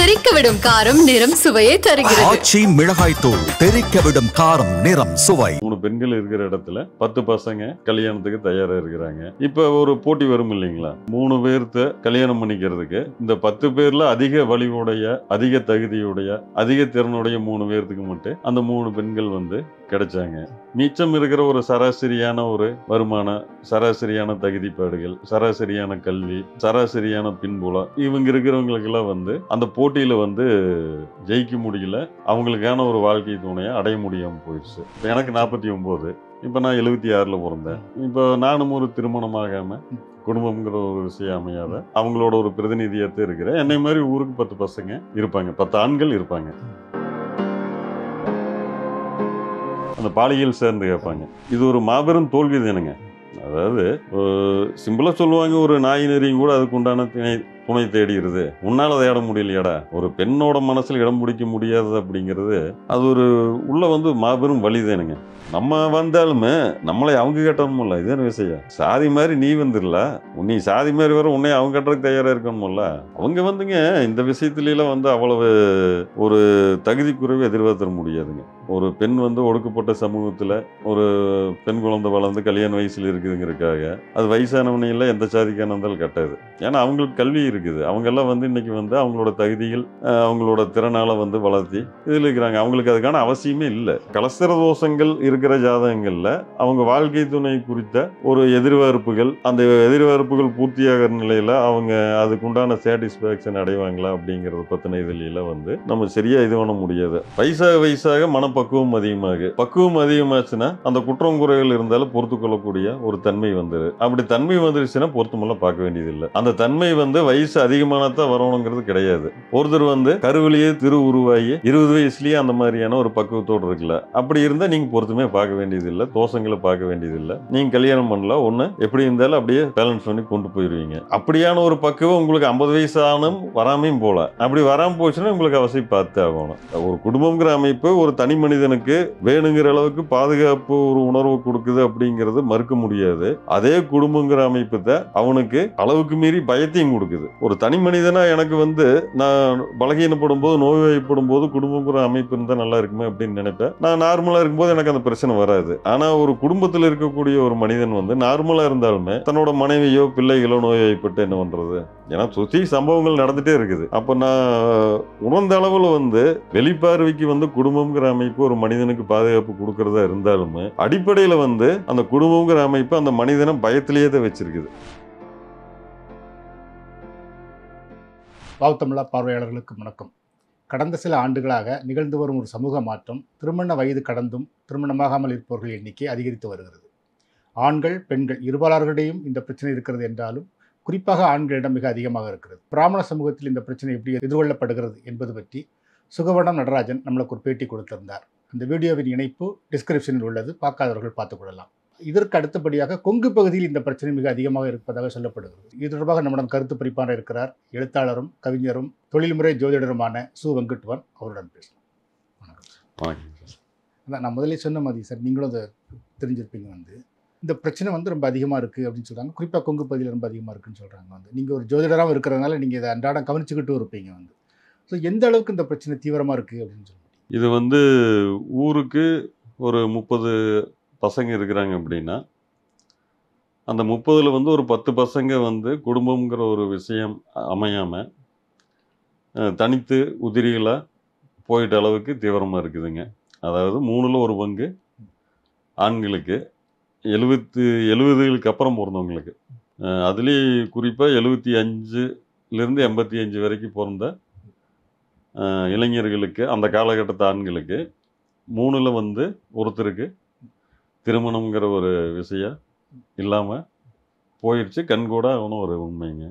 தெறிக்கவிடும் காரம் நிறம் சுவையை தருகிறது. ஆச்சி மிளகாய் தூள் தெறிக்கவிடும் காரம் நிறம் சுவை. 3 பெண்கள் இருக்கிற இடத்துல 10 பசங்க கல்யாணத்துக்கு தயாரா இருக்கிறாங்க. இப்ப ஒரு போட்டி வரும் இல்லைங்களா? 3 பேர்த்த கல்யாணம் பண்ணிக்கிறதுக்கு இந்த 10 பேர்ல அதிக வலிவுடைய, அதிக தகுதியுடைய, அதிக திறனுடைய 3 பேர்த்துக்கு மட்டும் அந்த 3 பெண்கள் கிடைச்சாங்க. மிச்சம் இருக்கிற ஒரு சராசரியான ஒரு வருமானம், சராசரியான தகுதிப்பாடுகள், சராசரியான கல்வி, சராசரியான பின்புலம், இவங்க இருக்கிறவங்களுக்கெல்லாம் அந்த போட்டியில ஜெயிக்க முடியல. அவங்களுக்கான ஒரு வாழ்க்கை துணையை அடைய முடியாம போயிடுச்சு. எனக்கு 49. இப்ப நான் 76ல பிறந்தேன். இப்போ நானும் ஒரு திருமணமாகாம குடும்பம்ங்கிற ஒரு விஷயம் அமையாத அவங்களோட ஒரு பிரதிநிதியத்தை இருக்கிறேன். என்னை மாதிரி ஊருக்கு 10 பசங்க இருப்பாங்க, 10 ஆண்கள் இருப்பாங்க. அந்த பாலியல் சேர்ந்து கேட்பாங்க. இது ஒரு மாபெரும் தோல்வி தானுங்க. அதாவது சிம்பிளா சொல்லுவாங்க, ஒரு நாய் நெறியும் கூட அதுக்கு உண்டான துணை தேடிடுது. உன்னால தேட முடியலையாடா. ஒரு பெண்ணோட மனசுல இடம் பிடிக்க முடியாது அப்படிங்கிறது அது ஒரு உள்ள மாபெரும் வலிதானுங்க. நம்ம வந்தாலுமே நம்மளை அவங்க கட்டணும்ல. இதுன்னு விஷயம். சாதி மாதிரி நீ வந்துடல, நீ சாதி மாதிரி வர உன்னை அவங்க கட்டுறதுக்கு தயாரா இருக்கணும்ல. அவங்க இந்த விஷயத்துலாம் அவ்வளவு ஒரு தகுதி குறைவு எதிர்பார்த்த முடியாதுங்க. ஒரு பெண் ஒடுக்கப்பட்ட சமூகத்துல ஒரு பெண் குழந்தை வளர்ந்து கல்யாண வயசுல இருக்குதுங்கிறதுக்காக அது வயசானவனையில எந்த சாதிக்கான இருந்தாலும் கட்டாது. ஏன்னா அவங்களுக்கு கல்வி இருக்குது. அவங்க எல்லாம் இன்னைக்கு அவங்களோட தகுதிகள், அவங்களோட திறனால வளர்த்தி இதுல இருக்கிறாங்க. அவங்களுக்கு அதுக்கான அவசியமே இல்லை. கலஸ்தர தோஷங்கள் இருக்கிற ஜாதகங்கள்ல அவங்க வாழ்க்கை துணை குறித்த ஒரு எதிர்பார்ப்புகள், அந்த எதிர்பார்ப்புகள் பூர்த்தியாகிற நிலையில அவங்க அதுக்குண்டான சாட்டிஸ்பாக்சன் அடைவாங்களா அப்படிங்கறத பத்தின இதுல நம்ம சரியா இது பண்ண முடியாது. வயசாக மனப்பக்குவம் பக்குவம் அதிகமாச்சுன்னா அந்த குற்றம் குறைகள் இருந்தாலும் பொறுத்து கொள்ளக்கூடிய ஒரு தன்மை அப்படி தன்மை வந்துருச்சுன்னா பொருத்தமெல்லாம் பார்க்க வேண்டியது இல்லை. அந்த தன்மை வயசு அதிகமானதான் வரணுங்கிறது கிடையாது. ஒருத்தர் கருவிலேயே திரு உருவாகி 20 வயசுலயே அந்த மாதிரியான ஒரு பக்குவத்தோடு இருக்குல்ல. அப்படி இருந்தா நீங்க பொருத்தமே பார்க்க வேண்டியது இல்லை, தோஷங்களை பார்க்க வேண்டியது இல்லை. நீங்க கல்யாணம் பண்ணலாம், ஒண்ணு எப்படி இருந்தாலும் அப்படியே பேலன்ஸ் பண்ணி கொண்டு போயிருவீங்க. அப்படியான ஒரு பக்குவம் உங்களுக்கு 50 வயசு ஆனும் வராமையும் போல. அப்படி வராம போச்சுன்னா உங்களுக்கு அவசியம் பார்த்து ஆகணும். ஒரு குடும்பம்ங்கிற அமைப்பு ஒரு தனி மனிதனுக்கு வேணுங்கிற அளவுக்கு பாதுகாப்பு ஒரு உணர்வு கொடுக்குது அப்படிங்கிறது மறுக்க முடியாது. அதே குடும்பங்கிற அமைப்பு தான் அவனுக்கு அளவுக்கு மீறி பயத்தையும் கொடுக்குது. ஒரு தனி மனிதனா எனக்கு நான் பலகீனப்படும் போது, நோய்வாய்ப்படும் போது குடும்பங்கிற அமைப்பு இருந்தா நல்லா இருக்குமே அப்படின்னு நினைப்பேன். நான் நார்மலா இருக்கும்போது எனக்கு அந்த பிரச்சனை வராது. ஆனா ஒரு குடும்பத்தில் இருக்கக்கூடிய ஒரு மனிதன் நார்மலா இருந்தாலுமே தன்னோட மனைவியோ பிள்ளைகளோ நோய்வாய்ப்பட்டு என்ன பண்றது? ஏன்னா சுத்தி சம்பவங்கள் நடந்துட்டே இருக்குது. அப்ப நான் உணர்ந்த அளவுல வெளிப்பார்வைக்கு குடும்பம்ங்கிற அமைப்பு ஒரு மனிதனுக்கு பாதுகாப்பு கொடுக்கறதா இருந்தாலுமே அடிப்படையில அந்த குடும்பம்ங்கிற அமைப்பு அந்த மனிதனை பயத்திலேயே தான் வச்சிருக்குது. வாவுத்தமிழா பார்வையாளர்களுக்கு வணக்கம். கடந்த சில ஆண்டுகளாக நிகழ்ந்து வரும் ஒரு சமூக மாற்றம், திருமண வயது கடந்தும் திருமணமாகாமல் இருப்பவர்கள் எண்ணிக்கை அதிகரித்து வருகிறது. ஆண்கள் பெண்கள் இருபாலர்களிடையும் இந்த பிரச்சனை இருக்கிறது என்றாலும் குறிப்பாக ஆண்களிடம் மிக அதிகமாக இருக்கிறது. பிராமண சமூகத்தில் இந்த பிரச்சனை எப்படி எதிர்கொள்ளப்படுகிறது என்பது பற்றி சுகவனம் நடராஜன் நம்மளுக்கு ஒரு பேட்டி கொடுத்திருந்தார். அந்த வீடியோவின் இணைப்பு டிஸ்கிரிப்ஷனில் உள்ளது, பார்க்காதவர்கள் பார்த்துக்கொள்ளலாம். இதற்கு அடுத்தபடியாக கொங்கு பகுதியில் இந்த பிரச்சனை மிக அதிகமாக இருப்பதாக சொல்லப்படுகிறது. இது தொடர்பாக நம்முடன் கருத்து பரிமாற இருக்கிறார் எழுத்தாளரும் கவிஞரும் தொழில்முறை ஜோதிடருமான சு வெங்கட்வன். அவருடன் பேசலாம். வணக்கம். நான் முதலே சொன்ன மாதிரி சார், நீங்களும் அதை தெரிஞ்சிருப்பீங்க. இந்த பிரச்சனை ரொம்ப அதிகமாக இருக்குது அப்படின்னு சொல்கிறாங்க. குறிப்பாக கொங்கு பகுதியில் ரொம்ப அதிகமாக இருக்குன்னு சொல்கிறாங்க. நீங்கள் ஒரு ஜோதிடராகவும் இருக்கிறதுனால நீங்கள் இதை அன்றாடம் கவனிச்சுக்கிட்டும் இருப்பீங்க. ஸோ எந்த அளவுக்கு இந்த பிரச்சனை தீவிரமாக இருக்குது அப்படின்னு சொல்ல முடியும்? இது ஊருக்கு ஒரு 30 பசங்க இருக்கிறாங்க அப்படின்னா அந்த 30ல் ஒரு 10 பசங்க குடும்பம்ங்கிற ஒரு விஷயம் அமையாமல் தனித்து உதிரிகளாக போயிட்ட அளவுக்கு தீவிரமாக இருக்குதுங்க. அதாவது 3ல் 1 பங்கு ஆண்களுக்கு, 70களுக்கு அப்புறம் பிறந்தவங்களுக்கு, அதுலேயும் குறிப்பாக 75லேருந்து 85 வரைக்கும் பிறந்த இளைஞர்களுக்கு, அந்த காலகட்டத்து ஆண்களுக்கு 3ல் ஒருத்தருக்கு திருமணம்ங்கிற ஒரு விஷயம் இல்லாமல் போயிடுச்சு. கண்கூட அவனும் ஒரு உண்மைங்க.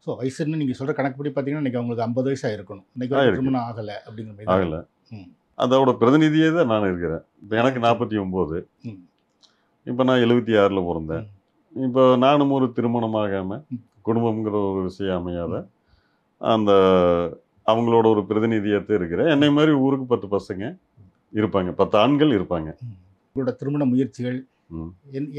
ஸோ வயசுன்னு நீங்கள் சொல்கிற கணக்குப்படி பார்த்தீங்கன்னா இன்றைக்கி அவங்களுக்கு 50 வயசாக இருக்கணும். இன்றைக்கி திருமணம் ஆகலை அப்படிங்கிற மாதிரி ஆகலை. அதோட பிரதிநிதியே தான் நான் இருக்கிறேன். இப்போ எனக்கு 49. இப்போ நான் 76ல் பிறந்தேன். இப்போ நானும் ஒரு திருமணமாகாமல் குடும்பம்ங்கிற ஒரு விஷயம் அமையாத அந்த அவங்களோட ஒரு பிரதிநிதியத்தை இருக்கிறேன். என்னை மாதிரி ஊருக்கு 10 பசங்க இருப்பாங்க, 10 ஆண்கள் இருப்பாங்க. உங்களோட திருமண முயற்சிகள்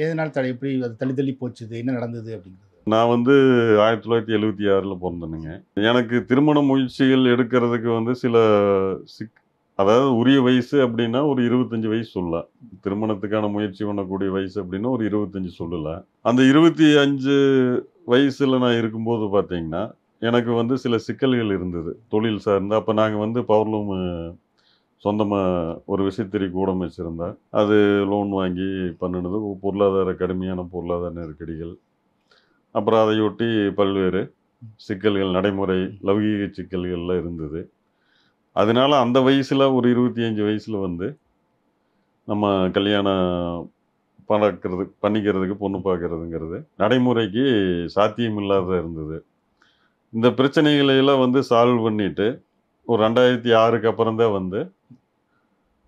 எதனால் எப்படி அது தள்ளி போச்சுது, என்ன நடந்தது அப்படிங்கிறது? நான் வந்து 1976 பிறந்தேனுங்க. எனக்கு திருமண முயற்சிகள் எடுக்கிறதுக்கு வந்து சில அதாவது உரிய வயசு அப்படின்னா ஒரு 25 வயசு சொல்லலாம். திருமணத்துக்கான முயற்சி பண்ணக்கூடிய வயசு அப்படின்னா ஒரு 25 சொல்லலாம். அந்த 25 வயசுல நான் இருக்கும்போது பார்த்தீங்கன்னா, எனக்கு வந்து சில சிக்கல்கள் இருந்தது. தொழில் சார்ந்து. அப்போ நாங்கள் வந்து பவர்லூம் சொந்தமா ஒரு விசைத்தறி கூடம் வச்சிருந்தேன். அது லோன் வாங்கி பண்ணுனது. கடுமையான பொருளாதார நெருக்கடிகள். அப்புறம் அதையொட்டி பல்வேறு சிக்கல்கள், நடைமுறை லௌகீக சிக்கல்கள்லாம் இருந்தது. அதனால அந்த வயசுல ஒரு 25 வயசுல வந்து நம்ம கல்யாணம் பண்ணிக்கிறதுக்கு பொண்ணு பார்க்கறதுங்கிறது நடைமுறைக்கு சாத்தியம் இல்லாத இருந்தது. இந்த பிரச்சனைகளை எல்லாம் வந்து சால்வ் பண்ணிட்டு ஒரு 2006க்கு அப்புறம் தான் வந்து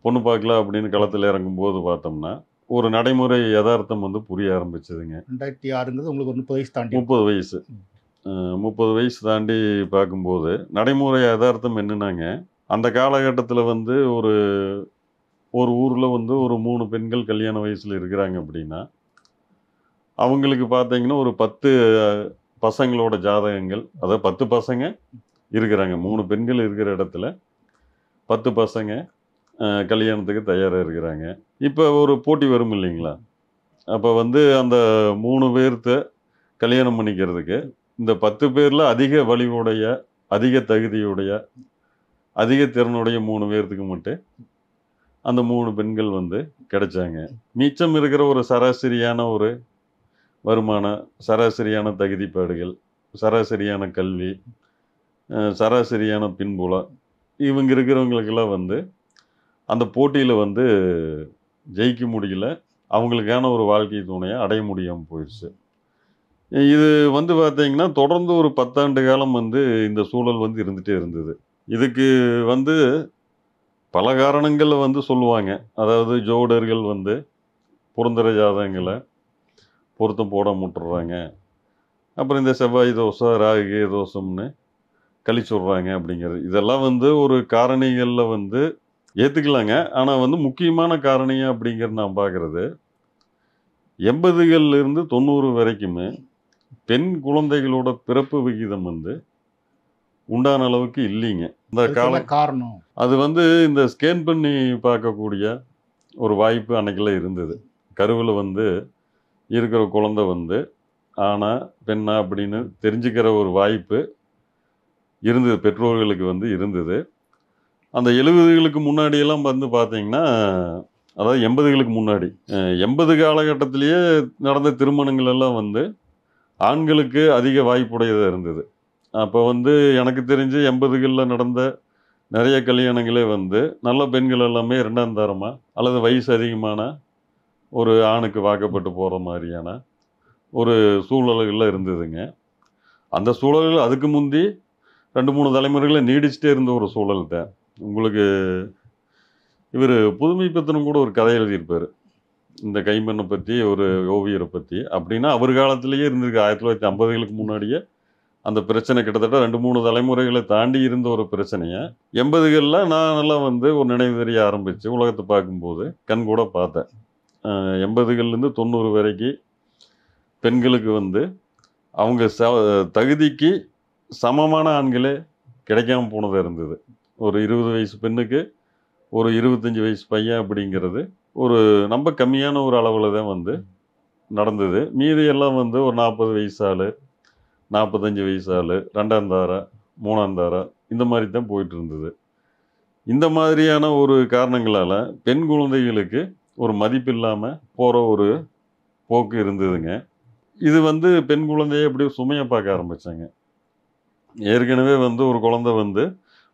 பொண்ணு பார்க்கலாம் அப்படின்னு களத்தில் இறங்கும்போது பார்த்தோம்னா ஒரு நடைமுறை யதார்த்தம் வந்து புரிய ஆரம்பிச்சதுங்க. 2006ங்கிறது உங்களுக்கு ஒரு 30 வயசு தாண்டி. 30 வயசு 30 வயசு தாண்டி பார்க்கும்போது நடைமுறை யதார்த்தம் என்னன்னாங்க, அந்த காலகட்டத்தில் வந்து ஒரு ஊரில் வந்து ஒரு 3 பெண்கள் கல்யாண வயசில் இருக்கிறாங்க அப்படின்னா, அவங்களுக்கு பார்த்தீங்கன்னா ஒரு 10 பசங்களோட ஜாதகங்கள், அதாவது 10 பசங்க இருக்கிறாங்க. 3 பெண்கள் இருக்கிற இடத்துல 10 பசங்க கல்யாணத்துக்கு தயாராக இருக்கிறாங்க. இப்போ ஒரு போட்டி வரும் இல்லைங்களா? அப்போ வந்து அந்த 3 பேர்த்த கல்யாணம் பண்ணிக்கிறதுக்கு இந்த 10 பேரில் அதிக வலிவுடைய, அதிக தகுதியுடைய, அதிக திறனுடைய 3 பேர்த்துக்கு மட்டும் அந்த 3 பெண்கள் வந்து கிடைச்சாங்க. மிச்சம் இருக்கிற ஒரு சராசரியான ஒரு வருமானம், சராசரியான தகுதிப்பாடுகள், சராசரியான கல்வி, சராசரியான பின்புலம், இவங்க இருக்கிறவங்களுக்கெல்லாம் வந்து அந்த போட்டியில் வந்து ஜெயிக்க முடியல. அவங்களுக்கான ஒரு வாழ்க்கை துணையை அடைய முடியாமல் போயிடுச்சு. இது வந்து பார்த்தீங்கன்னா தொடர்ந்து ஒரு 10 ஆண்டு காலம் வந்து இந்த சூழல் வந்து இருந்துகிட்டே இருந்தது. இதுக்கு வந்து பல காரணங்கள் வந்து சொல்லுவாங்க. அதாவது ஜோடர்கள் வந்து பொருந்தர ஜாதகங்களை பொருத்தம் போட முட்டுறாங்க. அப்புறம் இந்த செவ்வாய் தோஷம், ராகு தோஷம்னு கழிச்சுடுறாங்க அப்படிங்கிறது. இதெல்லாம் வந்து ஒரு காரணிகளில் வந்து ஏற்றுக்கலாங்க. ஆனால் வந்து முக்கியமான காரணியா அப்படிங்கிறது நான் பார்க்குறது 80களிலிருந்து 90 வரைக்குமே பெண் குழந்தைகளோட பிறப்பு விகிதம் வந்து உண்டான அளவுக்கு இல்லைங்க. இந்த காரணம் அது வந்து இந்த ஸ்கேன் பண்ணி பார்க்கக்கூடிய ஒரு வாய்ப்பு அன்னைக்கெல்லாம் இருந்தது. கருவில் வந்து இருக்கிற குழந்தை வந்து ஆனா பெண்ணா அப்படின்னு தெரிஞ்சுக்கிற ஒரு வாய்ப்பு இருந்தது, பெற்றோர்களுக்கு வந்து இருந்தது. அந்த 70களுக்கு முன்னாடியெல்லாம் வந்து பார்த்தீங்கன்னா, அதாவது 80களுக்கு முன்னாடி 80 காலகட்டத்திலேயே நடந்த திருமணங்கள் எல்லாம் வந்து ஆண்களுக்கு அதிக வாய்ப்புடையதாக இருந்தது. அப்போ வந்து எனக்கு தெரிஞ்சு 80களில் நடந்த நிறைய கல்யாணங்களே வந்து நல்ல பெண்கள் எல்லாமே 2ஆம் தரமாக அல்லது வயசு அதிகமான ஒரு ஆணுக்கு வாக்கப்பட்டு போகிற மாதிரியான ஒரு சூழல்களில் இருந்ததுங்க. அந்த சூழல்கள் அதுக்கு முந்தி 2-3 தலைமுறைகளை நீடிச்சுட்டே இருந்த ஒரு சூழல் தான். உங்களுக்கு இவர் புதுமைப்பித்தனும் கூட ஒரு கதை எழுதியிருப்பார், இந்த கைம்பெண்ணை பற்றி, ஒரு ஓவியரை பற்றி. அப்படின்னா அவர் காலத்திலேயே இருந்திருக்கு. 1950களுக்கு முன்னாடியே அந்த பிரச்சனை கிட்டத்தட்ட 2-3 தலைமுறைகளை தாண்டி இருந்த ஒரு பிரச்சனையை 80களில் நான் நல்லா வந்து ஒரு நினைவு தெரிய ஆரம்பித்து உலகத்தை பார்க்கும்போது கண் கூட பார்த்தேன். 80களிலேருந்து 90 வரைக்கும் பெண்களுக்கு வந்து அவங்க தகுதிக்கு சமமான ஆண்களே கிடைக்காம போனதாக இருந்தது. ஒரு 20 வயசு பெண்ணுக்கு ஒரு 25 வயசு பையன் அப்படிங்கிறது ஒரு ரொம்ப கம்மியான ஒரு அளவில் தான் வந்து நடந்தது. மீதியெல்லாம் வந்து ஒரு 40 வயசு ஆள், 45 வயசு ஆள், 2ஆம் தாரா, 3ஆம் தாரா, இந்த மாதிரி தான் போயிட்டு இருந்தது. இந்த மாதிரியான ஒரு காரணங்களால் பெண் குழந்தைகளுக்கு ஒரு மதிப்பு இல்லாமல் போகிற ஒரு போக்கு இருந்ததுங்க. இது வந்து பெண் குழந்தையை அப்படியே சுமையை பார்க்க ஆரம்பித்தாங்க. ஏற்கனவே வந்து ஒரு குழந்தை வந்து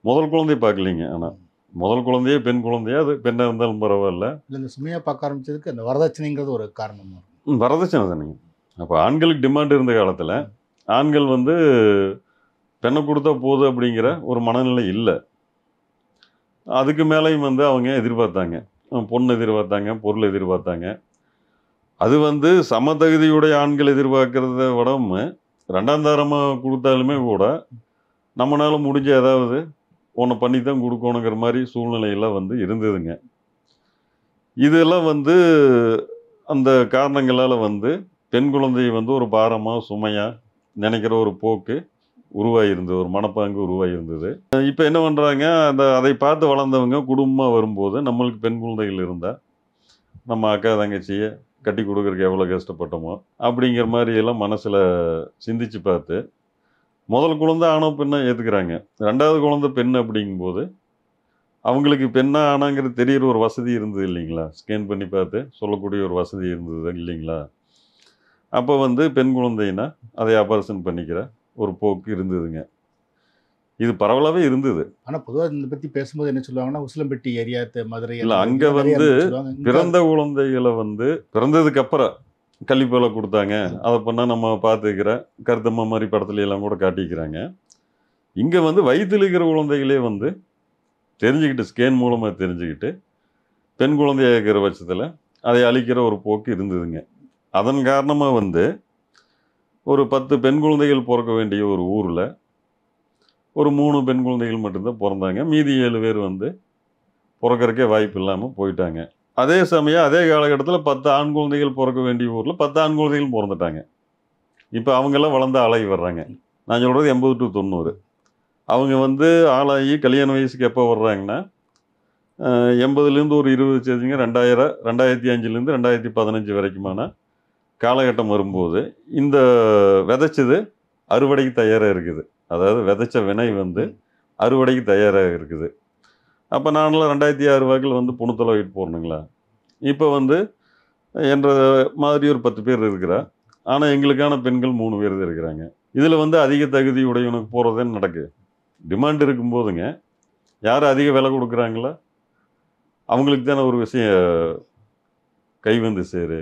முதல் குழந்தைய பார்க்கலிங்க. ஆனால் முதல் குழந்தையே பெண் குழந்தையா, அது பெண்ணாக இருந்தாலும் பரவாயில்ல. இல்லை, இந்த சுமையாக பார்க்க ஆரம்பிச்சதுக்கு அந்த வரதட்சணைங்கிறது ஒரு காரணமாக. வரதட்சணை தானேங்க. அப்போ ஆண்களுக்கு டிமாண்ட் இருந்த காலத்தில் ஆண்கள் வந்து பெண்ணை கொடுத்தா போகுது அப்படிங்கிற ஒரு மனநிலை இல்லை. அதுக்கு மேலேயும் வந்து அவங்க எதிர்பார்த்தாங்க, பொண்ணு எதிர்பார்த்தாங்க, பொருள் எதிர்பார்த்தாங்க. அது வந்து சமதகுதியுடைய ஆண்கள் எதிர்பார்க்கறத விடவும் 2ஆம் தாரமாக கொடுத்தாலுமே கூட நம்மளால முடிஞ்ச ஏதாவது ஒன்று பண்ணி தான் கொடுக்கணுங்கிற மாதிரி சூழ்நிலையெல்லாம் வந்து இருந்ததுங்க. இதெல்லாம் வந்து அந்த காரணங்களால் வந்து பெண் குழந்தையை வந்து ஒரு பாரமாக சுமையாக நினைக்கிற ஒரு போக்கு உருவாகியிருந்தது, ஒரு மனப்பாங்கு உருவாகியிருந்தது. இப்போ என்ன பண்ணுறாங்க, அதை பார்த்து வளர்ந்தவங்க குடும்பமாக வரும்போது நம்மளுக்கு பெண் குழந்தைகள் இருந்தால் நம்ம அக்கா தங்கச்சியை கட்டி கொடுக்குறக்கு எவ்வளோ கஷ்டப்பட்டோமோ அப்படிங்கிற மாதிரி எல்லாம் மனசில் சிந்திச்சு பார்த்து முதல் குழந்தை ஆணோ பெண்ணை ஏற்றுக்கிறாங்க. ரெண்டாவது குழந்தை பெண் அப்படிங்கும்போது அவங்களுக்கு பெண்ணா ஆனாங்கிறது தெரிகிற ஒரு வசதி இருந்தது இல்லைங்களா, ஸ்கேன் பண்ணி பார்த்து சொல்லக்கூடிய ஒரு வசதி இருந்தது இல்லைங்களா. அப்போ வந்து பெண் குழந்தைன்னா அதை ஆபரேஷன் பண்ணிக்கிற ஒரு போக்கு இருந்ததுங்க. இது பரவலாகவே இருந்தது. ஆனால் பொதுவாக இதை பற்றி பேசும்போது என்ன சொல்லுவாங்கன்னா, உசிலம்பட்டி ஏரியா, மதுரை இல்லை, அங்கே வந்து பிறந்த குழந்தைகளை வந்து பிறந்ததுக்கு அப்புறம் கள்ளிப்பாலை கொடுத்தாங்க, அதை பண்ணால் நம்ம பார்த்துக்கிற கருத்தம்மா மாதிரி படத்துல எல்லாம் கூட காட்டிக்கிறாங்க. இங்கே வந்து வயிற்றில் இருக்கிற குழந்தைகளே வந்து தெரிஞ்சுக்கிட்டு, ஸ்கேன் மூலமாக தெரிஞ்சுக்கிட்டு பெண் குழந்தையாக இருக்கிற பட்சத்தில் அதை அழிக்கிற ஒரு போக்கு இருந்ததுங்க. அதன் காரணமாக வந்து ஒரு 10 பெண் குழந்தைகள் பிறக்க வேண்டிய ஒரு ஊரில் ஒரு 3 பெண் குழந்தைகள் மட்டும்தான் பிறந்தாங்க. மீதி 7 பேர் வந்து பிறக்கறக்கே வாய்ப்பு இல்லாமல் போயிட்டாங்க. அதே சமயம் அதே காலகட்டத்தில் 10 ஆண் குழந்தைகள் பிறக்க வேண்டிய ஊரில் 10 ஆண் குழந்தைகள் பிறந்துட்டாங்க. இப்போ அவங்கெல்லாம் வளர்ந்து ஆளாகி வர்றாங்க. நான் சொல்கிறது 80 to 90. அவங்க வந்து ஆளாகி கல்யாண வயசுக்கு எப்போ வர்றாங்கன்னா 80லேருந்து ஒரு 20 சேர்த்துங்க 2005லேருந்து 2015 வரைக்குமான காலகட்டம் வரும்போது இந்த விதைச்சது அறுவடைக்கு தயாராக இருக்குது. அதாவது விதைச்ச வினை வந்து அறுவடைக்கு தயாராக இருக்குது. அப்போ நானெல்லாம் 2006 வாக்கில் வந்து பொண்ணுத்தலை வீட்டு போடணுங்களா, இப்போ வந்து என்ற மாதிரி ஒரு 10 பேர் இருக்கிறா. ஆனால் எங்களுக்கான பெண்கள் 3 பேர் தான் இருக்கிறாங்க. இதில் வந்து அதிக தகுதி உடையவனுக்கு போகிறதே நடக்கு. டிமாண்ட் இருக்கும்போதுங்க யார் அதிக விலை கொடுக்குறாங்களோ அவங்களுக்கு தானே ஒரு விஷயம் கை வந்து சேரு.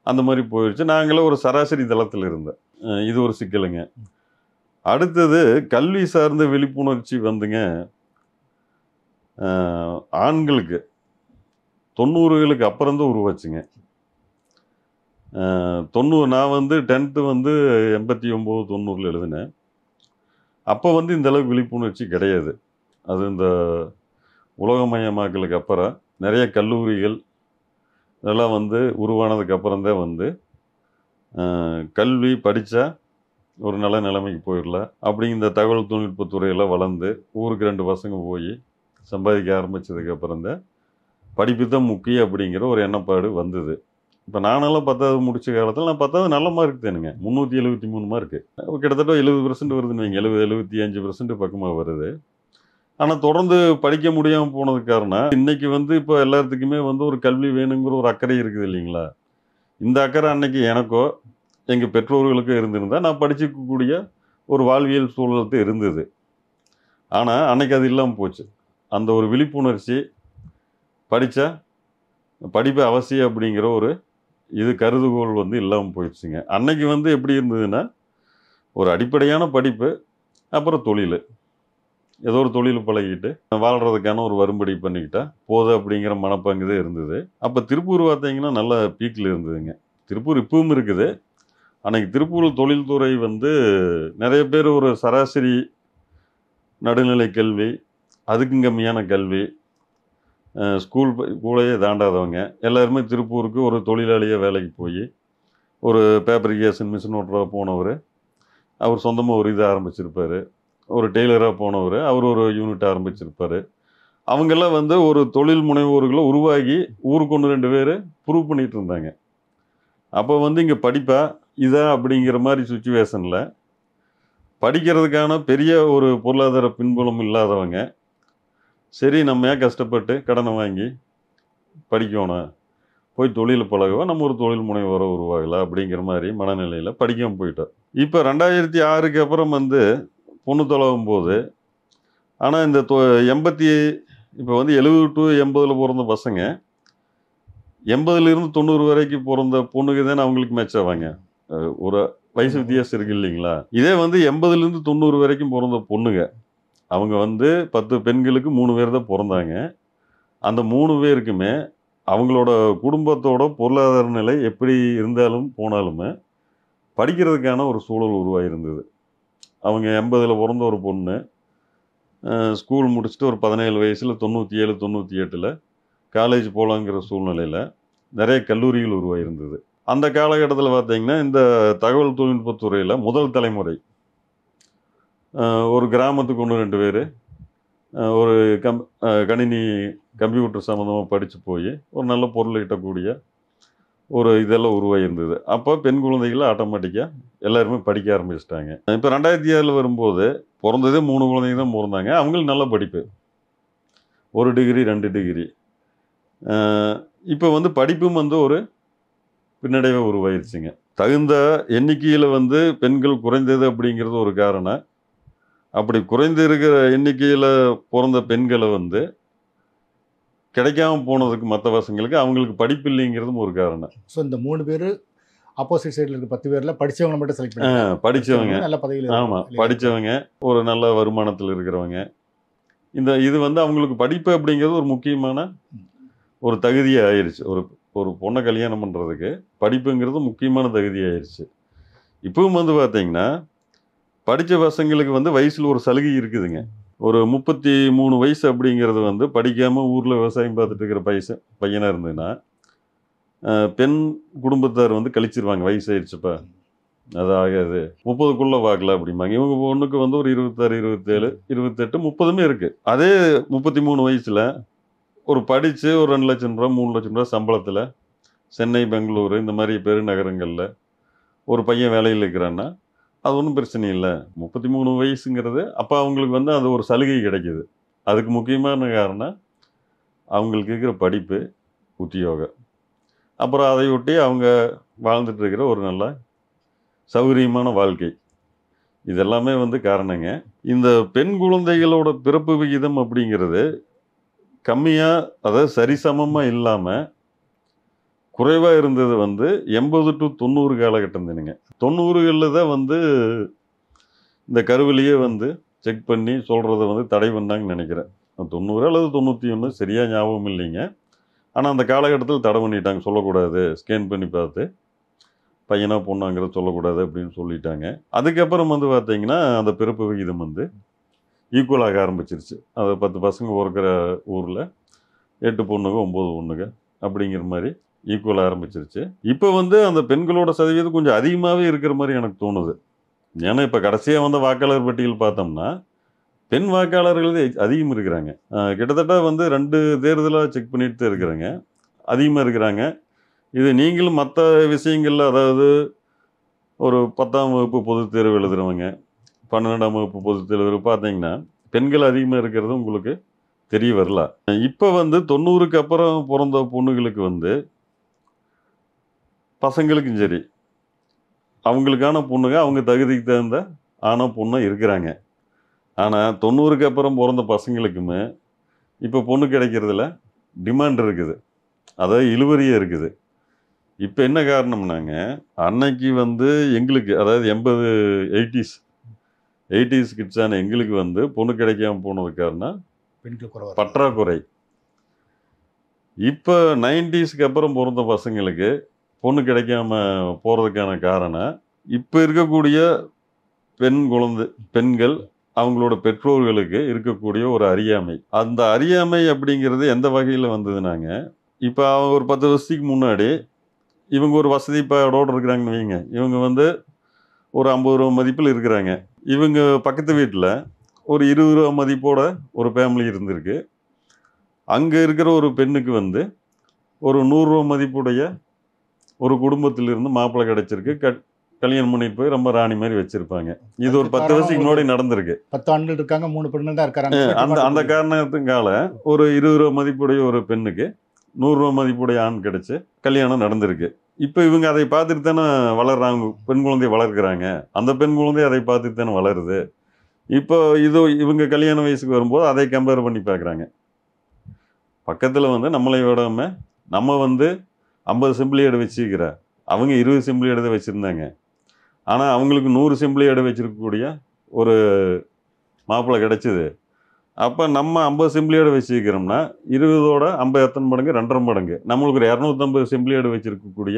அந்த மாதிரி போயிடுச்சு. நாங்களும் ஒரு சராசரி தளத்தில் இருந்தோம். இது ஒரு சிக்கலுங்க. அடுத்தது கல்வி சார்ந்த விழிப்புணர்ச்சி வந்துங்க ஆண்களுக்கு 90களுக்கு அப்புறம் தான் உருவாச்சுங்க. 90 நான் வந்து 10th வந்து 89 90 எழுதினேன். அப்போ வந்து இந்த அளவுக்கு விழிப்புணர்ச்சி கிடையாது. அது இந்த உலகமயமாக்கலுக்கு அப்புறம் நிறைய கல்லூரிகள் இதெல்லாம் வந்து உருவானதுக்கு அப்புறம்தான் வந்து கல்வி படித்தா ஒரு நல்ல நிலைமைக்கு போயிடலாம் அப்படிங்கிற தகவல் தொழில்நுட்பத்துறையெல்லாம் வளர்ந்து ஊருக்கு 2 பசங்க போய் சம்பாதிக்க ஆரம்பித்ததுக்கு அப்புறம்தான் படிப்பு தான் முக்கியம் அப்படிங்கிற ஒரு எண்ணப்பாடு வந்தது. இப்போ நானெல்லாம் 10வது முடித்த காலத்தில் நான் 10வது நல்ல மார்க் தானுங்க, 373 மார்க்கு, கிட்டத்தட்ட 70% வருதுன்னு வைங்க, 70-75% பக்கமாக வருது. ஆனால் தொடர்ந்து படிக்க முடியாமல் போனதுக்கு காரணம் இன்றைக்கி வந்து இப்போ எல்லாத்துக்குமே வந்து ஒரு கல்வி வேணுங்கிற ஒரு அக்கறை இருக்குது இல்லைங்களா. இந்த அக்கறை அன்னைக்கு எனக்கோ எங்கள் பெற்றோர்களுக்கும் இருந்திருந்தால் நான் படிச்சுக்கக்கூடிய ஒரு வாழ்வியல் சூழலுக்கு இருந்தது. ஆனால் அன்னைக்கு அது இல்லாமல் போச்சு. அந்த ஒரு விழிப்புணர்ச்சி படித்தா படிப்பு அவசியம் அப்படிங்கிற ஒரு இது கருதுகோள் வந்து இல்லாமல் போயிடுச்சுங்க. அன்னைக்கு வந்து எப்படி இருந்ததுன்னா ஒரு அடிப்படையான படிப்பு, அப்புறம் தொழில், ஏதோ ஒரு தொழில் பழகிட்டு வாழ்கிறதுக்கான ஒரு வரும்படி பண்ணிக்கிட்டா போதும் அப்படிங்கிற மனப்பாங்கு தான் இருந்தது. அப்போ திருப்பூர் பார்த்தீங்கன்னா நல்ல பீக்கில் இருந்ததுங்க. திருப்பூர் இப்பவும் இருக்குது. அன்றைக்கி திருப்பூர் தொழில்துறை வந்து நிறைய பேர் ஒரு சராசரி நடுநிலை கல்வி, அதுக்கும் கம்மியான கல்வி, ஸ்கூலையே தாண்டாதவங்க எல்லாருமே திருப்பூருக்கு ஒரு தொழிலாளியாக வேலைக்கு போய் ஒரு ஃபேப்ரிகேஷன் மிஷின் ஓட்டராக போனவர், அவர் சொந்தமாக ஒரு இதை ஆரம்பிச்சிருப்பார். ஒரு டெய்லராக போனவர், அவர் ஒரு யூனிட் ஆரம்பிச்சிருப்பார். அவங்கெல்லாம் வந்து ஒரு தொழில் முனைவோர்களை உருவாகி ஊருக்கு 1-2 பேர் ப்ரூவ் பண்ணிகிட்டு இருந்தாங்க. அப்போ வந்து இங்கே படிப்பா இதா அப்படிங்கிற மாதிரி சுச்சுவேஷனில் படிக்கிறதுக்கான பெரிய ஒரு பொருளாதார பின்புலம் இல்லாதவங்க, சரி நம்ம ஏன் கஷ்டப்பட்டு கடனை வாங்கி படிக்கணும், போய் தொழில் பழகுவோம், நம்ம ஒரு தொழில் முனைவோரை உருவாகலாம் அப்படிங்கிற மாதிரி மனநிலையில் படிக்காமல் போயிட்டோம். இப்போ 2006க்கு அப்புறம் வந்து பொண்ணு தொலைவும் போது, ஆனால் இந்த இப்போ வந்து 70 to 80 பிறந்த பசங்க 80லேருந்து 90 வரைக்கும் பிறந்த பொண்ணுக்கு தானே அவங்களுக்கு மேட்ச் ஆவாங்க. ஒரு வயசு வித்தியாசம் இருக்குது இல்லைங்களா. இதே வந்து 80லேருந்து 90 வரைக்கும் பிறந்த பொண்ணுங்க, அவங்க வந்து 10 பெண்களுக்கு 3 பேர் தான் பிறந்தாங்க. அந்த 3 பேருக்குமே அவங்களோட குடும்பத்தோட பொருளாதார நிலை எப்படி இருந்தாலும் போனாலுமே படிக்கிறதுக்கான ஒரு சூழல் உருவாகிருந்தது. அவங்க 80ல் பிறந்த ஒரு பொண்ணு ஸ்கூல் முடிச்சுட்டு ஒரு 17 வயசில் 97-98 காலேஜ் போகலாங்கிற சூழ்நிலையில் நிறைய கல்லூரிகள் உருவாகிருந்தது. அந்த காலகட்டத்தில் பார்த்தீங்கன்னா இந்த தகவல் தொழில்நுட்பத்துறையில் முதல் தலைமுறை ஒரு கிராமத்துக்கு 1-2 பேர் ஒரு கணினி கம்ப்யூட்டர் சம்மந்தமாக படித்து போய் ஒரு நல்ல பொருள் ஈட்டக்கூடிய ஒரு இதெல்லாம் உருவாகியிருந்தது. அப்போ பெண் குழந்தைகள் ஆட்டோமேட்டிக்காக எல்லாருமே படிக்க ஆரம்பிச்சிட்டாங்க. இப்போ 2006 வரும்போது பிறந்ததே 3 குழந்தைங்க தான் பிறந்தாங்க. அவங்களுக்கு நல்ல படிப்பு, 1 டிகிரி 2 டிகிரி. இப்போ வந்து படிப்பும் வந்து ஒரு பின்னடைவை உருவாயிருச்சுங்க. தகுந்த எண்ணிக்கையில் வந்து பெண்கள் குறைந்தது அப்படிங்கிறது ஒரு காரணம். அப்படி குறைந்து இருக்கிற எண்ணிக்கையில் பிறந்த பெண்களை வந்து கிடைக்காம போனதுக்கு மற்ற பசங்களுக்கு அவங்களுக்கு படிப்பு இல்லைங்கிறதும் ஒரு காரணம். ஸோ இந்த 3 பேர் ஆப்போசிட் சைடில் இருக்க 10 பேரில் படித்தவங்களை மட்டும் செலக்ட் பண்ணி படித்தவங்க, நல்ல பதவியில். ஆமாம், படித்தவங்க, ஒரு நல்ல வருமானத்தில் இருக்கிறவங்க. இது வந்து அவங்களுக்கு படிப்பு அப்படிங்கிறது ஒரு முக்கியமான ஒரு தகுதியை ஆயிடுச்சு. ஒரு பொண்ணை கல்யாணம் பண்ணுறதுக்கு படிப்புங்கிறது முக்கியமான தகுதி ஆயிடுச்சு. இப்பவும் வந்து பார்த்தீங்கன்னா படித்த பசங்களுக்கு வந்து வயசில் ஒரு சலுகை இருக்குதுங்க. ஒரு 33 வயசு அப்படிங்கிறது வந்து படிக்காமல் ஊரில் விவசாயம் பார்த்துட்டு இருக்கிற பையனாக இருந்ததுன்னா பெண் குடும்பத்தார் வந்து கழிச்சிருவாங்க. வயசு ஆயிடுச்சுப்பா, அது ஆகாது, 30க்குள்ளே பார்க்கல அப்படிம்பாங்க. இவங்க பொண்ணுக்கு வந்து ஒரு 26, 27, 28, 30 இருக்குது. அதே 33 வயசில் ஒரு படித்து ஒரு 2 லட்சம் ரூபா 3 லட்சம் ரூபா சம்பளத்தில் சென்னை, பெங்களூரு இந்த மாதிரி பெருநகரங்களில் ஒரு பையன் வேலையில் இருக்கிறான்னா அது ஒன்றும் பிரச்சனை இல்லை. 33 வயசுங்கிறது அப்போ அவங்களுக்கு வந்து அது ஒரு சலுகை கிடைக்கிது. அதுக்கு முக்கியமான காரணம் அவங்களுக்கு இருக்கிற படிப்பு, உத்தியோகம், அப்புறம் அதை ஒட்டி அவங்க வாழ்ந்துட்டு இருக்கிற ஒரு நல்ல சௌகரியமான வாழ்க்கை. இதெல்லாமே வந்து காரணங்க. இந்த பெண் குழந்தைகளோட பிறப்பு விகிதம் அப்படிங்கிறது கம்மியாக, அதாவது சரிசமமாக இல்லாமல் குறைவாக இருந்தது வந்து 80 to 90 காலகட்டம் தானுங்க. 90களில் தான் வந்து இந்த கருவிலேயே வந்து செக் பண்ணி சொல்கிறத வந்து தடை பண்ணாங்கன்னு நினைக்கிறேன். 90 அல்லது 91 சரியாக ஞாபகம் இல்லைங்க. ஆனால் அந்த காலகட்டத்தில் தடை பண்ணிட்டாங்க. சொல்லக்கூடாது, ஸ்கேன் பண்ணி பார்த்து பையனா பொண்ணாங்கிறத சொல்லக்கூடாது அப்படின்னு சொல்லிட்டாங்க. அதுக்கப்புறம் வந்து பார்த்தீங்கன்னா அந்த பிறப்பு விகிதம் வந்து ஈக்குவலாக ஆரம்பிச்சிருச்சு. அது 10 பசங்க இருக்கிற ஊரில் 8 பொண்ணுங்க 9 பொண்ணுங்க அப்படிங்கிற மாதிரி ஈக்குவலாக ஆரம்பிச்சிருச்சு. இப்போ வந்து அந்த பெண்களோட சதவீதம் கொஞ்சம் அதிகமாகவே இருக்கிற மாதிரி எனக்கு தோணுது. ஏன்னா இப்போ கடைசியாக வந்த வாக்காளர் பட்டியல் பார்த்தோம்னா பெண் வாக்காளர்கள் அதிகம் இருக்கிறாங்க. கிட்டத்தட்ட வந்து 2 தேர்தலாக செக் பண்ணிட்டு தான் இருக்கிறாங்க, அதிகமாக இருக்கிறாங்க. இது நீங்களும் மற்ற விஷயங்களில், அதாவது ஒரு 10ஆம் வகுப்பு பொதுத் தேர்வு எழுதுறவங்க, 12ஆம் வகுப்பு பொதுத் தேர்வு பார்த்தீங்கன்னா பெண்கள் அதிகமாக இருக்கிறது உங்களுக்கு தெரிய வரல. இப்போ வந்து 90க்கு அப்புறம் பிறந்த பொண்ணுங்களுக்கு வந்து பசங்களுக்கும் சரி அவங்களுக்கான பொண்ணுங்க அவங்க தகுதிக்கு தகுந்த ஆணோ பொண்ணோ இருக்கிறாங்க. ஆனால் 90க்கு அப்புறம் பிறந்த பசங்களுக்குமே இப்போ பொண்ணு கிடைக்கிறதுல டிமாண்ட் இருக்குது, அதாவது இழுவரியே இருக்குது. இப்போ என்ன காரணம்னாங்க, அன்னைக்கு வந்து எங்களுக்கு, அதாவது 80s கிட்ஸான எங்களுக்கு வந்து பொண்ணு கிடைக்காம போனது காரணம் பற்றாக்குறை. இப்போ 90ஸ்க்கு அப்புறம் பிறந்த பசங்களுக்கு பொண்ணு கிடைக்காம போகிறதுக்கான காரணம் இப்போ இருக்கக்கூடிய பெண்கள் அவங்களோட பெற்றோர்களுக்கு இருக்கக்கூடிய ஒரு அறியாமை. அந்த அறியாமை அப்படிங்கிறது எந்த வகையில் வந்ததுனாங்க, இப்போ ஒரு 10 வருஷத்துக்கு முன்னாடி இவங்க ஒரு வசதிப்பாடோடு இருக்கிறாங்கன்னு வைங்க, இவங்க வந்து ஒரு 50 ரூபா மதிப்பில் இருக்கிறாங்க. இவங்க பக்கத்து வீட்டில் ஒரு 20 ரூபா மதிப்போட ஒரு ஃபேமிலி இருந்திருக்கு. அங்கே இருக்கிற ஒரு பெண்ணுக்கு வந்து ஒரு 100 ரூபா மதிப்புடைய ஒரு குடும்பத்திலிருந்து மாப்பிள்ளை கிடைச்சிருக்கு. கல்யாணம் பண்ணிட்டு போய் ரொம்ப ராணி மாதிரி வச்சிருப்பாங்க. இது ஒரு 10 வருஷத்துக்கு முன்னாடி நடந்திருக்கு. 10 ஆண்கள் இருக்காங்க, 3 பெண்கள் தான் இருக்காங்க. அந்த காரணத்துக்கால ஒரு 20 ரூபா மதிப்புடைய ஒரு பெண்ணுக்கு 100 ரூபா மதிப்புடைய ஆண் கிடைச்சு கல்யாணம் நடந்திருக்கு. இப்போ இவங்க அதை பார்த்துட்டு தானே வளர்றாங்க, பெண் குழந்தைய வளர்க்குறாங்க. அந்த பெண் குழந்தை அதை பார்த்துட்டு தானே வளருது. இப்போ இவங்க கல்யாண வயசுக்கு வரும்போது அதை கம்பேர் பண்ணி பார்க்குறாங்க. பக்கத்தில் வந்து நம்மளை விடாம நம்ம வந்து 50 செம்பிளியேடு வச்சுக்கிற, அவங்க 20 செம்பிளியேடு தான் வச்சுருந்தாங்க. ஆனால் அவங்களுக்கு 100 செம்பிளியேடு வச்சுருக்கக்கூடிய ஒரு மாப்பிள்ளை கிடச்சிது. அப்போ நம்ம 50 செம்பிளியேடு வச்சுக்கிறோம்னா 20ஓட 50 எத்தனை மடங்கு, 2.5 மடங்கு. நம்மளுக்கு ஒரு 250 செம்பிளியேடு வச்சுருக்கக்கூடிய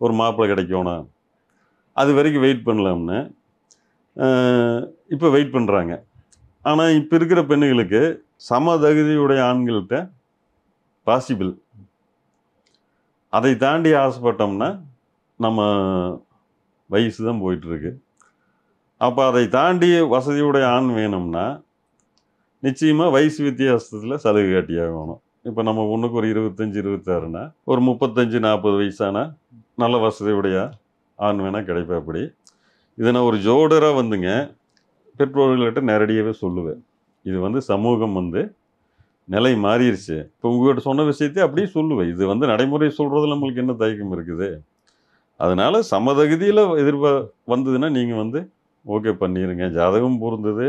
ஒரு மாப்பிள்ளை கிடைக்கணும். அது வரைக்கும் வெயிட் பண்ணலாம்னு இப்போ வெயிட் பண்ணுறாங்க. ஆனால் இப்போ இருக்கிற பெண்ணுகளுக்கு சம தகுதியுடைய ஆண்கள்கிட்ட பாசிபிள். அதை தாண்டி ஆசைப்பட்டோம்னா நம்ம வயசு தான் போயிட்டுருக்கு. அப்போ அதை தாண்டி வசதியுடைய ஆண் வேணும்னா நிச்சயமாக வயசு வித்தியாசத்தில் சலுகை காட்டியாகணும். இப்போ நம்ம பொண்ணுக்கு ஒரு 25, 26னா ஒரு 35, 40 வயசான நல்ல வசதியுடைய ஆண் வேணால் கிடைப்பா. அப்படி இதை நான் ஒரு ஜோடராக வந்துங்க பெற்றோர்கள்கிட்ட நேரடியாகவே சொல்லுவேன். இது வந்து சமூகம் வந்து நிலை மாறிடுச்சு. இப்போ உங்கள்கிட்ட சொன்ன விஷயத்தை அப்படியே சொல்லுவேன். இது வந்து நடைமுறை சொல்கிறதுல நம்மளுக்கு என்ன தயக்கம் இருக்குது? அதனால் சமதகுதியில் வந்ததுன்னா நீங்கள் வந்து ஓகே பண்ணிடுங்க. ஜாதகம் பொருந்தது,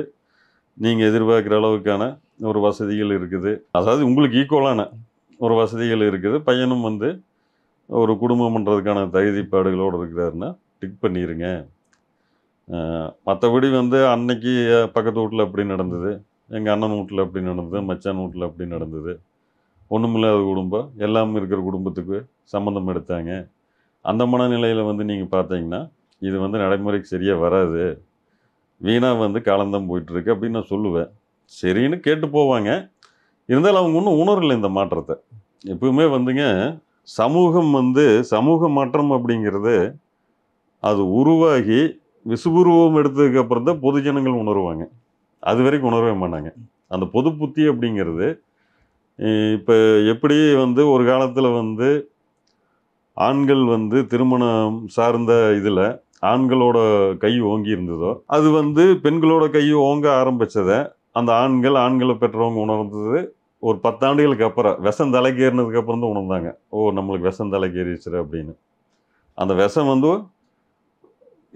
நீங்கள் எதிர்பார்க்குற அளவுக்கான ஒரு வசதிகள் இருக்குது, அதாவது உங்களுக்கு ஈக்குவலான ஒரு வசதிகள் இருக்குது, பையனும் வந்து ஒரு குடும்பம் பண்ணுறதுக்கான தகுதிப்பாடுகளோடு இருக்கிறாருன்னா டிக் பண்ணிடுங்க. மற்றபடி வந்து அன்னைக்கு பக்கத்து வீட்டில் அப்படி நடந்தது, எங்கள் அண்ணன் வீட்டில் அப்படி நடந்தது, மச்சான் வீட்டில் அப்படி நடந்தது, ஒன்றுமில்லாத குடும்பம் எல்லாம் இருக்கிற குடும்பத்துக்கு சம்மந்தம் எடுத்தாங்க, அந்த மனநிலையில் வந்து நீங்கள் பார்த்தீங்கன்னா இது வந்து நடைமுறைக்கு சரியாக வராது, வீணாக வந்து காலந்தான் போயிட்டுருக்கு அப்படின்னு நான் சொல்லுவேன். சரின்னு கேட்டு போவாங்க. இருந்தாலும் அவங்க ஒன்றும் உணரலை இந்த மாற்றத்தை. எப்பவுமே வந்துங்க சமூகம் வந்து சமூக மாற்றம் அப்படிங்கிறது அது உருவாகி விசுபுருவம் எடுத்ததுக்கப்புறம் தான் பொதுஜனங்கள் உணருவாங்க. அது வரைக்கும் உணரவே மாட்டாங்க. அந்த பொது புத்தி அப்படிங்கிறது இப்போ எப்படி வந்து ஒரு காலத்தில் வந்து ஆண்கள் வந்து திருமணம் சார்ந்த இதில் ஆண்களோட கை ஓங்கி இருந்ததோ அது வந்து பெண்களோட கை ஓங்க ஆரம்பித்ததை அந்த ஆண்களை பெற்றவங்க உணர்ந்தது ஒரு 10 ஆண்டுகளுக்கு அப்புறம் விஷம் தலைக்கு ஏறினதுக்கு அப்புறம் தான் உணர்ந்தாங்க. ஓ, நம்மளுக்கு விஷம் தலைக்கு ஏறிச்சு அப்படின்னு. அந்த விஷம் வந்து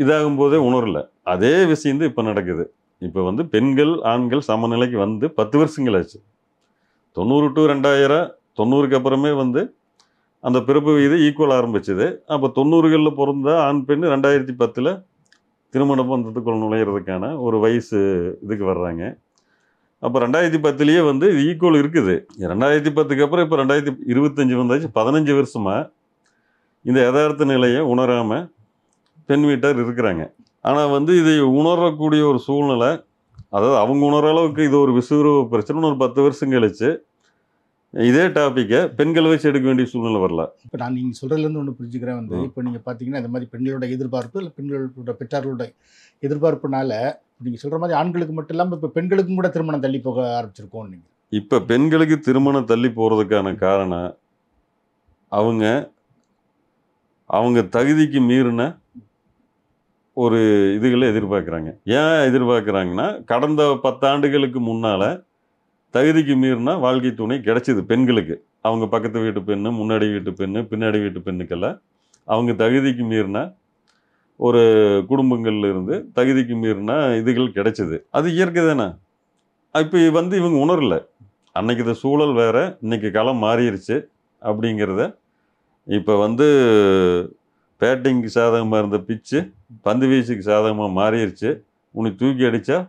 இதாகும் போதே உணரல. அதே விஷயம் இப்போ நடக்குது. இப்போ வந்து பெண்கள் ஆண்கள் சமநிலைக்கு வந்து 10 வருஷங்கள் ஆச்சு. 90 to 2000 90க்கு அப்புறமே வந்து அந்த பிறப்பு விகிதம் ஈக்குவல் ஆரம்பிச்சது. அப்போ 90களில் பிறந்த ஆண் பெண் 2010 திருமண பந்தத்துக்குள் நுழையிறதுக்கான ஒரு வயசு இதுக்கு வர்றாங்க. அப்போ 2010லேயே வந்து ஈக்குவல் இருக்குது. 2010க்கு அப்புறம் இப்போ 2025 வந்தாச்சு. 15 வருஷமாக இந்த யதார்த்த நிலையை உணராமல் பெண் வீட்டார் இருக்கிறாங்க. ஆனால் வந்து இதை உணரக்கூடிய ஒரு சூழ்நிலை, அதாவது அவங்க உணர அளவுக்கு இது ஒரு விசுவரவு பிரச்சனை ஒரு 10 வருஷம் கழிச்சு இதே டாப்பிக்கை பெண்களை வச்சு எடுக்க வேண்டிய சூழ்நிலை வரல. இப்போ நான் நீங்கள் சொல்கிறதுலேருந்து ஒன்று புரிஞ்சுக்கிறேன். வந்து இப்போ நீங்கள் பார்த்தீங்கன்னா இந்த மாதிரி பெண்களோட எதிர்பார்ப்பு இல்லை பெண்களோட பெற்றார்களோட எதிர்பார்ப்புனால நீங்கள் சொல்கிற மாதிரி ஆண்களுக்கு மட்டும் இல்லாமல் இப்போ பெண்களுக்கும் கூட திருமணம் தள்ளி போக ஆரம்பிச்சிருக்கோம். நீங்கள் இப்போ பெண்களுக்கு திருமணம் தள்ளி போகிறதுக்கான காரணம் அவங்க தகுதிக்கு மீறின ஒரு இதுகளை எதிர்பார்க்குறாங்க. ஏன் எதிர்பார்க்குறாங்கன்னா கடந்த 10 ஆண்டுகளுக்கு முன்னால் தகுதிக்கு மீறினா வாழ்க்கை துணை கிடைச்சிது பெண்களுக்கு. அவங்க பக்கத்து வீட்டு பெண்ணு, முன்னாடி வீட்டு பெண்ணு, பின்னாடி வீட்டு பெண்ணுக்கெல்லாம் அவங்க தகுதிக்கு மீறினா ஒரு குடும்பங்கள்ல இருந்து தகுதிக்கு மீறினா இதுகள் கிடைச்சிது. அது இயற்கை தானே. இப்போ வந்து இவங்க உணரல. அன்னைக்கு இந்த சூழல் வேற, இன்னைக்கு களம் மாறிடுச்சு அப்படிங்கிறத. இப்போ வந்து பேட்டிங்க்கு சாதகமாக இருந்த பிச்சு பந்து வீச்சுக்கு சாதகமாக மாறிடுச்சு, உன்னை தூக்கி அடித்தா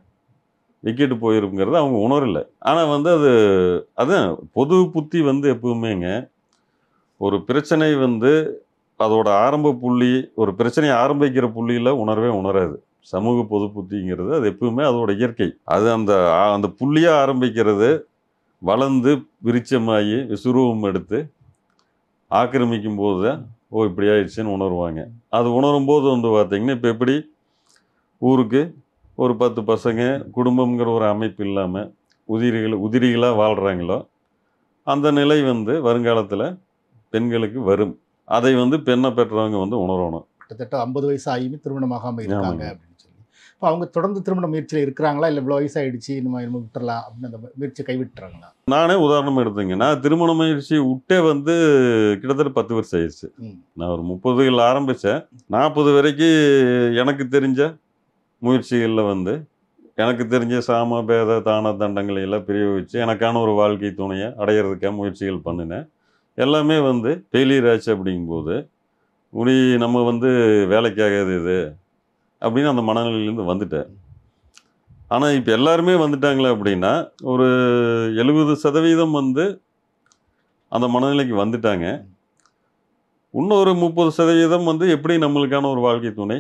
விக்கெட்டு போயிருக்குங்கிறத அவங்க உணரலை. ஆனால் வந்து அதுதான் பொது புத்தி வந்து எப்பவுமேங்க ஒரு பிரச்சனை வந்து அதோட ஆரம்ப புள்ளி, ஒரு பிரச்சனையை ஆரம்பிக்கிற புள்ளியில் உணரவே உணராது. சமூக பொது புத்திங்கிறது அது எப்பவுமே அதோட இயற்கை. அது அந்த புள்ளியாக ஆரம்பிக்கிறது வளர்ந்து விருட்சமாகி விசுரூபம் எடுத்து ஆக்கிரமிக்கும் போது தான் ஓ இப்படி ஆயிடுச்சுன்னு உணர்வாங்க. அது உணரும் போது வந்து பார்த்திங்கன்னா இப்போ எப்படி ஊருக்கு ஒரு 10 பசங்க குடும்பங்கிற ஒரு அமைப்பு இல்லாமல் உதிரிகளாக வாழ்கிறாங்களோ அந்த நிலை வந்து வருங்காலத்தில் பெண்களுக்கு வரும். அதை வந்து பெண்ணை பெற்றவங்க வந்து உணரணும். கிட்டத்தட்ட 50 வயசு ஆகியுமே திருமணமாகாமல் இருக்காங்க அப்படின்னு சொல்லி. இப்போ அவங்க தொடர்ந்து திருமண முயற்சியில் இருக்கிறாங்களா, இல்லை இவ்வளோ வயசாகிடுச்சு நம்ம விட்டுறலாம் அப்படின்னு அந்த முயற்சியை கைவிட்டுறாங்களா? நானே உதாரணம் எடுத்துங்க. நான் திருமண முயற்சி விட்டே வந்து கிட்டத்தட்ட 10 வருஷம் ஆயிடுச்சு. நான் ஒரு 30களில் ஆரம்பித்தேன். 40 வரைக்கும் எனக்கு தெரிஞ்ச முயற்சிகளில் வந்து எனக்கு தெரிஞ்ச சாம பேத தான தண்டங்களை எல்லாம் பிரயோகிச்சு எனக்கான ஒரு வாழ்க்கை துணையை அடையிறதுக்காக முயற்சிகள் பண்ணினேன். எல்லாமே வந்து ஃபெயிலியர் ஆச்சு. அப்படிங்கும்போது நம்ம வந்து வேலைக்காகாது இது அப்படின்னு அந்த மனநிலையிலேருந்து வந்துட்டேன். ஆனால் இப்போ எல்லாருமே வந்துட்டாங்களே அப்படின்னா ஒரு 70% வந்து அந்த மனநிலைக்கு வந்துட்டாங்க. இன்னொரு 30% வந்து எப்படி நம்மளுக்கான ஒரு வாழ்க்கை துணை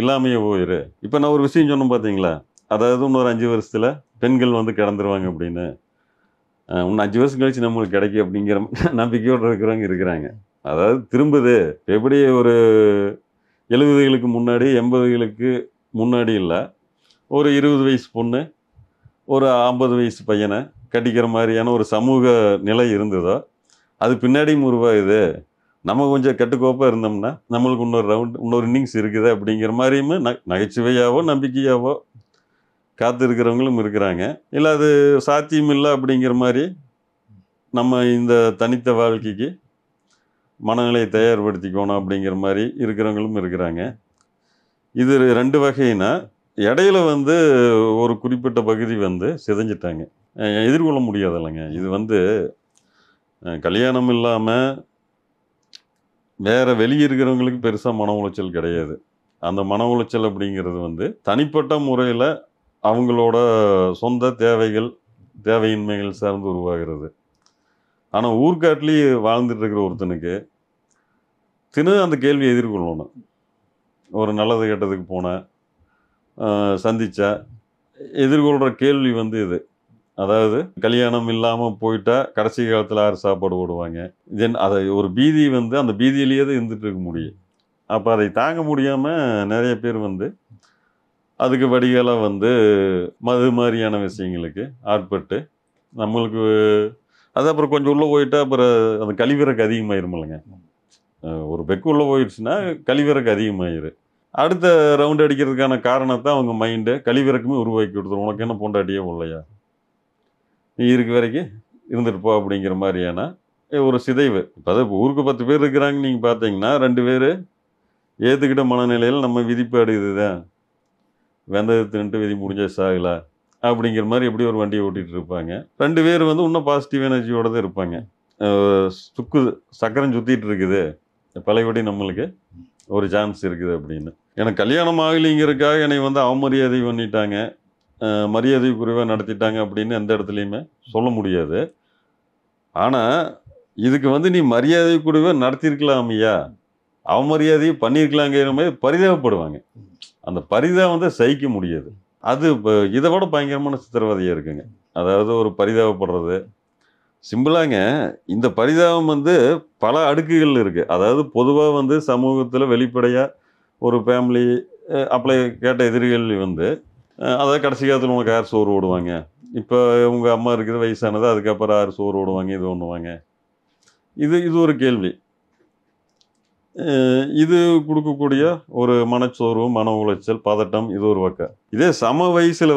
இல்லாமையே போயிரு. இப்போ நான் ஒரு விஷயம் சொன்னேன் பார்த்தீங்களா, அதாவது இன்னொரு 5 வருஷத்தில் பெண்கள் வந்து கிடந்துருவாங்க அப்படின்னு. இன்னும் 5 வருஷம் கழிச்சு நம்மளுக்கு கிடைக்கும் அப்படிங்கிற நம்பிக்கையோடு இருக்கிறவங்க இருக்கிறாங்க. அதாவது திரும்புது. எப்படி ஒரு 70களுக்கு முன்னாடி 80களுக்கு முன்னாடி இல்லை, ஒரு 20 வயசு பொண்ணு ஒரு 50 வயசு பையனை கட்டிக்கிற மாதிரியான ஒரு சமூக நிலை இருந்ததோ அது பின்னாடியும் உருவாகுது. நம்ம கொஞ்சம் கட்டுக்கோப்பாக இருந்தோம்னா நம்மளுக்கு இன்னொரு இன்னிங்ஸ் இருக்குது அப்படிங்கிற மாதிரியுமே நகைச்சுவையாவோ நம்பிக்கையாவோ காத்திருக்கிறவங்களும் இருக்கிறாங்க. இல்லை அது சாத்தியம் இல்லை அப்படிங்கிற மாதிரி நம்ம இந்த தனித்த வாழ்க்கைக்கு மனநிலையை தயார்படுத்திக்கணும் அப்படிங்கிற மாதிரி இருக்கிறவங்களும் இருக்கிறாங்க. இது 2 வகைனா இடையில ஒரு குறிப்பிட்ட பகுதி சிதைஞ்சிட்டாங்க, எதிர்கொள்ள முடியாதில்லைங்க. இது கல்யாணம் இல்லாமல் வேற வெளியே இருக்கிறவங்களுக்கு பெருசாக மன உளைச்சல் கிடையாது. அந்த மன உளைச்சல் அப்படிங்கிறது தனிப்பட்ட முறையில் அவங்களோட சொந்த தேவையின்மைகள் சார்ந்து உருவாகிறது. ஆனால் ஊர்காட்டிலேயே வாழ்ந்துட்டு இருக்கிற ஒருத்தனுக்கு அந்த கேள்வியை எதிர்கொள்ளணும். ஒரு நல்லது கெட்டதுக்கு போனால் சந்திச்சா எதிர்கொள்கிற கேள்வி இது. அதாவது கல்யாணம் இல்லாமல் போயிட்டா கடைசி காலத்தில் யார் சாப்பாடு போடுவாங்க, அதை ஒரு பீதி அந்த பீதியிலேயே தான் இருந்துட்டு இருக்க முடியும். அப்போ அதை தாங்க முடியாமல் நிறைய பேர் அதுக்கு வடிகாலாக மது மாதிரியான விஷயங்களுக்கு ஆட்பட்டு நம்மளுக்கு அது அப்புறம் கொஞ்சம் உள்ளே போயிட்டா அப்புறம் அந்த கழிவிறக்கு அதிகமாயிருமில்லைங்க. ஒரு பெக்கு உள்ளே போயிடுச்சுன்னா கழிவிறக்கு அதிகமாயிரு. அடுத்த ரவுண்ட் அடிக்கிறதுக்கான காரணத்தை அவங்க மைண்டு கழிவிறக்குமே உருவாக்கி கொடுத்துரும். உனக்கு என்ன பொண்டாட்டியே இல்லையா, நீ இருக்க வரைக்கும் இருந்துட்டு போ அப்படிங்கிற மாதிரியான ஒரு சிதைவு. இப்போ ஊருக்கு 10 பேர் இருக்கிறாங்க, நீங்கள் பார்த்தீங்கன்னா 2 பேர் ஏற்றுக்கிட்ட மனநிலையில் நம்ம விதிப்பாடு இதுதான், வெந்தயத்துன்ட்டு விதி முடிஞ்ச சாகலை அப்படிங்கிற மாதிரி எப்படி ஒரு வண்டியை ஓட்டிகிட்டு இருப்பாங்க. 2 பேர் இன்னும் பாசிட்டிவ் எனர்ஜியோடு தான் இருப்பாங்க. சக்கரம் சுற்றிட்டு இருக்குது, பழையபடி நம்மளுக்கு ஒரு சான்ஸ் இருக்குது அப்படின்னு. எனக்கு கல்யாணம் ஆகலைங்கிறதுக்காக என்னை அவமரியாதை பண்ணிட்டாங்க, மரியாதை குறைவாக நடத்திட்டாங்க அப்படின்னு எந்த இடத்துலையுமே சொல்ல முடியாது. ஆனால் இதுக்கு நீ மரியாதை குறைவாக நடத்தியிருக்கலாமையா, அவமரியாதையை பண்ணியிருக்கலாங்கிற மாதிரி பரிதாபப்படுவாங்க. அந்த பரிதாபம் சகிக்க முடியாது. அது இப்போ இதை விட பயங்கரமான சித்திரவதையாக இருக்குங்க. அதாவது ஒரு பரிதாபப்படுறது சிம்பிளாங்க. இந்த பரிதாபம் பல அடுக்குகள் இருக்குது. அதாவது பொதுவாக சமூகத்தில் வெளிப்படையாக ஒரு ஃபேமிலி அப்ளை கேட்ட எதிரிகள் அதாவது கடைசி காலத்தில் உனக்கு யார் சோறு ஓடுவாங்க, இப்போ உங்கள் அம்மா இருக்குது வயசானது, அதுக்கப்புறம் யார் சோறு ஓடுவாங்க, இது ஒன்றுவாங்க, இது ஒரு கேள்வி. இது கொடுக்கக்கூடிய ஒரு மனச்சோர்வு, மன உளைச்சல், பதட்டம், இது ஒரு பக்கம். இதே சம வயசில்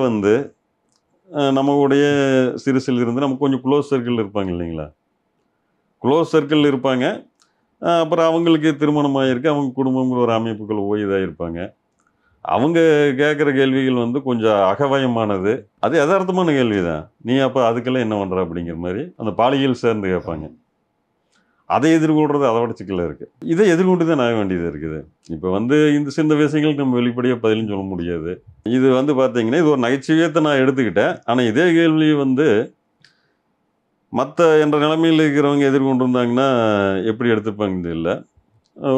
நம்மளுடைய சிறுசில் இருந்து நமக்கு கொஞ்சம் க்ளோஸ் சர்க்கிள் இருப்பாங்க இல்லைங்களா, க்ளோஸ் சர்க்கிள் இருப்பாங்க. அப்புறம் அவங்களுக்கு திருமணம் ஆகிருக்கு, அவங்க குடும்பங்கள் ஒரு அமைப்புகள் இதாக இருப்பாங்க. அவங்க கேட்குற கேள்விகள் கொஞ்சம் அகவயமானது, அது யதார்த்தமான கேள்வி தான். நீ அப்போ அதுக்கெல்லாம் என்ன பண்ணுற அப்படிங்கிற மாதிரி அந்த பாலியல் சேர்ந்து கேட்பாங்க. அதை எதிர்கொள்கிறது அதை விட சிக்கலாக இருக்குது. இதை எதிர்கொண்டு தான் ஆக வேண்டியது இருக்குது. இப்போ இந்த சின்ன விஷயங்களுக்கு நம்ம வெளிப்படையாக பதிலும் சொல்ல முடியாது. இது பார்த்தீங்கன்னா இது ஒரு நகைச்சுவையத்தை நான் எடுத்துக்கிட்டேன். ஆனால் இதே கேள்வி மற்ற என்ற நிலைமையில் இருக்கிறவங்க எதிர்கொண்டு இருந்தாங்கன்னா எப்படி எடுத்துப்பாங்க இல்லை.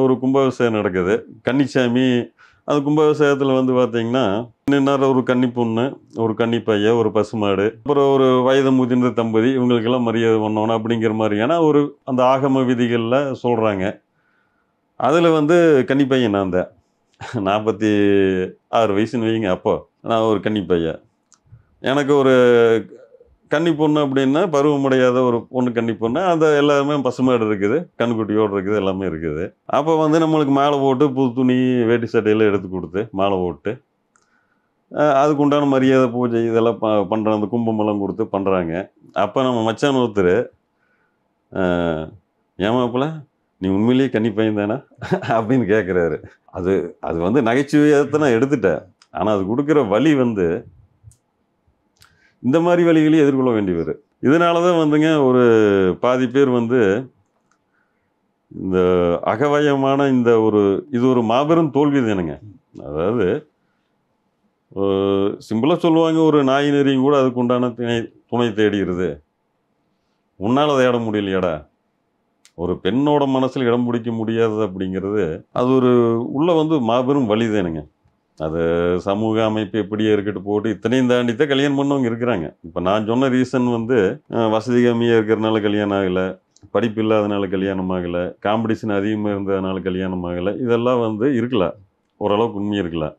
ஒரு கும்பாபிஷேகம் நடக்குது, கன்னிசாமி. அந்த கும்பாபிஷேகத்தில் பார்த்தீங்கன்னா இன்னும் ஒரு கன்னி பொண்ணு, ஒரு கன்னி பையன், ஒரு பசுமாடு, அப்புறம் ஒரு வயது முதிர்ந்த தம்பதி, இவங்களுக்கெல்லாம் மரியாதை பண்ணணும் அப்படிங்கிற மாதிரியான ஒரு அந்த ஆகம விதிகளில் சொல்கிறாங்க. அதில் கன்னி பையன் நான் தான் 46 வயசுன்னு வைங்க. அப்போ நான் ஒரு கன்னி பையன். எனக்கு ஒரு கன்னி பொண்ணு அப்படின்னா பருவமடையாத ஒரு பொண்ணு கன்னி பொண்ணு, அந்த எல்லாருமே பசுமாடு இருக்குது, கண்ணுக்குட்டியோடு இருக்குது, எல்லாமே இருக்குது. அப்போ நம்மளுக்கு மாலை போட்டு புது துணி வேட்டி சட்டையெல்லாம் எடுத்து கொடுத்து மாலை போட்டு அதுக்கு உண்டான மரியாதை பூஜை இதெல்லாம் பண்ணுற அந்த கும்பமெல்லாம் கொடுத்து பண்ணுறாங்க. அப்போ நம்ம மச்சான் ஒருத்தர், ஏமாப்பில் நீ உண்மையிலேயே கன்னி பையன் தானே அப்படின்னு கேட்குறாரு. அது நகைச்சுவையாக நான் எடுத்துட்டேன். ஆனால் அது கொடுக்குற வலி இந்த மாதிரி வழிகளையும் எதிர்கொள்ள வேண்டி வரும். இதனால தான் ஒரு பாதி பேர் இந்த அகவயமான இது ஒரு மாபெரும் தோல்வி தானுங்க. அதாவது சிம்பிளாக சொல்லுவாங்க, ஒரு நாய் நெறியும் கூட அதுக்கு உண்டான துணை தேடிடுது. உன்னால் அதை இடம் முடியலையாடா. ஒரு பெண்ணோட மனசில் இடம் பிடிக்க முடியாது அப்படிங்கிறது அது ஒரு உள்ள மாபெரும் வழி தானுங்க. அது சமூக அமைப்பு எப்படியே இருக்கட்டு போட்டு இத்தனையும் தாண்டி தான் கல்யாணம் பண்ணவங்க இருக்கிறாங்க. இப்போ நான் சொன்ன ரீசன் வசதி கம்மியாக இருக்கிறதுனால கல்யாணம் ஆகலை, படிப்பு இல்லாதனால கல்யாணம் ஆகலை, காம்படிஷன் அதிகமாக இருந்ததுனால கல்யாணம் ஆகலை, இதெல்லாம் வந்து இருக்கலாம், ஓரளவுக்கு உண்மை இருக்கலாம்.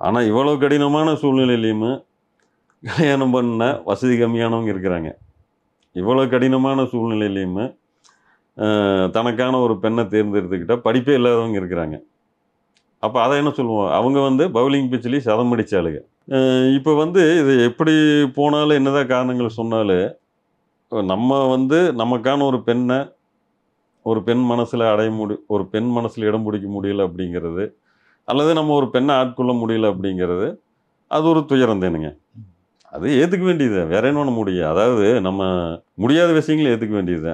ஆனால் இவ்வளோ கடினமான சூழ்நிலையிலையுமே கல்யாணம் பண்ண வசதி கம்மியானவங்க இருக்கிறாங்க. இவ்வளோ கடினமான சூழ்நிலையிலையுமே தனக்கான ஒரு பெண்ணை தேர்ந்தெடுத்துக்கிட்டால் படிப்பே இல்லாதவங்க இருக்கிறாங்க. அப்போ அதை என்ன சொல்லுவோம், அவங்க வந்து பவுலிங் பிச்சிலி சதம் அடித்தாளுங்க. இப்போ வந்து இது எப்படி போனாலும் என்னதான் காரணங்கள் சொன்னாலும் நம்ம வந்து நமக்கான ஒரு பெண்ணை ஒரு பெண் மனசில் ஒரு பெண் மனசில் இடம் பிடிக்க முடியல அப்படிங்கிறது, அல்லது நம்ம ஒரு பெண்ணை ஆட்கொள்ள முடியல அப்படிங்கிறது, அது ஒரு துயரம் தானுங்க. அது ஏற்றுக்க வேண்டியது, வேற என்ன பண்ண முடியும். அதாவது நம்ம முடியாத விஷயங்களை ஏற்றுக்க வேண்டியது.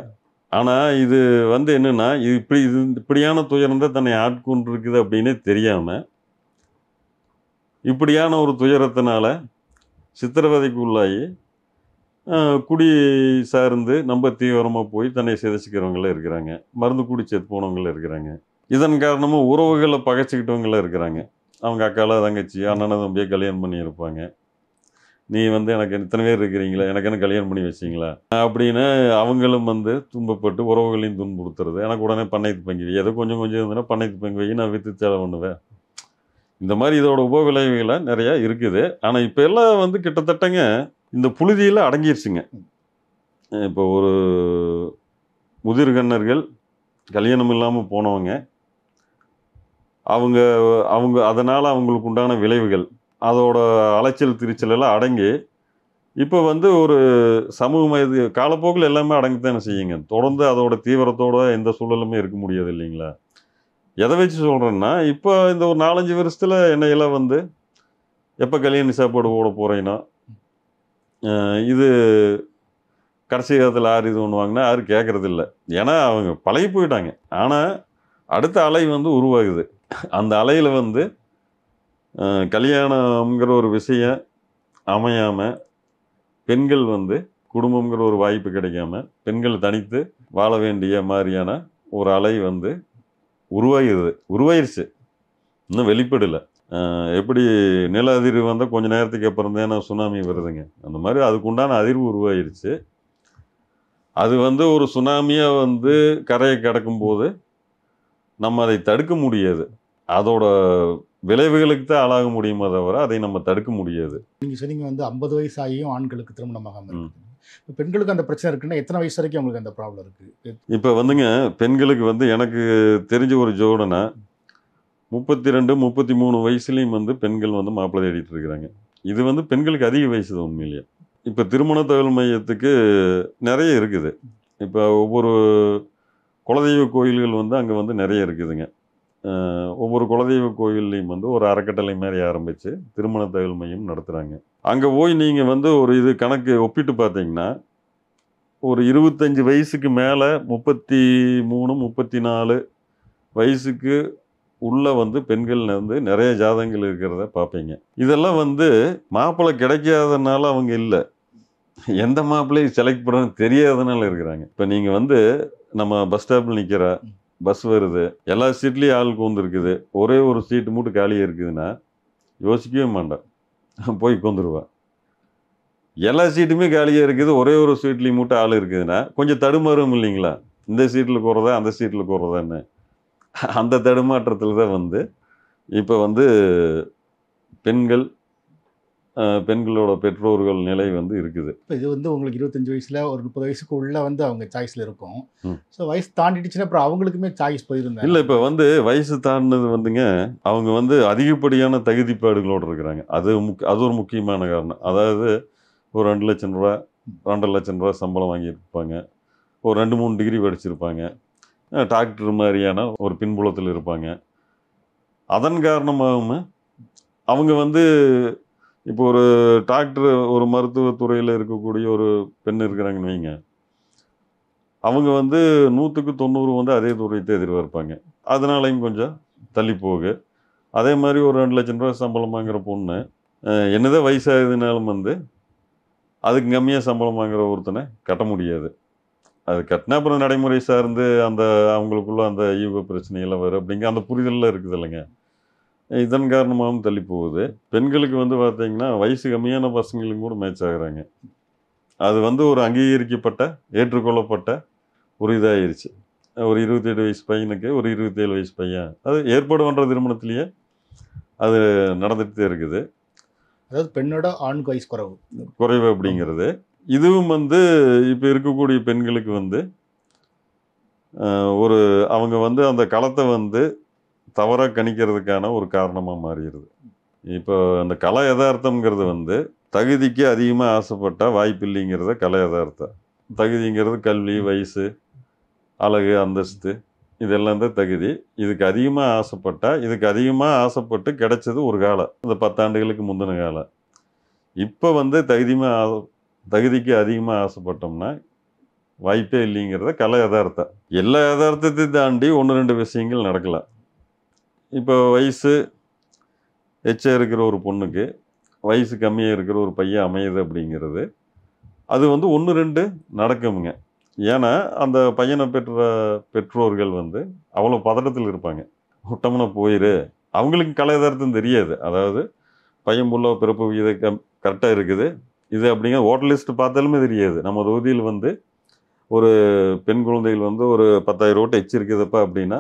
ஆனால் இது வந்து என்னென்னா, இது இப்படியான துயரம் தான் தன்னை ஆட்கொண்டு இருக்குது அப்படின்னு தெரியாமல் இப்படியான ஒரு துயரத்தினால சித்திரவதைக்கு உள்ளாகி குடி சார்ந்து நம்ம தீவிரமாக போய் தன்னை சிதைச்சிக்கிறவங்கள இருக்கிறாங்க, மருந்து குடி செத்து போனவங்கள இருக்கிறாங்க. இதன் காரணமாக உறவுகளை பகைச்சிக்கிட்டவங்கள இருக்கிறாங்க. அவங்க அக்கால தங்கச்சி அண்ணனை தம்பியை கல்யாணம் பண்ணி இருப்பாங்க. நீ வந்து எனக்கு இத்தனை பேர் இருக்கிறீங்களா, எனக்கு என்ன கல்யாணம் பண்ணி வச்சிங்களா அப்படின்னு அவங்களும் வந்து துன்பப்பட்டு உறவுகளையும் துன்புறுத்துறது. எனக்கு உடனே பண்ணைத்து பங்கு வை, எதோ கொஞ்சம் கொஞ்சம் இருந்ததுன்னா பண்ணைத்து பங்கு வை, நான் விற்று தேவை பண்ணுவேன். இந்த மாதிரி இதோட உபவிளைவுகளாக நிறையா இருக்குது. ஆனால் இப்போ எல்லாம் வந்து கிட்டத்தட்டங்க இந்த புழுதியில் அடங்கிருச்சுங்க. இப்போ ஒரு முதிர்கண்ணர்கள் கல்யாணம் இல்லாமல் போனவங்க, அவங்க அவங்க அதனால் அவங்களுக்கு உண்டான விளைவுகள், அதோட அலைச்சல் திரிச்சல் எல்லாம் அடங்கி இப்போ வந்து ஒரு சமூகம் இது காலப்போக்கில் எல்லாமே அடங்கித்தானே செய்யுங்க. தொடர்ந்து அதோட தீவிரத்தோட எந்த சூழலுமே இருக்க முடியாது இல்லைங்களா. எதை வச்சு சொல்கிறேன்னா, இப்போ இந்த ஒரு 4-5 வருஷத்தில் என்னையெல்லாம் வந்து எப்போ கல்யாண சாப்பாடு ஓட போகிறேன்னா, இது கடைசி காலத்தில் யார் இது பண்ணுவாங்கன்னா யாரும் கேட்குறதில்ல. ஏன்னா அவங்க பழகி போயிட்டாங்க. ஆனால் அடுத்த அலை வந்து உருவாகுது. அந்த அலையில் வந்து கல்யாணம்ங்கிற ஒரு விஷயம் அமையாமல் பெண்கள் வந்து குடும்பங்கிற ஒரு வாய்ப்பு கிடைக்காம பெண்கள் தனித்து வாழ வேண்டிய மாதிரியான ஒரு அலை வந்து உருவாயிருச்சு, இன்னும் வெளிப்படலை. எப்படி நில அதிர்வு வந்தால் கொஞ்சம் நேரத்துக்கு அப்புறம் தானே சுனாமி வருதுங்க, அந்த மாதிரி அதுக்குண்டான அதிர்வு உருவாயிருச்சு. அது வந்து ஒரு சுனாமியாக வந்து கரையை கடக்கும்போது நம்ம அதை தடுக்க முடியாது. அதோட விளைவுகளுக்கு தான் ஆளாக முடியுமே தவிர அதை நம்ம தடுக்க முடியாது. நீங்கள் சொன்னீங்க வந்து 50 வயசு ஆகியும் ஆண்களுக்கு திருமணமாகாமல் இருக்குது. இப்போ பெண்களுக்கு அந்த பிரச்சனை இருக்குன்னா எத்தனை வயசு வரைக்கும் அவங்களுக்கு அந்த ப்ராப்ளம் இருக்குது? இப்போ வந்துங்க பெண்களுக்கு வந்து எனக்கு தெரிஞ்ச ஒரு ஜோடனை 32, 33 வயசுலேயும் வந்து பெண்கள் வந்து மாப்பிள்ளை தேடிட்டு இருக்கிறாங்க. இது வந்து பெண்களுக்கு அதிக வயசு தான் உண்மையிலேயே. இப்போ திருமண தகவல் மையத்துக்கு நிறைய இருக்குது. இப்போ ஒவ்வொரு குலதெய்வ கோயில்கள் வந்து அங்கே வந்து நிறைய இருக்குதுங்க. ஒவ்வொரு குலதெய்வ கோயில்லையும் வந்து ஒரு அறக்கட்டளை மாதிரி ஆரம்பித்து திருமண தகவல் மையம் நடத்துகிறாங்க. அங்கே போய் நீங்கள் வந்து ஒரு இது கணக்கு ஒப்பிட்டு பார்த்தீங்கன்னா, ஒரு 25 வயசுக்கு மேலே 33, 34 வயசுக்கு உள்ள வந்து பெண்கள் வந்து நிறைய ஜாதகங்கள் இருக்கிறத பார்ப்பீங்க. இதெல்லாம் வந்து மாப்பிள்ளை கிடைக்காதனால அவங்க இல்லை, எந்த மாப்பிள்ளையை செலக்ட் பண்ணுறதுன்னு தெரியாதனால இருக்கிறாங்க. இப்போ நீங்கள் வந்து நம்ம பஸ் ஸ்டாப்பில் நிற்கிற பஸ் வருது, எல்லா சீட்லேயும் ஆளுக்கு வந்துருக்குது, ஒரே ஒரு சீட்டு மட்டும் காலியாக இருக்குதுன்னா யோசிக்கவே மாட்டேன், போய் உட்காந்துருவேன். எல்லா சீட்டுமே காலியாக இருக்குது, ஒரே ஒரு சீட்லேயும் மட்டும் ஆள் இருக்குதுன்னா கொஞ்சம் தடுமாறும் இல்லைங்களா, இந்த சீட்டில் போகிறதா அந்த சீட்டில் போகிறதான்னு. அந்த தடுமாற்றத்தில் தான் வந்து இப்போ வந்து பெண்களோட பெற்றோர்கள் நிலை வந்து இருக்குது. இப்போ இது வந்து உங்களுக்கு 25 வயசில் ஒரு 30 வயசுக்கு உள்ளே வந்து அவங்க சாய்ஸில் இருக்கும். ஸோ வயசு தாண்டிடுச்சுன்னா அப்புறம் அவங்களுக்குமே சாய்ஸ் போயிருந்தாங்க. இல்லை, இப்போ வந்து வயசு தாண்டினது வந்துங்க அவங்க வந்து அதிகப்படியான தகுதிப்பாடுகளோடு இருக்கிறாங்க. அது ஒரு முக்கியமான காரணம். அதாவது ஒரு 2 லட்சம் ரூபா 2.5 லட்சம் ரூபா சம்பளம் வாங்கியிருப்பாங்க, ஒரு 2-3 டிகிரி படிச்சிருப்பாங்க, டாக்டர் மாதிரியான ஒரு பின்புலத்தில் இருப்பாங்க. அதன் காரணமாகவும் அவங்க வந்து இப்போ ஒரு டாக்டர் ஒரு மருத்துவத்துறையில் இருக்கக்கூடிய ஒரு பெண் இருக்கிறாங்கன்னு வைங்க, அவங்க வந்து 100க்கு 90 வந்து அதே துறையத்தை எதிர்பார்ப்பாங்க. அதனாலையும் கொஞ்சம் தள்ளி போகு. அதே மாதிரி ஒரு 2 லட்சம் ரூபா சம்பளம் வாங்குகிற பொண்ணு என்னதான் வயசாகுதுனாலும் வந்து அதுக்கு கம்மியாக சம்பளம் வாங்குகிற ஒருத்தனை கட்ட முடியாது. அது கட்டினா அப்புறம் நடைமுறை சார்ந்து அந்த அவங்களுக்குள்ள அந்த ஈகோ பிரச்சனையெல்லாம் வரும் அப்படிங்க அந்த புரிதலில் இருக்குது இல்லைங்க. இதன் காரணமாகவும் தள்ளி போகுது. பெண்களுக்கு வந்து பார்த்தீங்கன்னா வயசு கம்மியான பசங்களுக்கும் கூட மேட்ச் ஆகுறாங்க. அது வந்து ஒரு அங்கீகரிக்கப்பட்ட ஏற்றுக்கொள்ளப்பட்ட ஒரு இதாகிருச்சு. ஒரு 27 வயசு பையனுக்கு ஒரு 27 வயசு பையன் அது ஏற்பாடு பண்ணுற திருமணத்திலேயே அது நடந்துகிட்டே இருக்குது. அதாவது பெண்ணோட ஆணுக்கு வயசு குறைவு அப்படிங்கிறது. இதுவும் வந்து இப்போ இருக்கக்கூடிய பெண்களுக்கு வந்து ஒரு அவங்க வந்து அந்த களத்தை வந்து தவறாக கணிக்கிறதுக்கான ஒரு காரணமாக மாறிடுது. இப்போ அந்த கல யதார்த்தம்ங்கிறது வந்து தகுதிக்கு அதிகமாக ஆசைப்பட்டால் வாய்ப்பு இல்லைங்கிறத கல யதார்த்தம். தகுதிங்கிறது கல்வி, வயசு, அழகு, அந்தஸ்து இதெல்லாம் தான் தகுதி. இதுக்கு அதிகமாக ஆசைப்பட்டால் இதுக்கு அதிகமாக ஆசைப்பட்டு கிடைச்சது ஒரு காலம், இந்த 10 ஆண்டுகளுக்கு முந்தின காலம். இப்போ வந்து தகுதிக்கு அதிகமாக ஆசைப்பட்டோம்னா வாய்ப்பே இல்லைங்கிறத கல யதார்த்தம். எல்லா யதார்த்தத்தையும் தாண்டி 1-2 விஷயங்கள் நடக்கலாம். இப்போ வயசு எச்சா இருக்கிற ஒரு பொண்ணுக்கு வயசு கம்மியாக இருக்கிற ஒரு பையன் அமையுது அப்படிங்கிறது அது வந்து 1-2 நடக்குமுங்க. ஏன்னா அந்த பையனை பெற்ற பெற்றோர்கள் வந்து அவ்வளோ பதட்டத்தில் இருப்பாங்க. விட்டோம்னா போயிரு, அவங்களுக்கு கல யதார்த்தம் தெரியாது. அதாவது பையன் புள்ள பிறப்பு விகிதம் கரெக்டாக இருக்குது இது அப்படிங்கிற ஹோட்டல் லிஸ்ட் பார்த்தாலுமே தெரியாது. நம்ம தொகுதியில் வந்து ஒரு பெண் குழந்தைகள் வந்து ஒரு 10,000 ஓட்டு எச்சு இருக்குதுப்பா அப்படின்னா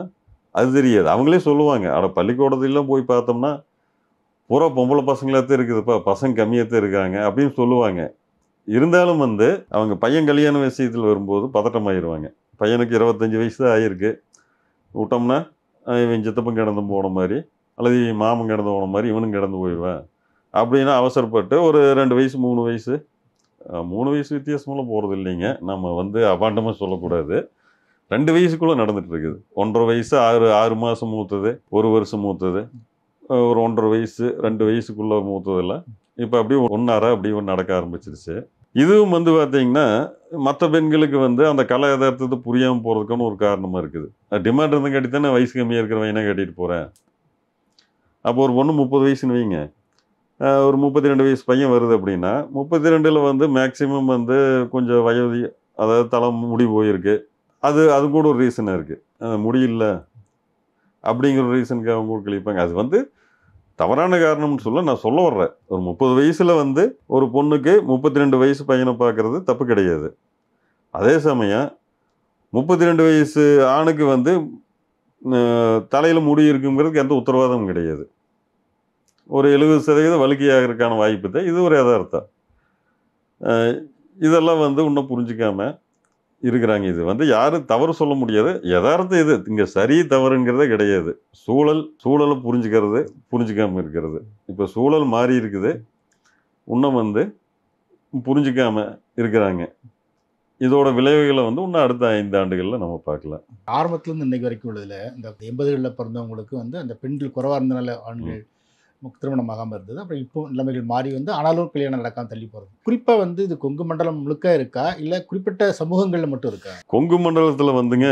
அது தெரியாது. அவங்களே சொல்லுவாங்க, பள்ளிக்கூடத்திலாம் போய் பார்த்தோம்னா பூரா பொம்பளை பசங்களாகத்தான் இருக்குதுப்பா, பசங்க கம்மியாகத்தான் இருக்காங்க அப்படின்னு சொல்லுவாங்க. இருந்தாலும் வந்து அவங்க பையன் கல்யாண விஷயத்தில் வரும்போது பதட்டமாயிருவாங்க. பையனுக்கு 25 வயசு தான் ஆகிருக்கு, விட்டோம்னா இவன் சித்தப்பன் கிடந்து போன மாதிரி அல்லது மாமன் கிடந்து போன மாதிரி இவனும் கிடந்து போயிடுவேன் அப்படின்னு அவசரப்பட்டு ஒரு 2 வயசு 3 வயசு 3 வயசு வித்தியாசமெல்லாம் போகிறது இல்லைங்க. நம்ம வந்து அபாண்டமாக சொல்லக்கூடாது. 2 வயசுக்குள்ளே நடந்துட்டு இருக்குது. 1.5 வயசு 6 மாதம் மூத்தது, 1 வருஷம் மூத்தது, ஒரு 1.5 வயசு 2 வயசுக்குள்ளே மூத்ததெல்லாம் இப்போ அப்படியே ஒன்றார அப்படி ஒன்று நடக்க ஆரம்பிச்சிருச்சு. இதுவும் வந்து பார்த்தீங்கன்னா மற்ற பெண்களுக்கு வந்து அந்த கல யதார்த்தத்தை புரியாமல் போகிறதுக்கான ஒரு காரணமாக இருக்குது. டிமாண்ட் இருந்தும் கட்டி தானே வயசு கம்மியாக இருக்கிற பையனை கட்டிட்டு போகிறேன். அப்போ ஒரு பொண்ணு 30 வயசுன்னு வைங்க, ஒரு 32 வயசு பையன் வருது அப்படின்னா 32ல் வந்து மேக்சிமம் வந்து கொஞ்சம் வயது, அதாவது தலை முடி போயிருக்கு. அது கூட ஒரு ரீசனாக இருக்குது. முடியல அப்படிங்கிற ஒரு ரீசனுக்கு அவங்க கூட கழிப்பாங்க. அது வந்து தவறான காரணம்னு நான் சொல்ல வர்றேன். ஒரு 30 வயசில் வந்து ஒரு பொண்ணுக்கு 32 வயசு பையனை பார்க்குறது தப்பு கிடையாது. அதே சமயம் 32 வயசு ஆணுக்கு வந்து தலையில் முடி இருக்குங்கிறதுக்கு எந்த உத்தரவாதமும் கிடையாது. ஒரு 70% வழுக்கையாகிறதுக்கான வாய்ப்பு தான். இது ஒரு யதார்த்தம். இதெல்லாம் வந்து இன்னும் புரிஞ்சிக்காம இருக்கிறாங்க. இது வந்து யாரும் தவறு சொல்ல முடியாது. யதார்த்தம் இது. இங்கே சரி தவறுங்கிறதே கிடையாது. சூழலை புரிஞ்சிக்காமல் இருக்கிறது. இப்போ சூழல் மாறி இருக்குது, இன்னும் வந்து புரிஞ்சிக்காம இருக்கிறாங்க. இதோட விளைவுகளை வந்து இன்னும் அடுத்த 5 ஆண்டுகளில் நம்ம பார்க்கலாம். ஆரம்பத்துலேருந்து இன்னைக்கு வரைக்கும் உள்ளதில் இந்த 80களில் பிறந்தவங்களுக்கு வந்து அந்த பெண்கள் குறைவாக இருந்தனால ஆண்கள் திருமணமாகாமல் இருந்தது. அப்புறம் இப்போ நிலைமைகள் மாறி வந்து ஆனாலும் கல்யாணம் நடக்காமல் தள்ளி போகிறது. குறிப்பாக வந்து இது கொங்கு மண்டலம் முழுக்க இருக்கா, இல்லை குறிப்பிட்ட சமூகங்களில் மட்டும் இருக்கா? கொங்கு மண்டலத்தில் வந்துங்க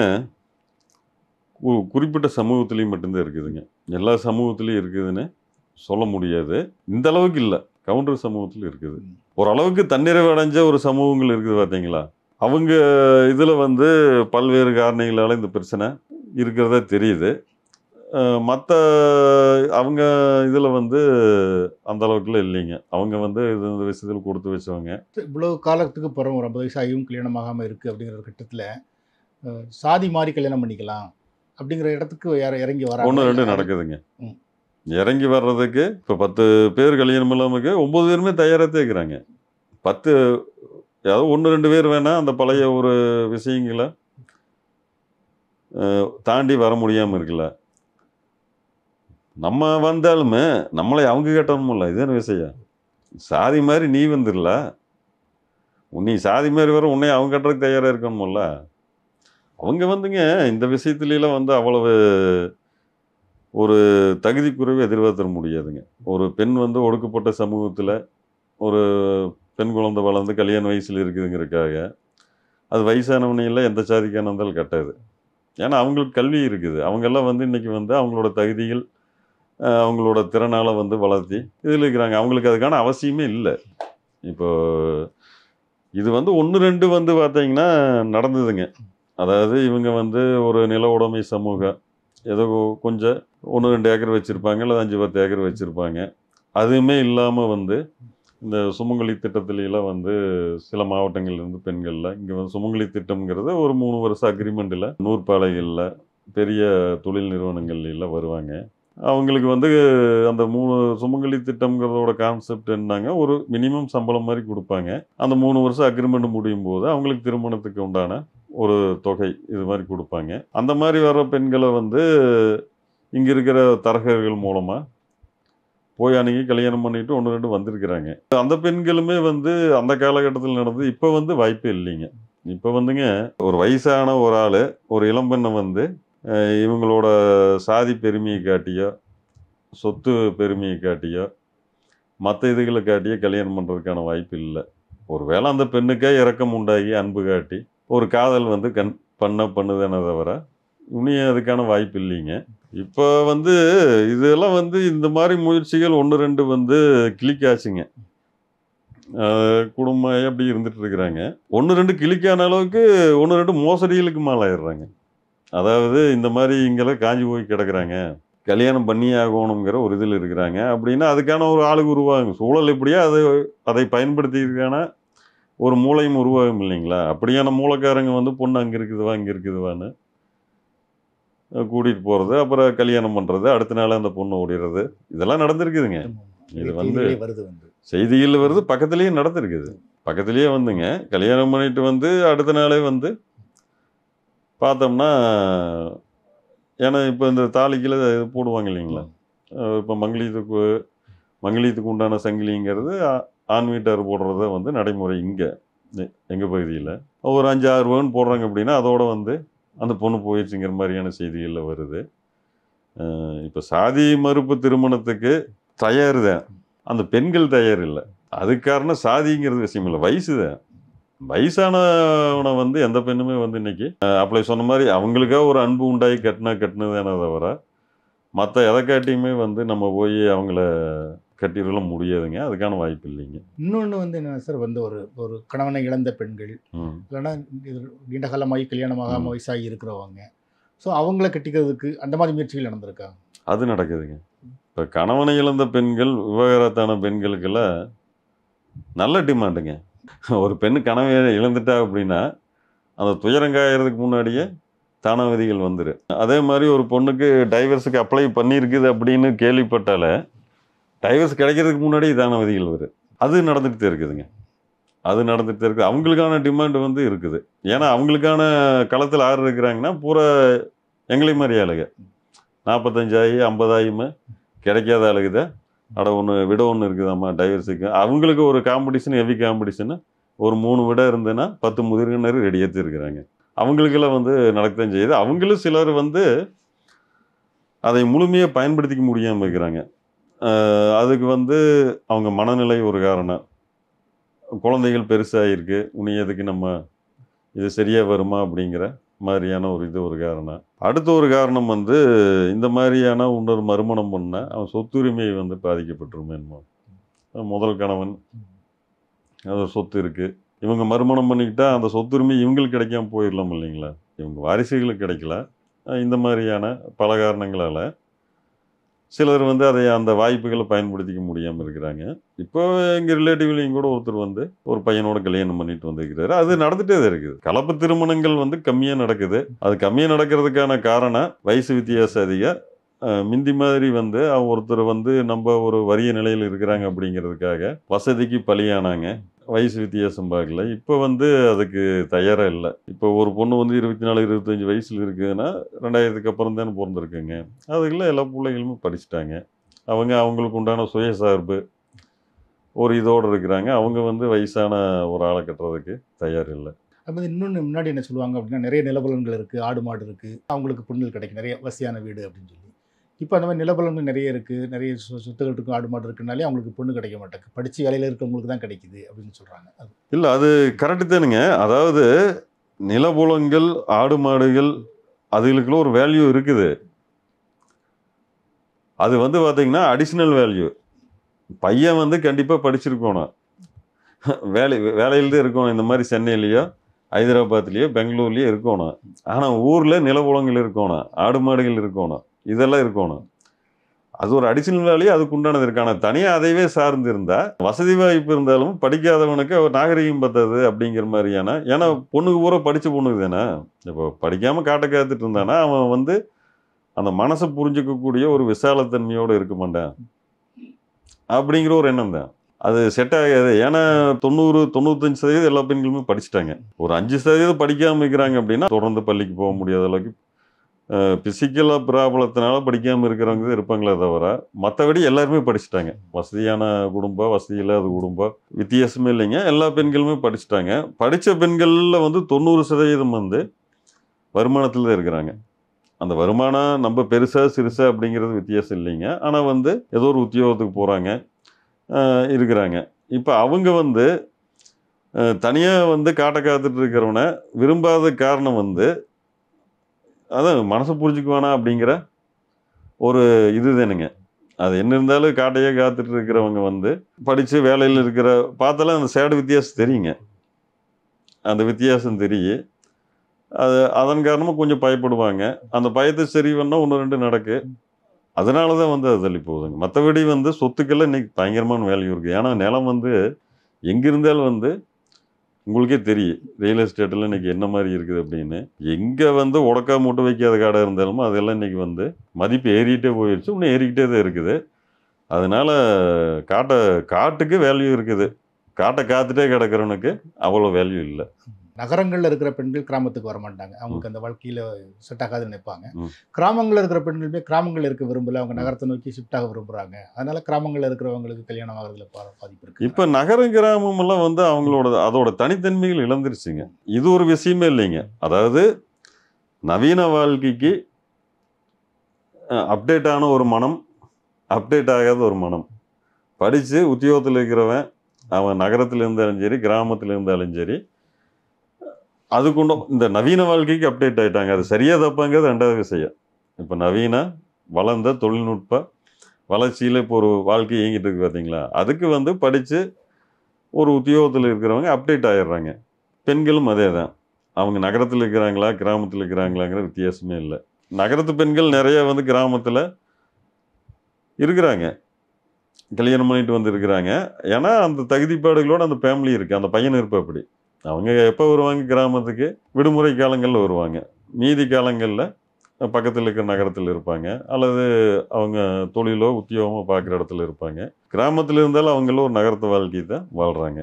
குறிப்பிட்ட சமூகத்துலேயும் மட்டும்தான் இருக்குதுங்க. எல்லா சமூகத்துலேயும் இருக்குதுன்னு சொல்ல முடியாது. இந்த அளவுக்கு இல்லை, கவுண்டர் சமூகத்தில் இருக்குது. ஓரளவுக்கு தன்னிறைவு அடைஞ்ச ஒரு சமூகங்கள் இருக்குது பார்த்தீங்களா. அவங்க இதில் வந்து பல்வேறு காரணிகளால் இந்த பிரச்சனை இருக்கிறதா தெரியுது. மற்ற அவங்க இதில் வந்து அந்த அளவுக்குலாம் இல்லைங்க. அவங்க வந்து இந்த விஷயத்தில் கொடுத்து வச்சவங்க. இவ்வளவு காலத்துக்கு பிறகு ஒரு 50 வயசு ஆகியும் கல்யாணமாகாமல் இருக்குது அப்படிங்கிற கட்டத்தில் சாதி மாறி கல்யாணம் பண்ணிக்கலாம் அப்படிங்கிற இடத்துக்கு இறங்கி வர 1-2 நடக்குதுங்க. இறங்கி வர்றதுக்கு இப்போ 10 பேர் கல்யாணம் இல்லாமல் 9 பேருமே தயாராக இருக்கிறாங்க. 10 அதாவது 1-2 பேர் வேணால் அந்த பழைய ஒரு விஷயங்களை தாண்டி வர முடியாமல் இருக்குல்ல. நம்ம வந்தாலுமே நம்மளை அவங்க கட்டணுமில்ல. இதுதான விஷயம். சாதி மாதிரி நீ வந்துடல, நீ சாதி மாதிரி வர உன்னை அவங்க கட்டுறதுக்கு தயாராக இருக்கணுமில்ல. அவங்க வந்துங்க இந்த விஷயத்துலாம் வந்து அவ்வளவு ஒரு தகுதி குறைவு எதிர்பார்த்துட முடியாதுங்க. ஒரு பெண் வந்து ஒடுக்கப்பட்ட சமூகத்தில் ஒரு பெண் குழந்தை வளர்ந்து கல்யாண வயசில் இருக்குதுங்கிறதுக்காக அது வயசானவனையெல்லாம் எந்த சாதிக்கான இருந்தாலும் கட்டாது. ஏன்னா அவங்களுக்கு கல்வி இருக்குது. அவங்கெல்லாம் வந்து இன்றைக்கி வந்து அவங்களோட தகுதிகள் அவங்களோட திறனால் வந்து வளர்த்தி இதில் இருக்கிறாங்க. அவங்களுக்கு அதுக்கான அவசியமே இல்லை. இப்போ இது வந்து 1-2 வந்து பார்த்தீங்கன்னா நடந்ததுங்க. அதாவது இவங்க வந்து ஒரு நில உடைமை சமூகம், ஏதோ கொஞ்சம் 1-2 ஏக்கர் வச்சுருப்பாங்க, இல்லை 5-10 ஏக்கர் வச்சுருப்பாங்க. அதுவுமே இல்லாமல் வந்து இந்த சுமங்கலி திட்டத்திலாம் வந்து சில மாவட்டங்கள்லேருந்து பெண்கள்லாம் இங்கே வந்து சுமங்கலி திட்டம்ங்கிறது ஒரு 3 வருஷம் அக்ரிமெண்ட்டில் நூற்பாலைகளில் பெரிய தொழில் நிறுவனங்கள்லாம் வருவாங்க. அவங்களுக்கு வந்து அந்த 3 சுமங்கலி திட்டம்ங்கிறதோட கான்செப்ட் என்னங்க, ஒரு மினிமம் சம்பளம் மாதிரி கொடுப்பாங்க. அந்த 3 வருஷம் அக்ரிமெண்ட் முடியும் போது அவங்களுக்கு திருமணத்துக்கு உண்டான ஒரு தொகை இது மாதிரி கொடுப்பாங்க. அந்த மாதிரி வர்ற பெண்களை வந்து இங்கே இருக்கிற தரகர்கள் மூலமாக போய் அன்றைக்கி கல்யாணம் பண்ணிட்டு 1, 2 வந்திருக்கிறாங்க. அந்த பெண்களுமே வந்து அந்த காலகட்டத்தில் நடந்தது. இப்போ வந்து வாய்ப்பே இல்லைங்க. இப்போ வந்துங்க ஒரு வயசான ஒரு ஆள் ஒரு இளம்பெண்ணை வந்து இவங்களோட சாதி பெருமையை காட்டியோ சொத்து பெருமையை காட்டியோ மற்ற இதுகளை காட்டியோ கல்யாணம் பண்ணுறதுக்கான வாய்ப்பு இல்லை. ஒரு வேளை அந்த பெண்ணுக்கே இரக்கம் உண்டாகி அன்பு காட்டி ஒரு காதல் வந்து பண்ணுதானே தவிர இனியும் அதுக்கான வாய்ப்பு இல்லைங்க. இப்போ வந்து இதெல்லாம் வந்து இந்த மாதிரி முயற்சிகள் 1, 2 வந்து கிளிக்காச்சுங்க. குடும்பம் அப்படி இருந்துட்டு இருக்கிறாங்க. 1, 2 கிளிக்கான அளவுக்கு 1, 2 மோசடிகளுக்கு மேலாயிடுறாங்க. அதாவது இந்த மாதிரி இங்கெல்லாம் காஞ்சி போய் கிடக்குறாங்க, கல்யாணம் பண்ணியே ஆகணுங்கிற ஒரு இதில் இருக்கிறாங்க அப்படின்னா அதுக்கான ஒரு ஆளுக்கு உருவாகும். சூழல் எப்படியோ அதை பயன்படுத்திக்கிறதுக்கான ஒரு மூளையும் உருவாகும் இல்லைங்களா? அப்படியான மூளைக்காரங்க வந்து பொண்ணு அங்கே இருக்குதுவா இங்கே இருக்குதுவான்னு கூட்டிகிட்டு போகிறது, அப்புறம் கல்யாணம் பண்ணுறது, அடுத்த நாள் அந்த பொண்ணு ஓடிடுறது, இதெல்லாம் நடந்திருக்குதுங்க. இது வந்து செய்தியில் வருது, பக்கத்துலேயே நடந்திருக்குது. பக்கத்துலேயே வந்துங்க கல்யாணம் பண்ணிட்டு வந்து அடுத்த நாளே வந்து பார்த்தோம்னா, ஏன்னா இப்போ இந்த தாலிக்கில் போடுவாங்க இல்லைங்களா? இப்போ மங்கலியத்துக்கு உண்டான சங்கிலிங்கிறது ஆண் வீட்டார் போடுறத வந்து நடைமுறை இங்கே எங்கள் பகுதியில் ஒரு 5, 6 பவுன் போடுறாங்க அப்படின்னா அதோட வந்து அந்த பொண்ணு போயிடுச்சுங்கிற மாதிரியான செய்திகளில் வருது. இப்போ சாதி மறுப்பு திருமணத்துக்கு தயார் தான், அந்த பெண்கள் தயார் இல்லை. அதுக்கு காரணம் சாதிங்கிறது விஷயம் இல்லை, வயசு தான். வயசானவனை வந்து எந்த பெண்ணுமே வந்து இன்னைக்கு அப்படி சொன்ன மாதிரி அவங்களுக்காக ஒரு அன்பு உண்டாகி கட்டினதானே தவிர மற்ற எதை காட்டியுமே வந்து நம்ம போய் அவங்கள கட்டிடல முடியாதுங்க. அதுக்கான வாய்ப்பு இல்லைங்க. இன்னொன்று வந்து என்ன சார், வந்து ஒரு கணவனை இழந்த பெண்கள் இல்லைன்னா நீண்ட காலமாகி கல்யாணமாக வயசாகி இருக்கிறவங்க, ஸோ அவங்கள கட்டிக்கிறதுக்கு அந்த மாதிரி முயற்சிகள் நடந்திருக்காங்க. அது நடக்குதுங்க. இப்போ கணவனை இழந்த பெண்கள், விவாகரத்தான பெண்களுக்கெல்லாம் நல்ல டிமாண்டுங்க. ஒரு பெண்ணு கனவை இழந்துட்டா அப்படின்னா அந்த துயரங்காயறதுக்கு முன்னாடியே தானாவதிகள் வந்துரு. அதே மாதிரி ஒரு பொண்ணுக்கு டைவர்ஸுக்கு அப்ளை பண்ணியிருக்குது அப்படின்னு கேள்விப்பட்டாலே டைவர்ஸ் கிடைக்கிறதுக்கு முன்னாடி தானாவதிகள் வரும். அது நடந்துகிட்டே இருக்குதுங்க. அது நடந்துகிட்டே இருக்குது. அவங்களுக்கான டிமாண்டு வந்து இருக்குது. ஏன்னா அவங்களுக்கான களத்தில் ஆறு இருக்கிறாங்கன்னா பூரா எங்களை மாதிரி ஆளுங்க 45 ஆகி 50 ஆகியுமே கிடைக்காத ஆளுக்குதா ஒன்று விட ஒன்று இருக்குதாம்மா டைவர்ஸுக்கு. அவங்களுக்கு ஒரு காம்படிஷன், ஹெவி காம்படிஷனு. ஒரு 3 விட இருந்ததுன்னா 10 முதிர்கிணறு ரெடி ஏற்றி இருக்கிறாங்க. அவங்களுக்கெல்லாம் வந்து நடக்கத்தான் செய்யுது. அவங்களும் சிலர் வந்து அதை முழுமையாக பயன்படுத்திக்க முடியாமல் இருக்கிறாங்க. அதுக்கு வந்து அவங்க மனநிலை ஒரு காரணம். குழந்தைகள் பெருசாகிருக்கு, எதுக்கு நம்ம இது சரியாக வருமா அப்படிங்கிற மாதிரியான ஒரு காரணம். அடுத்த ஒரு காரணம் வந்து இந்த மாதிரியான இன்னொரு மறுமணம் பண்ண அவன் சொத்துரிமை வந்து பாதிக்கப்பட்டுருமேன்மா. முதல் கணவன் அது சொத்து இருக்குது, இவங்க மறுமணம் பண்ணிக்கிட்டால் அந்த சொத்துரிமை இவங்களுக்கு கிடைக்காம போயிடலாம் இல்லைங்களா? இவங்க வாரிசுகளுக்கு கிடைக்கல. இந்த மாதிரியான பல காரணங்களால் சிலர் வந்து அந்த வாய்ப்புகளை பயன்படுத்திக்க முடியாமல் இருக்கிறாங்க. இப்போ எங்கள் ரிலேட்டிவ்லையும் கூட ஒருத்தர் வந்து ஒரு பையனோட கல்யாணம் பண்ணிட்டு வந்திருக்கிறாரு. அது நடந்துகிட்டே தான் இருக்குது. கலப்பு திருமணங்கள் வந்து கம்மியாக நடக்குது. அது கம்மியாக நடக்கிறதுக்கான காரணம் வயசு வித்தியாசம் அதிகம். மிந்தி மாதிரி வந்து ஒருத்தர் வந்து நம்ம ஒரு வறிய நிலையில் இருக்கிறாங்க அப்படிங்கிறதுக்காக வசதிக்கு பலியானாங்க, வயசு வித்தியாசம் பார்க்கல. இப்போ வந்து அதுக்கு தயாராக இல்லை. இப்போ ஒரு பொண்ணு வந்து 24, 25 வயசில் இருக்குதுன்னா 2000க்கு அப்புறம் தானே பிறந்திருக்குங்க. அதுக்குள்ள எல்லா பிள்ளைகளுமே படிச்சுட்டாங்க. அவங்களுக்கு உண்டான சுயசார்பு ஒரு இதோடு இருக்கிறாங்க. அவங்க வந்து வயசான ஒரு ஆளை கட்டுறதுக்கு தயார் இல்லை. அது மாதிரி இன்னொன்று முன்னாடி என்ன சொல்லுவாங்க அப்படின்னா, நிறைய நிலபலன்கள் இருக்குது, ஆடு மாடு இருக்குது, அவங்களுக்கு பொண்ணுகள் கிடைக்கும், நிறைய வசதியான வீடு அப்படின்னு சொல்லி. இப்போ அந்த மாதிரி நிலபலன்கள் நிறைய இருக்குது, நிறைய சொத்துக்கள் இருக்கும், ஆடு மாடு இருக்குனாலே அவங்களுக்கு பொண்ணு கிடைக்க மாட்டேங்குது, படித்து வேலையில் இருக்கிறவங்களுக்கு தான் கிடைக்குது அப்படின்னு சொல்கிறாங்க. அது இல்லை, அது கரெக்டு தானுங்க. அதாவது நிலபுலங்கள், ஆடு மாடுகள் அதுகளுக்குள்ள ஒரு வேல்யூ இருக்குது. அது வந்து பார்த்தீங்கன்னா அடிஷ்னல் வேல்யூ. பையன் வந்து கண்டிப்பாக படிச்சிருக்கணும், வேலையில்தான் இருக்கணும். இந்த மாதிரி சென்னையிலையோ ஹைதராபாத்லேயோ பெங்களூர்லேயோ இருக்கணும். ஆனால் ஊரில் நிலபுலங்கள் இருக்கணும், ஆடு மாடுகள் இருக்கணும், இதெல்லாம் இருக்கணும். அது ஒரு அடிஷனல் வேலையை அதுக்கு உண்டானது இருக்கான தனியாக அதைவே சார்ந்து இருந்தால் வசதி வாய்ப்பு இருந்தாலும் படிக்காதவனுக்கு அவர் நாகரிகம் பத்தாது அப்படிங்கிற மாதிரியான. ஏன்னா பொண்ணுக்கு பூரா படித்த பொண்ணுக்கு தானே. இப்போ படிக்காமல் காட்ட காத்துட்டு இருந்தானா அவன் வந்து அந்த மனசை புரிஞ்சிக்கக்கூடிய ஒரு விசாலத்தன்மையோடு இருக்க மாட்டான் அப்படிங்கிற ஒரு எண்ணம் தான். அது செட் ஆகாது. ஏன்னா 90-95% எல்லா பெண்களுமே படிச்சுட்டாங்க. ஒரு 5% படிக்காமல் இருக்கிறாங்க அப்படின்னா தொடர்ந்து பள்ளிக்கு போக முடியாத அளவுக்கு பிசிக்கலாக ப்ராப்ளத்தினால படிக்காமல் இருக்கிறவங்க இருப்பாங்களே தவிர மற்றபடி எல்லாருமே படிச்சுட்டாங்க. வசதியான குடும்பம், வசதி இல்லாத குடும்பம் வித்தியாசமே இல்லைங்க. எல்லா பெண்களுமே படிச்சுட்டாங்க. படித்த பெண்களில் வந்து 90% வந்து வருமானத்தில் தான் இருக்கிறாங்க. அந்த வருமானம் நம்ம பெருசா சிறுசா அப்படிங்கிறது வித்தியாசம் இல்லைங்க. ஆனால் வந்து ஏதோ ஒரு உத்தியோகத்துக்கு போகிறாங்க, இருக்கிறாங்க. இப்போ அவங்க வந்து தனியாக வந்து காட்ட காத்துட்டு இருக்கிறவனை விரும்பாத காரணம் வந்து அதான் மனசை புரிஞ்சுக்குவானா அப்படிங்கிற ஒரு இது தானுங்க. அது என்ன இருந்தாலும் காட்டையே காத்துட்டு இருக்கிறவங்க வந்து படித்து வேலையில் இருக்கிற பார்த்தாலும் அந்த சேடு வித்தியாசம் தெரியுங்க. அந்த வித்தியாசம் தெரியும். அதன் காரணமாக கொஞ்சம் பயப்படுவாங்க. அந்த பயத்தை சரி பண்ணால் 1-2 நடக்கு. அதனால தான் வந்து அது தள்ளி போகுதுங்க. மற்றபடி வந்து சொத்துக்கெல்லாம் இன்னைக்கு பயங்கரமான வேல்யூ இருக்குது. ஏன்னா நிலம் வந்து எங்கே இருந்தாலும் வந்து உங்களுக்கே தெரியும் ரியல் எஸ்டேட்டில் இன்றைக்கி என்ன மாதிரி இருக்குது அப்படின்னு. எங்கே வந்து உடக்கா மூட்டை வைக்காத காடாக இருந்தாலும் அதெல்லாம் இன்றைக்கி வந்து மதிப்பு ஏறிக்கிட்டே போயிடுச்சு. இன்னும் ஏறிக்கிட்டே தான் இருக்குது. அதனால் காட்டுக்கு வேல்யூ இருக்குது. காட்டை காத்துட்டே கிடக்கிறவனுக்கு அவ்வளோ வேல்யூ இல்லை. நகரங்களில் இருக்கிற பெண்கள் கிராமத்துக்கு வர மாட்டாங்க. அவங்களுக்கு அந்த வாழ்க்கையில் செட் ஆகாதுன்னு நினைப்பாங்க. கிராமங்களில் இருக்கிற பெண்களுமே கிராமங்களில் இருக்க விரும்பல, அவங்க நகரத்தை நோக்கி ஷிஃப்ட் ஆக விரும்புகிறாங்க. அதனால கிராமங்களில் இருக்கிறவங்களுக்கு கல்யாணம் ஆகிறதுல பாதிப்பு இருக்குது. இப்போ நகர கிராமமெல்லாம் வந்து அதோட தனித்தன்மைகள் இழந்துருச்சுங்க. இது ஒரு விஷயமே இல்லைங்க. அதாவது நவீன வாழ்க்கைக்கு அப்டேட் ஆன ஒரு மனம், அப்டேட் ஆகாத ஒரு மனம். படித்து உத்தியோகத்தில் இருக்கிறவன் அவன் நகரத்தில் இருந்தாலும் சரி கிராமத்தில் இருந்தாலும் சரி அதுக்குண்டு இந்த நவீன வாழ்க்கைக்கு அப்டேட் ஆகிட்டாங்க. அது சரியாக தப்பாங்கிறது 2வது விஷயம். இப்போ நவீன வளர்ந்த தொழில்நுட்ப வளர்ச்சியில் இப்போ ஒரு வாழ்க்கை இயங்கிட்டு இருக்கு பார்த்தீங்களா. அதுக்கு வந்து படித்து ஒரு உத்தியோகத்தில் இருக்கிறவங்க அப்டேட் ஆகிடுறாங்க. பெண்களும் அதே தான். அவங்க நகரத்தில் இருக்கிறாங்களா கிராமத்தில் இருக்கிறாங்களாங்கிற வித்தியாசமே இல்லை. நகரத்து பெண்கள் நிறைய வந்து கிராமத்தில் இருக்கிறாங்க, கல்யாணம் பண்ணிட்டு வந்து இருக்கிறாங்க. ஏன்னா அந்த தகுதிப்பாடுகளோடு அந்த ஃபேமிலி இருக்குது, அந்த பையன் இருப்ப. அப்படி அவங்க எப்போ வருவாங்க கிராமத்துக்கு? விடுமுறை காலங்களில் வருவாங்க. மீதி காலங்களில் பக்கத்தில் இருக்கிற நகரத்தில் இருப்பாங்க, அல்லது அவங்க தொழிலோ உத்தியோகமோ பார்க்குற இடத்துல இருப்பாங்க. கிராமத்தில் இருந்தாலும் அவங்களும் ஒரு நகரத்து வாழ்க்கை தான் வாழ்கிறாங்க.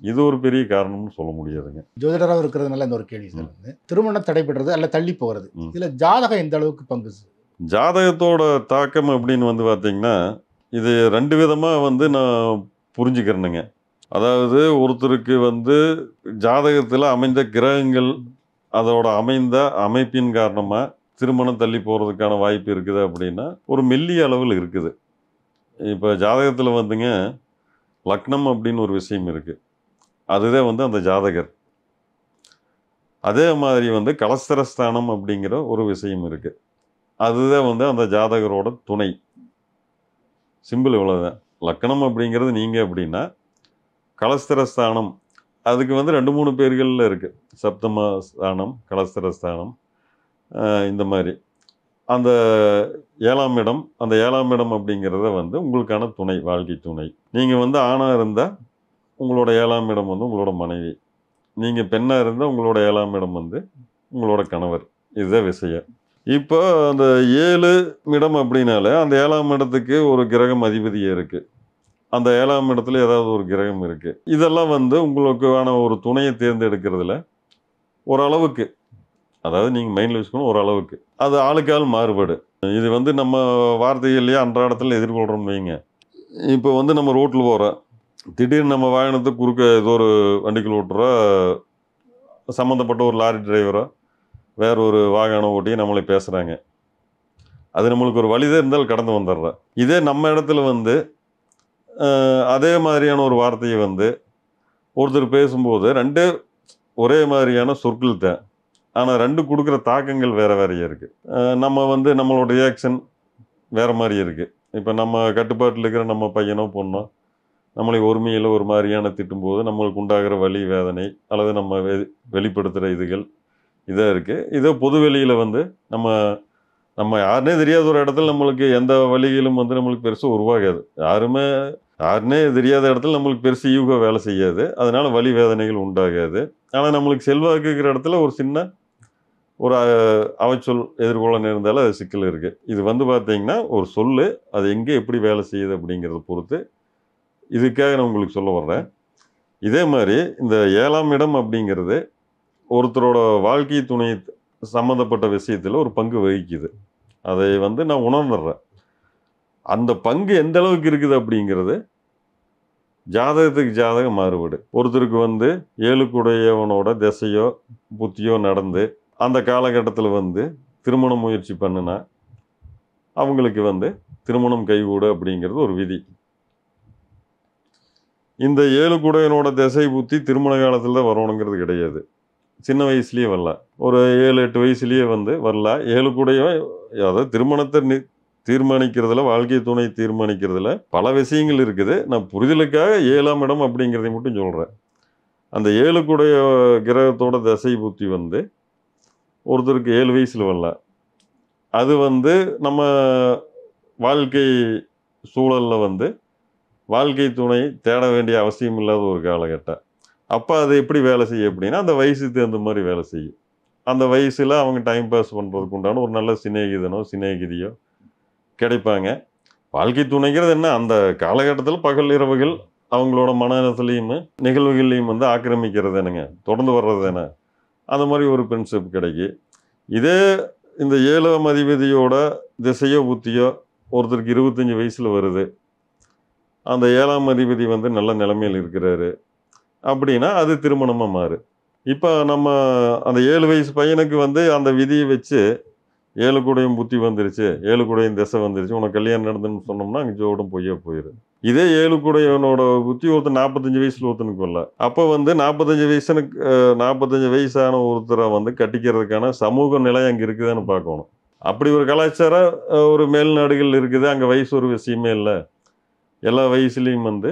இது ஒரு பெரிய காரணம்னு சொல்ல முடியாதுங்க. ஜோதிடராக இருக்கிறதுனால இந்த ஒரு கேள்வி சார் வந்து திருமணம் தடைபடுறது அல்ல தள்ளி போகிறது, இதில் ஜாதகம் எந்த அளவுக்கு பங்கு? ஜாதகத்தோட தாக்கம் அப்படின்னு வந்து பார்த்தீங்கன்னா இது 2 விதமாக வந்து நான் புரிஞ்சுக்கிறேனுங்க. அதாவது ஒருத்தருக்கு வந்து ஜாதகத்தில் அமைந்த கிரகங்கள் அதோட அமைந்த அமைப்பின் காரணமாக திருமணம் தள்ளி போகிறதுக்கான வாய்ப்பு இருக்குது அப்படின்னா ஒரு மெல்லிய அளவில் இருக்குது. இப்போ ஜாதகத்தில் வந்துங்க லக்னம் அப்படின்னு ஒரு விஷயம் இருக்குது. அதுதான் வந்து அந்த ஜாதகர். அதே மாதிரி வந்து கலஸ்தரஸ்தானம் அப்படிங்கிற ஒரு விஷயம் இருக்குது. அதுதான் வந்து அந்த ஜாதகரோட துணை. சிம்பிள் இவ்வளோதான். லக்னம் அப்படிங்கிறது நீங்கள் அப்படின்னா கலஸ்தரஸ்தானம் அதுக்கு வந்து 2-3 பேர்களில் இருக்குது. சப்தமஸ்தானம், கலஸ்தரஸ்தானம், இந்த மாதிரி. அந்த 7ஆம் இடம், அந்த 7ஆம் இடம் அப்படிங்கிறத வந்து உங்களுக்கான துணை, வாழ்க்கை துணை. நீங்கள் வந்து ஆணாக இருந்தால் உங்களோட 7ஆம் இடம் வந்து உங்களோட மனைவி, நீங்கள் பெண்ணாக இருந்தால் உங்களோட 7ஆம் இடம் வந்து உங்களோட கணவர். இதுதான் விஷயம். இப்போ அந்த 7 இடம் அப்படின்னாலே அந்த 7ஆம் இடத்துக்கு ஒரு கிரகம் அதிபதியே இருக்குது. அந்த 7ஆம் இடத்துல ஏதாவது ஒரு கிரகம் இருக்குது. இதெல்லாம் வந்து உங்களுக்கான ஒரு துணையை தேர்ந்தெடுக்கிறதுல ஓரளவுக்கு, அதாவது நீங்கள் மைண்டில் வச்சுக்கணும், ஓரளவுக்கு அது ஆளுக்கு ஆள் மாறுபாடு. இது வந்து நம்ம வார்த்தைகள்லேயே அன்றாடத்தில் எதிர்கொள்கிறோம்னு வைங்க. இப்போ வந்து நம்ம ரோட்டில் போகிறோம், திடீர்னு நம்ம வாகனத்தை குறுக்க ஏதோ ஒரு வண்டிக்குள் ஓட்டுறோம், சம்மந்தப்பட்ட ஒரு லாரி டிரைவரோ வேற ஒரு வாகனம் ஓட்டி நம்மளை பேசுகிறாங்க. அது நம்மளுக்கு ஒரு வழிதான் இருந்தாலும் கடந்து வந்துடுறோம். இதே நம்ம இடத்துல வந்து அதே மாதிரியான ஒரு வார்த்தையை வந்து ஒருத்தர் பேசும்போது 2 ஒரே மாதிரியான சொற்கள் தான், ஆனால் 2 கொடுக்குற தாக்கங்கள் வேறு வேறையே இருக்குது. நம்ம வந்து நம்மளோட ரியாக்ஷன் வேறு மாதிரி இருக்குது. இப்போ நம்ம கட்டுப்பாட்டில் இருக்கிற நம்ம பையனோ பொண்ணோ நம்மளை ஒருமையில் ஒரு மாதிரியான திட்டும்போது நம்மளுக்கு உண்டாகிற வலி வேதனை அல்லது நம்ம வெளிப்படுத்துகிற இதுகள் இதாக இருக்குது. இதே பொது வெளியில் வந்து நம்ம நம்ம யாருனே தெரியாத ஒரு இடத்துல நம்மளுக்கு எந்த வழிகளும் வந்து நம்மளுக்கு பெருசாக உருவாகாது. யாருனே தெரியாத இடத்துல நம்மளுக்கு பெருசு ஈகோ வேலை செய்யாது. அதனால வலி வேதனைகள் உண்டாகாது. ஆனால் நம்மளுக்கு செல்வாக்கு இருக்கிற இடத்துல ஒரு சின்ன ஒரு அவச்சொல் எதிர்கொள்ள நேர்ந்தாலும் அது சிக்கல் இருக்குது. இது வந்து பார்த்தீங்கன்னா ஒரு சொல்லு அது எங்கே எப்படி வேலை செய்யுது அப்படிங்கிறத பொறுத்து இதுக்காக நான் உங்களுக்கு சொல்ல வர்றேன். இதே மாதிரி இந்த 7ஆம் இடம் அப்படிங்கிறது ஒருத்தரோட வாழ்க்கை துணை சம்மந்தப்பட்ட விஷயத்தில் ஒரு பங்கு வகிக்குது. அதை வந்து நான் உணர்ந்துடுறேன். அந்த பங்கு எந்த அளவுக்கு இருக்குது அப்படிங்கிறது ஜாதகத்துக்கு ஜாதகம் மாறுபடு. ஒருத்தருக்கு வந்து 7குடையவனோட திசையோ புத்தியோ நடந்து அந்த காலகட்டத்தில் வந்து திருமண முயற்சி பண்ணுனா அவங்களுக்கு வந்து திருமணம் கைகூடு அப்படிங்கிறது ஒரு விதி. இந்த 7குடையனோட திசை புத்தி திருமண காலத்தில் தான் வரணுங்கிறது கிடையாது. சின்ன வயசுலேயே வரலாம். ஒரு 7-8 வயசுலேயே வந்து வரலாம். 7குடையவன் அதாவது திருமணத்தை தீர்மானிக்கிறதுல வாழ்க்கை துணை தீர்மானிக்கிறதுல பல விஷயங்கள் இருக்குது. நான் புரிதலுக்காக 7ஆம் இடம் அப்படிங்கிறதை மட்டும் சொல்கிறேன். அந்த 7குடைய கிரகத்தோட திசை புத்தி வந்து ஒருத்தருக்கு 7 வயசில் வரலாம். அது வந்து நம்ம வாழ்க்கை சூழலில் வந்து வாழ்க்கை துணை தேட வேண்டிய அவசியம் இல்லாத ஒரு காலகட்டம். அப்போ அது எப்படி வேலை செய்யும் அப்படின்னா அந்த வயசுக்கு தகுந்த மாதிரி வேலை செய்யும். அந்த வயசில் அவங்க டைம் பாஸ் பண்ணுறதுக்கு உண்டான ஒரு நல்ல சிநேகிதனோ சிநேகிதியோ கிடைப்பாங்க. வாழ்க்கை துணைங்கிறது என்ன, அந்த காலகட்டத்தில் பகல் இரவுகள் அவங்களோட மனநலத்துலேயும் நிகழ்வுகள்லையும் வந்து ஆக்கிரமிக்கிறது என்னங்க, தொடர்ந்து வர்றது என்ன, அந்த மாதிரி ஒரு ஃப்ரெண்ட்ஷிப் கிடைக்கும். இதே இந்த 7ஆம் அதிபதியோட திசையோ புத்தியோ ஒருத்தருக்கு 25 வயசில் வருது, அந்த 7ஆம் அதிபதி வந்து நல்ல நிலைமையில் இருக்கிறாரு அப்படின்னா அது திருமணமாக மாறு. இப்போ நம்ம அந்த 7 வயசு பையனுக்கு வந்து அந்த விதியை வச்சு 7குடையும் புத்தி வந்துருச்சு, 7குடையும் திசை வந்துருச்சு, உனக்கு கல்யாணம் நடந்துன்னு சொன்னோம்னா அங்கே ஜோடும் பொய்யா போயிடும். இதே 7குடையவனோட புத்தி ஒருத்தர் 45 வயசில் ஒருத்தனுக்கு வரல. அப்போ வந்து 45 வயசான ஒருத்தரை வந்து கட்டிக்கிறதுக்கான சமூக நிலை அங்கே இருக்குதான்னு பார்க்கணும். அப்படி ஒரு கலாச்சாரம் ஒரு மேல்நாடுகள் இருக்குது. அங்கே வயசு ஒரு விஷயமே இல்லை. எல்லா வயசுலேயும் வந்து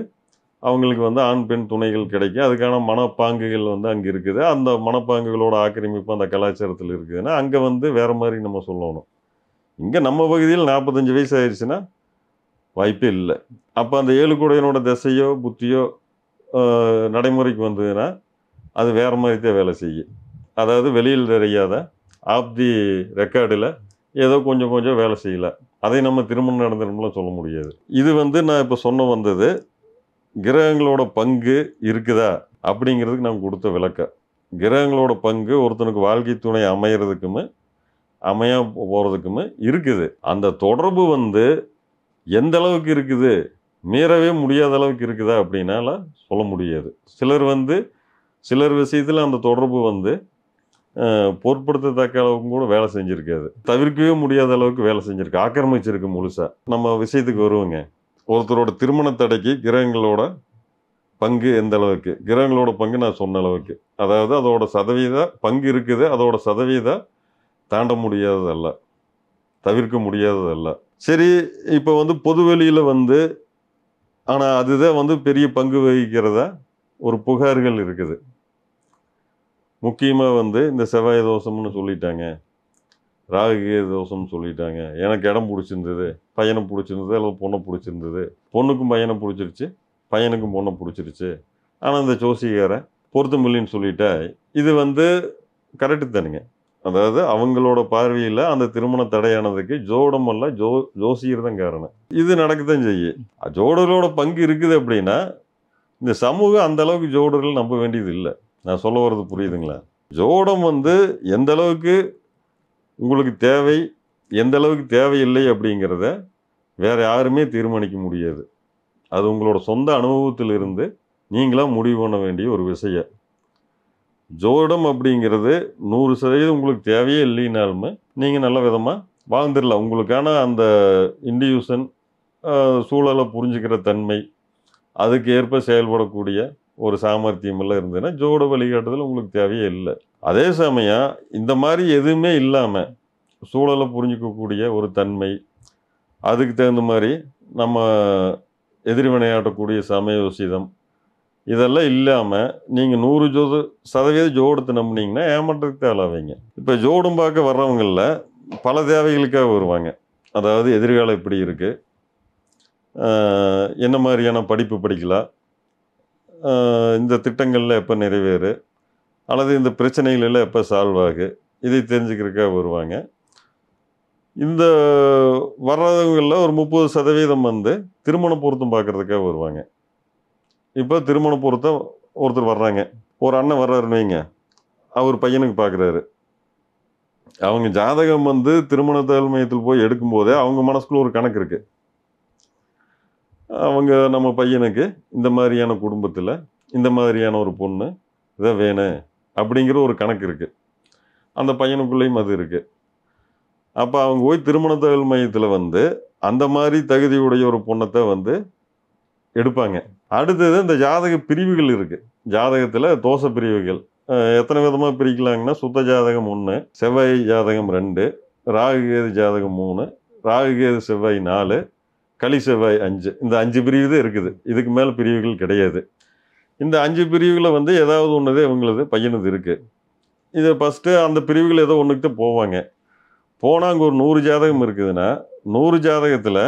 அவங்களுக்கு வந்து ஆண் பெண் துணைகள் கிடைக்கும். அதுக்கான மனப்பாங்குகள் வந்து அங்கே இருக்குது. அந்த மனப்பாங்குகளோட ஆக்கிரமிப்பு அந்த கலாச்சாரத்தில் இருக்குதுன்னா அங்கே வந்து வேறு மாதிரி நம்ம சொல்லணும். இங்கே நம்ம பகுதியில் 45 வயசு ஆயிடுச்சுன்னா வாய்ப்பே இல்லை. அப்போ அந்த 7குடையனோட திசையோ புத்தியோ நடைமுறைக்கு வந்ததுன்னா அது வேறு மாதிரி தான் வேலை செய்யும். அதாவது வெளியில் தெரியாத ஆஃப் தி ரெக்கார்டில் ஏதோ கொஞ்சம் கொஞ்சம் வேலை செய்யலை. அதை நம்ம திருமணம் நடந்துடணும்லாம் சொல்ல முடியாது. இது வந்து நான் இப்போ சொன்ன வந்தது கிரகங்களோட பங்கு இருக்குதா அப்படிங்கிறதுக்கு நான் கொடுத்த விளக்கம். கிரகங்களோட பங்கு ஒருத்தனுக்கு வாழ்க்கை துணை அமையறதுக்குமே அமையா போகிறதுக்குமே இருக்குது. அந்த தொடர்பு வந்து எந்த அளவுக்கு இருக்குது, மீறவே முடியாத அளவுக்கு இருக்குதா அப்படின்னால சொல்ல முடியாது. சிலர் விஷயத்தில் அந்த தொடர்பு வந்து பொருட்படுத்தத்தக்க அளவுக்கு கூட வேலை செஞ்சுருக்காது. தவிர்க்கவே முடியாத அளவுக்கு வேலை செஞ்சுருக்கு, ஆக்கிரமிச்சிருக்கு முழுசாக. நம்ம விஷயத்துக்கு வருவோங்க. ஒருத்தரோட திருமண தடைக்கு கிரகங்களோட பங்கு எந்த அளவுக்கு, கிரகங்களோட பங்கு நான் சொன்ன அளவுக்கு, அதாவது அதோட சதவீத பங்கு இருக்குது. அதோட சதவீதம் தாண்ட முடியாததல்ல, தவிர்க்க முடியாததல்ல. சரி, இப்போ வந்து பொதுவெளியில் வந்து ஆனால் அதுதான் வந்து பெரிய பங்கு வகிக்கிறதா ஒரு புகார்கள் இருக்குது. முக்கியமாக வந்து இந்த செவ்வாய் தோஷம்னு சொல்லிட்டாங்க, ராகு தோஷம்னு சொல்லிட்டாங்க. எனக்கு இடம் பிடிச்சிருந்தது, பையனை பிடிச்சிருந்தது, அல்லது பொண்ணை பிடிச்சிருந்தது, பொண்ணுக்கும் பையனை பிடிச்சிருச்சு, பையனுக்கும் பொண்ணை பிடிச்சிருச்சு, ஆனால் இந்த ஜோசிகாரை பொருத்தமில்லைன்னு சொல்லிட்டா இது வந்து கரெக்டு தானுங்க. அதாவது அவங்களோட பார்வையில் அந்த திருமண தடையானதுக்கு ஜோடம் அல்ல ஜோசியர் தான் காரணம். இது நடக்கத்தான் செய்யும். ஜோடர்களோட பங்கு இருக்குது அப்படின்னா இந்த சமூகம் அந்த அளவுக்கு ஜோடர்கள் நம்ப வேண்டியது இல்லை. நான் சொல்ல வர்றது புரியுதுங்களா? ஜோடம் வந்து எந்த அளவுக்கு உங்களுக்கு தேவை, எந்த அளவுக்கு தேவையில்லை அப்படிங்கிறத வேறு யாருமே தீர்மானிக்க முடியாது. அது உங்களோட சொந்த அனுபவத்திலிருந்து நீங்களாக முடிவு பண்ண வேண்டிய ஒரு விஷயம். ஜோடம் அப்படிங்கிறது 100% உங்களுக்கு தேவையே இல்லைனாலுமே நீங்கள் நல்ல விதமாக வாழ்ந்துடலாம். உங்களுக்கான அந்த இண்டிவியூஷன் சூழலை புரிஞ்சுக்கிற தன்மை, அதுக்கு ஏற்ப செயல்படக்கூடிய ஒரு சாமர்த்தியம் எல்லாம் இருந்ததுன்னா ஜோட வழிகாட்டுதல் உங்களுக்கு தேவையே இல்லை. அதே சமயம் இந்த மாதிரி எதுவுமே இல்லாமல் சூழலை புரிஞ்சிக்கக்கூடிய ஒரு தன்மை, அதுக்கு தகுந்த மாதிரி நம்ம எதிர்வினையாட்டக்கூடிய சமயோசிதம், இதெல்லாம் இல்லாமல் நீங்கள் 100% ஜோடத்தை நம்பினீங்கன்னா ஏமாற்றத்துக்கு ஆளாவீங்க. இப்போ ஜோடும் பார்க்க வர்றவங்களில் பல தேவைகளுக்காக வருவாங்க. அதாவது எதிர்காலம் எப்படி இருக்குது, என்ன மாதிரியான படிப்பு படிக்கலாம், இந்த திட்டங்களில் எப்போ நிறைவேறு, அல்லது இந்த பிரச்சனைகள் எல்லாம் எப்போ சால்வ் ஆகு, இதை தெரிஞ்சுக்கிறதுக்காக வருவாங்க. இந்த வர்றவங்களில் ஒரு 30% வந்து திருமண பொருத்தம் பார்க்குறதுக்காக வருவாங்க. இப்போ திருமண பொருத்தம் ஒருத்தர் வர்றாங்க, ஒரு அண்ணன் வர்றாருன்னு வைங்க, அவர் பையனுக்கு பார்க்குறாரு. அவங்க ஜாதகம் வந்து திருமண தகவல் மையத்தில் போய் எடுக்கும்போதே அவங்க மனசுக்குள்ள ஒரு கணக்கு இருக்குது. அவங்க நம்ம பையனுக்கு இந்த மாதிரியான குடும்பத்தில் இந்த மாதிரியான ஒரு பொண்ணு இதை வேணும் அப்படிங்கிற ஒரு கணக்கு இருக்குது. அந்த பையனுக்குள்ளேயும் அது இருக்குது. அப்போ அவங்க போய் திருமண தகவல் மையத்தில் வந்து அந்த மாதிரி தகுதியுடைய ஒரு பொண்ணத்தை வந்து எடுப்பாங்க. அடுத்தது இந்த ஜாதக பிரிவுகள் இருக்குது. ஜாதகத்தில் தோஷ பிரிவுகள் எத்தனை விதமாக பிரிக்கலாங்கன்னா, சுத்த ஜாதகம் 1, செவ்வாய் ஜாதகம் 2, ராகுகேது ஜாதகம் 3, ராகுகேது செவ்வாய் 4, களி செவ்வாய் 5. இந்த 5 பிரிவு தான் இருக்குது. இதுக்கு மேலே பிரிவுகள் கிடையாது. இந்த 5 பிரிவுகளை வந்து ஏதாவது ஒன்றுதே இவங்களது பையனது இருக்குது. இதை ஃபஸ்ட்டு அந்த பிரிவுகள் ஏதோ ஒன்றுக்கிட்ட போவாங்க. போனால் அங்கே ஒரு 100 ஜாதகம் இருக்குதுன்னா 100 ஜாதகத்தில்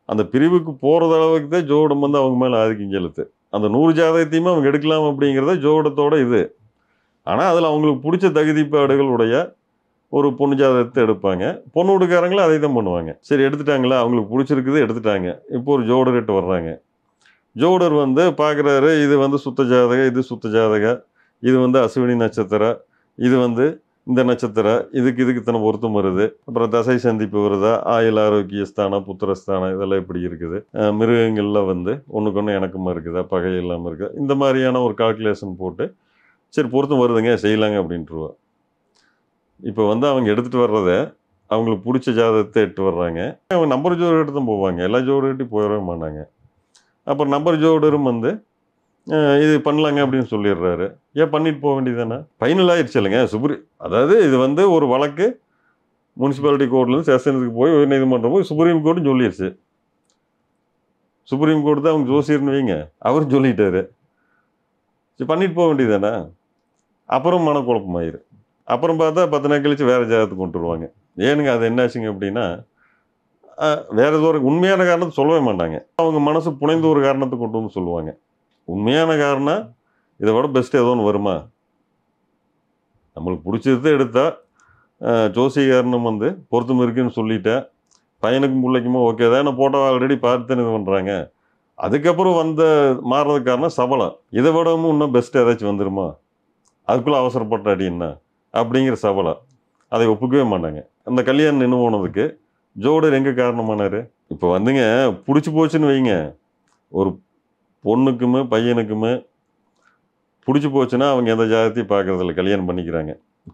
அந்த பிரிவுக்கு போகிறது அளவுக்கு தான் ஜோடம் வந்து அவங்க மேலே ஆதிக்கம் செலுத்து. அந்த 100 ஜாதகத்தையுமே அவங்க எடுக்கலாம் அப்படிங்கிறத ஜோடத்தோட இது. ஆனால் அதில் அவங்களுக்கு பிடிச்ச தகுதிப்பாடுகளுடைய ஒரு பொண்ணு ஜாதகத்தை எடுப்பாங்க. பொண்ணு வீட்டுக்காரங்களும் அதை தான் பண்ணுவாங்க. சரி எடுத்துட்டாங்களா, அவங்களுக்கு பிடிச்சிருக்குது எடுத்துட்டாங்க. இப்போ ஒரு ஜோடர்கிட்ட வர்றாங்க. ஜோடர் வந்து பார்க்குறாரு, இது வந்து சுத்த ஜாதகம், இது சுத்த ஜாதகம், இது வந்து அஸ்வினி நட்சத்திரம், இது வந்து இந்த நட்சத்திரம், இதுக்கு இத்தனை பொருத்தம் வருது, அப்புறம் தசை சந்திப்பு வருதா, ஆயுள் ஆரோக்கிய ஸ்தானம், புத்திரஸ்தானம் இதெல்லாம் இப்படி இருக்குது, மிருகங்களில் வந்து ஒன்றுக்கு ஒன்று இணக்கமாக இருக்குதா, பகை இல்லாமல் இருக்குதா, இந்த மாதிரியான ஒரு கால்குலேஷன் போட்டு சரி பொருத்தம் வருதுங்க செய்யலாங்க அப்படின்ட்டுருவா. இப்போ வந்து அவங்க எடுத்துகிட்டு வர்றத அவங்களுக்கு பிடிச்ச ஜாதகத்தை எடுத்து வர்றாங்க. அவங்க நம்பர் ஜோடு எடுத்து தான் போவாங்க. எல்லா ஜோடுகிட்டையும் போயிடவே மாட்டாங்க. அப்புறம் நம்பர் ஜோடரும் வந்து இது பண்ணலாங்க அப்படின்னு சொல்லிடுறாரு. ஏன் பண்ணிட்டு போக வேண்டியது தானே, ஃபைனல் ஆயிடுச்சு இல்லைங்க. அதாவது இது வந்து ஒரு வழக்கு முனிசிபாலிட்டி கோர்ட்லேருந்து செஷனுக்கு போய் உயர்நீதிமன்றம் போய் சுப்ரீம் கோர்ட்டும் சொல்லிடுச்சு. சுப்ரீம் கோர்ட் தான் அவங்க ஜோசியர்னு வைங்க, அவரும் சொல்லிட்டாரு. சரி பண்ணிட்டு போக வேண்டியது தானே. அப்புறம் மனக்குழப்பமாயிரு. அப்புறம் பார்த்தா 10 நாள் கழிச்சு வேறு ஜாதகத்துக்கு கொண்டு வருவாங்க. ஏனுங்க அது என்னாச்சுங்க அப்படின்னா, வேறு ஏதோ ஒரு உண்மையான காரணத்தை சொல்லவே மாட்டாங்க. அவங்க மனசு புனைந்து ஒரு காரணத்தை கொண்டு வந்து சொல்லுவாங்க. உண்மையான காரணம் இதை விட பெஸ்ட்டு ஏதோ ஒன்று வருமா, நம்மளுக்கு பிடிச்சது எடுத்தால் ஜோசிகாரணம் வந்து பொருத்தம் இருக்குன்னு சொல்லிட்டேன், பையனுக்கும் பிள்ளைக்குமோ ஓகே தான், நான் போட்டோ ஆல்ரெடி பார்த்துன்னு இது பண்ணுறாங்க. அதுக்கப்புறம் மாறுறதுக்கு காரணம் சபலம். இதை விடவும் இன்னும் பெஸ்ட்டு ஏதாச்சும் வந்துருமா, அதுக்குள்ளே அவசரப்பட்ட அடின்னா அப்படிங்கிற சபலம். அதை ஒப்புக்கவே மாட்டாங்க. அந்த கல்யாணம் நின்று போனதுக்கு ஜோடர் எங்கே காரணமானார். இப்போ வந்துங்க பிடிச்சி போச்சுன்னு வைங்க, ஒரு பொண்ணுக்குமே பையனுக்குமே பிடிச்சி போச்சுன்னா அவங்க எந்த ஜாதகத்தையும் பார்க்குறதில்ல, கல்யாணம் பண்ணிக்கிறாங்க.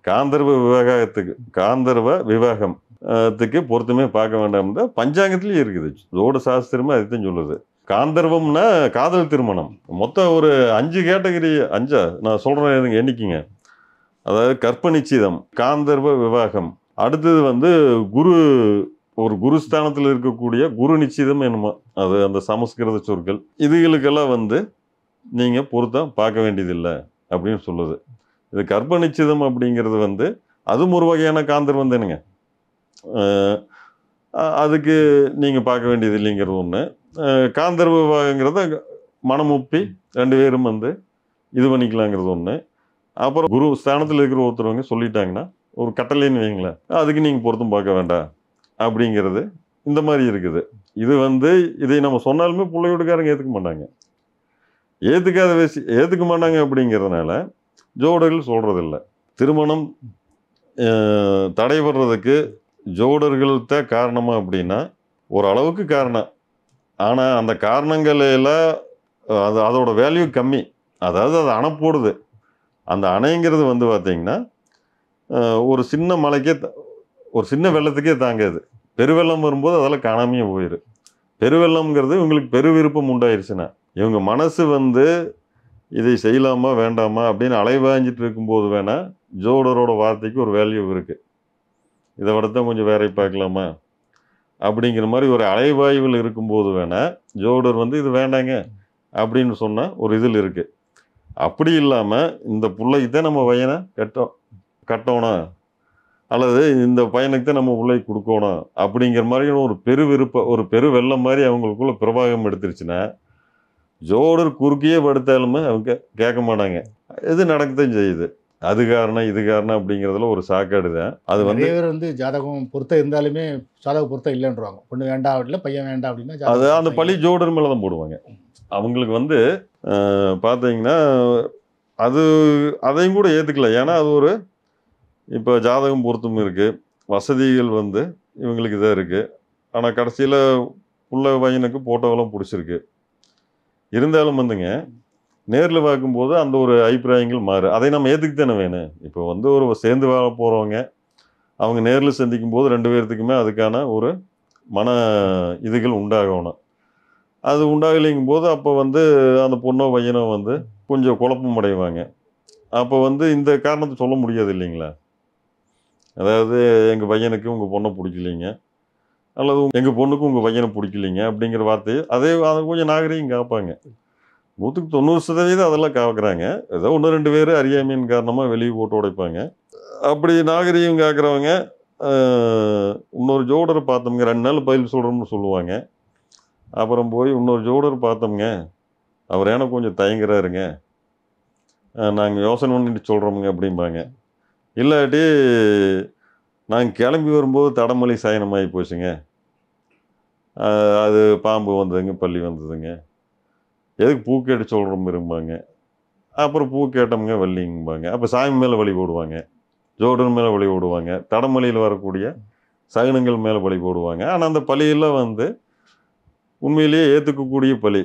காந்தர்வ விவாகத்துக்கு பொருத்தமே பார்க்க வேண்டாம் தான் பஞ்சாங்கத்துலேயும் இருக்குது. ஜோட சாஸ்திரமே அதுதான் சொல்லுது. காந்தர்வம்னா காதல் திருமணம். மொத்தம் ஒரு 5 கேட்டகரி, 5 நான் சொல்கிறேன் எண்ணிக்கைங்க. அதாவது கற்ப நிச்சயம், காந்தர்வ விவாகம், அடுத்தது வந்து ஒரு குருஸ்தானத்தில் இருக்கக்கூடிய குரு நிச்சயம் என்னமோ, அது அந்த சமஸ்கிருத சொற்கள், இதுகளுக்கெல்லாம் வந்து நீங்கள் பொருத்தம் பார்க்க வேண்டியதில்லை அப்படின்னு சொல்லுது. இது கற்ப நிச்சயம் அப்படிங்கிறது வந்து அதுவும் ஒரு வகையான காந்தர்வம் தானுங்க. அதுக்கு நீங்கள் பார்க்க வேண்டியது இல்லைங்கிறது ஒன்று. காந்தர்வ விவாகங்கிறத மனமுப்பி 2 பேரும் வந்து இது பண்ணிக்கலாங்கிறது ஒன்று. அப்புறம் குரு ஸ்தானத்தில் இருக்கிற ஒருத்தரவங்க சொல்லிட்டாங்கன்னா ஒரு கட்டளைன்னு வைங்களேன், அதுக்கு நீங்கள் பொருத்தம் பார்க்க வேண்டாம் அப்படிங்கிறது இந்த மாதிரி இருக்குது. இது வந்து இதை நம்ம சொன்னாலுமே பிள்ளை வீட்டுக்காரங்க ஏற்றுக்க மாட்டாங்க. ஏற்றுக்க மாட்டாங்க அப்படிங்கிறதுனால ஜோடர்கள் சொல்கிறதில்ல. திருமணம் தடைபடுறதுக்கு ஜோடர்கள்ட்ட காரணமா அப்படின்னா ஒரு அளவுக்கு காரணம். ஆனால் அந்த காரணங்கள் எல்லாம் அதோட வேல்யூ கம்மி. அதாவது அது அணை போடுது. அந்த அணைங்கிறது வந்து பார்த்திங்கன்னா ஒரு சின்ன மலைக்கே ஒரு சின்ன வெள்ளத்துக்கே தாங்காது. பெருவெள்ளம் வரும்போது அதெல்லாம் காணாமையே போயிடும். பெருவெள்ளம்ங்கிறது இவங்களுக்கு பெரு விருப்பம் உண்டாயிருச்சுன்னா, இவங்க மனசு வந்து இதை செய்யலாமா வேண்டாமா அப்படின்னு அலைவாஞ்சிட்டு இருக்கும்போது வேணால் ஜோடரோட வார்த்தைக்கு ஒரு வேல்யூ இருக்குது. இதை விடத்தான் கொஞ்சம் வேற பார்க்கலாமா அப்படிங்கிற மாதிரி ஒரு அலைவாயுவில் இருக்கும்போது வேணால் ஜோடர் வந்து இது வேண்டாங்க அப்படின்னு சொன்னால் ஒரு இதில் இருக்குது. அப்படி இல்லாமல் இந்த பிள்ளைக்கு தான் நம்ம பையனை கட்டணும் அல்லது இந்த பையனுக்கு தான் நம்ம உள்ளே கொடுக்கணும் அப்படிங்கிற மாதிரியான ஒரு பெரு விருப்பம், ஒரு பெரு வெள்ளம் மாதிரி அவங்களுக்குள்ள பிரபாகம் எடுத்துருச்சுன்னா ஜோடர் குறுக்கியே படுத்தாலுமே அவங்க கேட்க மாட்டாங்க. இது நடக்கத்தான் செய்யுது. அது காரணம் இது காரணம் அப்படிங்கிறதுல ஒரு சாக்காடு தான். அது நிறைய பேர் வந்து ஜாதகம் பொருத்தம் இருந்தாலுமே ஜாதக பொருத்தம் இல்லைன்றாங்க. பொண்ணு வேண்டாம் இல்லை பையன் வேண்டாம் அப்படின்னா அது அந்த பழி ஜோடர் மேலே தான் போடுவாங்க. அவங்களுக்கு வந்து பார்த்தீங்கன்னா அது அதையும் கூட ஏற்றுக்கல. ஏன்னா அது ஒரு இப்போ ஜாதகம் பொருத்தம் இருக்குது, வசதிகள் வந்து இவங்களுக்கு இதாக இருக்குது. ஆனால் கடைசியில் உள்ள பையனுக்கு போட்டோவெல்லாம் பிடிச்சிருக்கு. இருந்தாலும் வந்துங்க நேரில் பார்க்கும்போது அந்த ஒரு அபிப்பிராயங்கள் மாறு. அதை நம்ம ஏற்றுக்கு தானே வேணும். இப்போ வந்து ஒரு சேர்ந்து வாழ போகிறவங்க அவங்க நேரில் சந்திக்கும் போது 2 பேர்த்துக்குமே அதுக்கான ஒரு மன இதுகள் உண்டாகணும். அது உண்டாகலைங்கும் போது அப்போ வந்து அந்த பொண்ணோ பையனோ வந்து கொஞ்சம் குழப்பம் அடைவாங்க. அப்போ வந்து இந்த காரணத்தை சொல்ல முடியாது இல்லைங்களா? அதாவது எங்கள் பையனுக்கு உங்கள் பொண்ணை பிடிக்கலைங்க, அல்லது எங்கள் பொண்ணுக்கு உங்கள் பையனை பிடிக்கலைங்க அப்படிங்கிற வார்த்தையை அதை கொஞ்சம் நாகரீகம் காப்பாங்க. 190% அதெல்லாம் காக்குறாங்க. ஏதோ 1-2 பேர் அறியாமையின் காரணமாக வெளியே போட்டு உடைப்பாங்க. அப்படி நாகரீகம் காக்குறவங்க இன்னொரு ஜோடரை பார்த்தோம்ங்க, 2 நாள் பதில் சொல்கிறோம்னு சொல்லுவாங்க. அப்புறம் போய் இன்னொரு ஜோடர் பார்த்தோம்ங்க, அவர் ஏன்னா கொஞ்சம் தயங்குறாருங்க, நாங்கள் யோசனை பண்ணிட்டு சொல்கிறோமுங்க அப்படிம்பாங்க. இல்லாட்டி நாங்கள் கிளம்பி வரும்போது தடமொழி சயனமாகி போச்சுங்க, அது பாம்பு வந்ததுங்க, பள்ளி வந்ததுங்க, எதுக்கு பூ கேட்டு சொல்கிறோம் இருப்பாங்க. அப்புறம் பூ கேட்டோம்ங்க வள்ளிங்கம்பாங்க. அப்போ சாமி மேலே வழி போடுவாங்க, ஜோடர் மேலே வழி போடுவாங்க, தடமொழியில் வரக்கூடிய சகனங்கள் மேலே வழி போடுவாங்க. ஆனால் அந்த பழியெல்லாம் வந்து உண்மையிலேயே ஏற்றுக்கக்கூடிய பழி.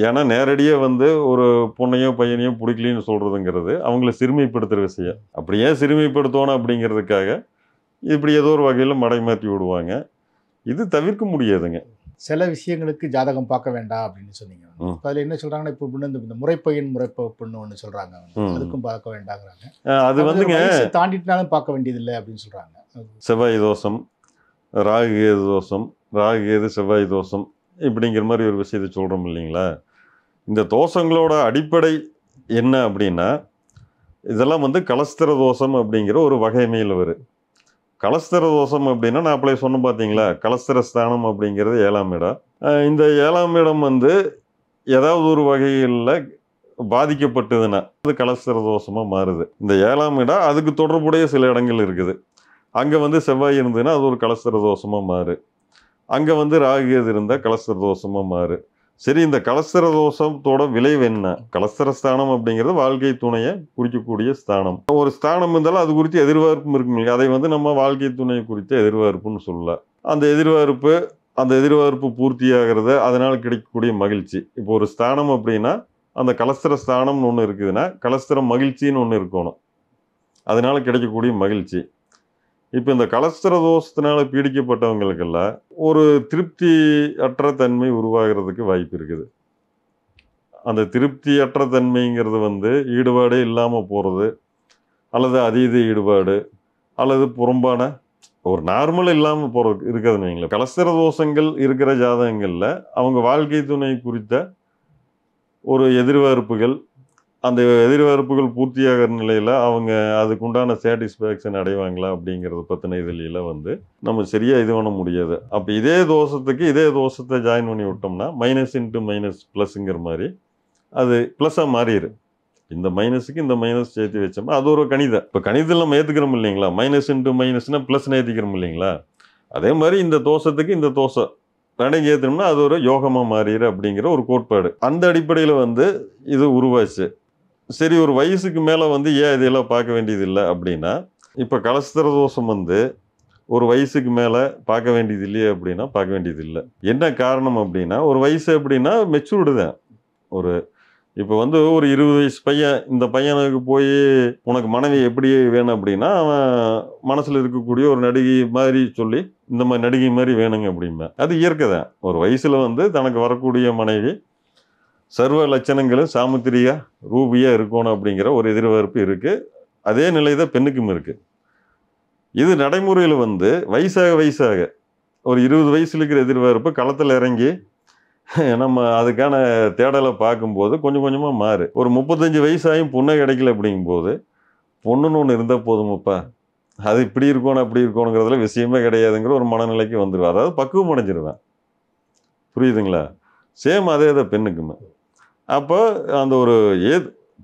ஏன்னா நேரடியாக வந்து ஒரு பொண்ணையோ பையனையோ பிடிக்கலின்னு சொல்கிறதுங்கிறது அவங்கள சிறுமைப்படுத்துகிற விஷயம். அப்படி ஏன் சிறுமைப்படுத்தணும் அப்படிங்கிறதுக்காக இப்படி ஏதோ ஒரு வகையில் மடை மாற்றி விடுவாங்க. இது தவிர்க்க முடியாதுங்க. சில விஷயங்களுக்கு ஜாதகம் பார்க்க வேண்டாம் அப்படின்னு சொன்னீங்க. அதில் என்ன சொல்கிறாங்கன்னா, இப்போ இந்த முறைப்பையன் முறைப்பொண்ணு ஒன்று சொல்கிறாங்க, அதுக்கும் பார்க்க வேண்டாங்கிறாங்க. அது வந்துங்க தாண்டிட்டுனாலும் பார்க்க வேண்டியதில்லை அப்படின்னு சொல்கிறாங்க. செவ்வாய் தோஷம், ராகு கேது தோஷம், ராகு கேது செவ்வாய் தோஷம் இப்படிங்கிற மாதிரி ஒரு விஷயத்தை சொல்கிறோம் இல்லைங்களா? இந்த தோஷங்களோட அடிப்படை என்ன அப்படின்னா, இதெல்லாம் வந்து கலஸ்திர தோஷம் அப்படிங்கிற ஒரு வகைமையில் வரும். கலஸ்திர தோஷம் அப்படின்னா நான் அப்பளே சொன்ன பார்த்தீங்களா, கலஸ்திர ஸ்தானம் அப்படிங்கிறது 7ஆம் இடம். இந்த 7ஆம் இடம் வந்து ஏதாவது ஒரு வகையில் பாதிக்கப்பட்டதுன்னா அது கலஸ்திர தோஷமாக மாறுது. இந்த 7ஆம் இடம் அதுக்கு தொடர்புடைய சில இடங்கள் இருக்குது. அங்கே வந்து செவ்வாய் இருந்ததுன்னா அது ஒரு கலஸ்திர தோஷமாக மாறு. அங்கே வந்து ராகு எது இருந்தால் கலஸ்திர தோஷமாக மாறு. சரி, இந்த கலஸ்திர தோஷத்தோட விளைவு என்ன? கலஸ்திர ஸ்தானம் அப்படிங்கிறது வாழ்க்கை துணையை குறிக்கக்கூடிய ஸ்தானம். ஒரு ஸ்தானம் இருந்தாலும் அது குறித்து எதிர்பார்ப்பும் இருக்குங்க. அதை வந்து நம்ம வாழ்க்கை துணையை குறித்த எதிர்பார்ப்புன்னு சொல்லலாம். அந்த எதிர்பார்ப்பு பூர்த்தியாகிறது, அதனால் கிடைக்கக்கூடிய மகிழ்ச்சி. இப்போ ஒரு ஸ்தானம் அப்படின்னா அந்த கலஸ்திர ஸ்தானம்னு ஒன்று இருக்குதுன்னா கலஸ்திர மகிழ்ச்சின்னு ஒன்று இருக்கணும், அதனால் கிடைக்கக்கூடிய மகிழ்ச்சி. இப்போ இந்த கலஸ்திர தோஷத்தினால பீடிக்கப்பட்டவங்களுக்கெல்லாம் ஒரு திருப்தி அற்ற தன்மை உருவாகிறதுக்கு வாய்ப்பு இருக்குது. அந்த திருப்தி அற்ற தன்மைங்கிறது வந்து ஈடுபாடே இல்லாமல் போகிறது, அல்லது அதீத ஈடுபாடு, அல்லது புறம்பான ஒரு நார்மல் இல்லாமல் போகிறது இருக்கிறதுன்னு வைங்களேன். கலஸ்திர தோஷங்கள் இருக்கிற ஜாதகங்களில் அவங்க வாழ்க்கை துணை குறித்த ஒரு எதிர்பார்ப்புகள், அந்த எதிர்பார்ப்புகள் பூர்த்தியாகிற நிலையில் அவங்க அதுக்குண்டான சாட்டிஸ்ஃபேக்ஷன் அடைவாங்களா அப்படிங்கிறத பற்றின இதில் வந்து நம்ம சரியாக இது பண்ண முடியாது. அப்போ இதே தோஷத்தை ஜாயின் பண்ணி விட்டோம்னா மைனஸ் இன்ட்டு மைனஸ் ப்ளஸ்ங்கிற மாதிரி அது ப்ளஸ்ஸாக மாறிடு. இந்த மைனஸுக்கு இந்த மைனஸ் சேர்த்து வச்சோம்னா அது ஒரு கணிதம். இப்போ கணிதம் நம்ம ஏற்றுக்கிறோம் இல்லைங்களா, மைனஸ் இன்ட்டு மைனஸ்னால் ப்ளஸ்ன்னு ஏற்றிக்கிறோம் இல்லைங்களா, அதே மாதிரி இந்த தோஷத்துக்கு இந்த தோஷம் ரெண்டையும் ஏற்றினோம்னா அது ஒரு யோகமாக மாறிடு அப்படிங்கிற ஒரு கோட்பாடு. அந்த அடிப்படையில் வந்து இது உருவாச்சு. சரி, ஒரு வயசுக்கு மேலே வந்து ஏன் இதெல்லாம் பார்க்க வேண்டியதில்லை அப்படின்னா, இப்போ கலஸ்திர தோஷம் வந்து ஒரு வயசுக்கு மேலே பார்க்க வேண்டியது இல்லையே அப்படின்னா பார்க்க வேண்டியது இல்லை. என்ன காரணம் அப்படின்னா, ஒரு வயசு அப்படின்னா மெச்சூர்டு தான். இப்போ வந்து ஒரு 20 வயசு பையன், இந்த பையனுக்கு போய் உனக்கு மனைவி எப்படி வேணும் அப்படின்னா அவன் மனசில் இருக்கக்கூடிய ஒரு நடிகை மாதிரி சொல்லி இந்த மாதிரி நடிகை மாதிரி வேணுங்க அப்படிம்பேன். அது இயற்கை தான். ஒரு வயசில் வந்து தனக்கு வரக்கூடிய மனைவி சர்வ லட்சணங்களும் சாமுத்திரியா ரூபியாக இருக்கணும் அப்படிங்கிற ஒரு எதிர்பார்ப்பு இருக்குது. அதே நிலை தான் பெண்ணுக்கும் இருக்குது. இது நடைமுறையில் வந்து வயசாக ஒரு 20 வயசில் இருக்கிற எதிர்பார்ப்பு களத்தில் இறங்கி நம்ம அதுக்கான தேடலை பார்க்கும்போது கொஞ்சம் கொஞ்சமாக மாறு. ஒரு 35 வயசாயும் பொண்ணை கிடைக்கல அப்படிங்கும்போது பொண்ணுன்னு ஒன்று இருந்தால் போதுமப்பா, அது இப்படி இருக்கணும் அப்படி இருக்கணுங்கிறதுல விஷயமே கிடையாதுங்கிற ஒரு மனநிலைக்கு வந்துடுவேன். அதாவது பக்குவம் அடைஞ்சிருவேன். புரியுதுங்களா? சேம் அதே தான் பெண்ணுக்குமே. அப்போ அந்த ஒரு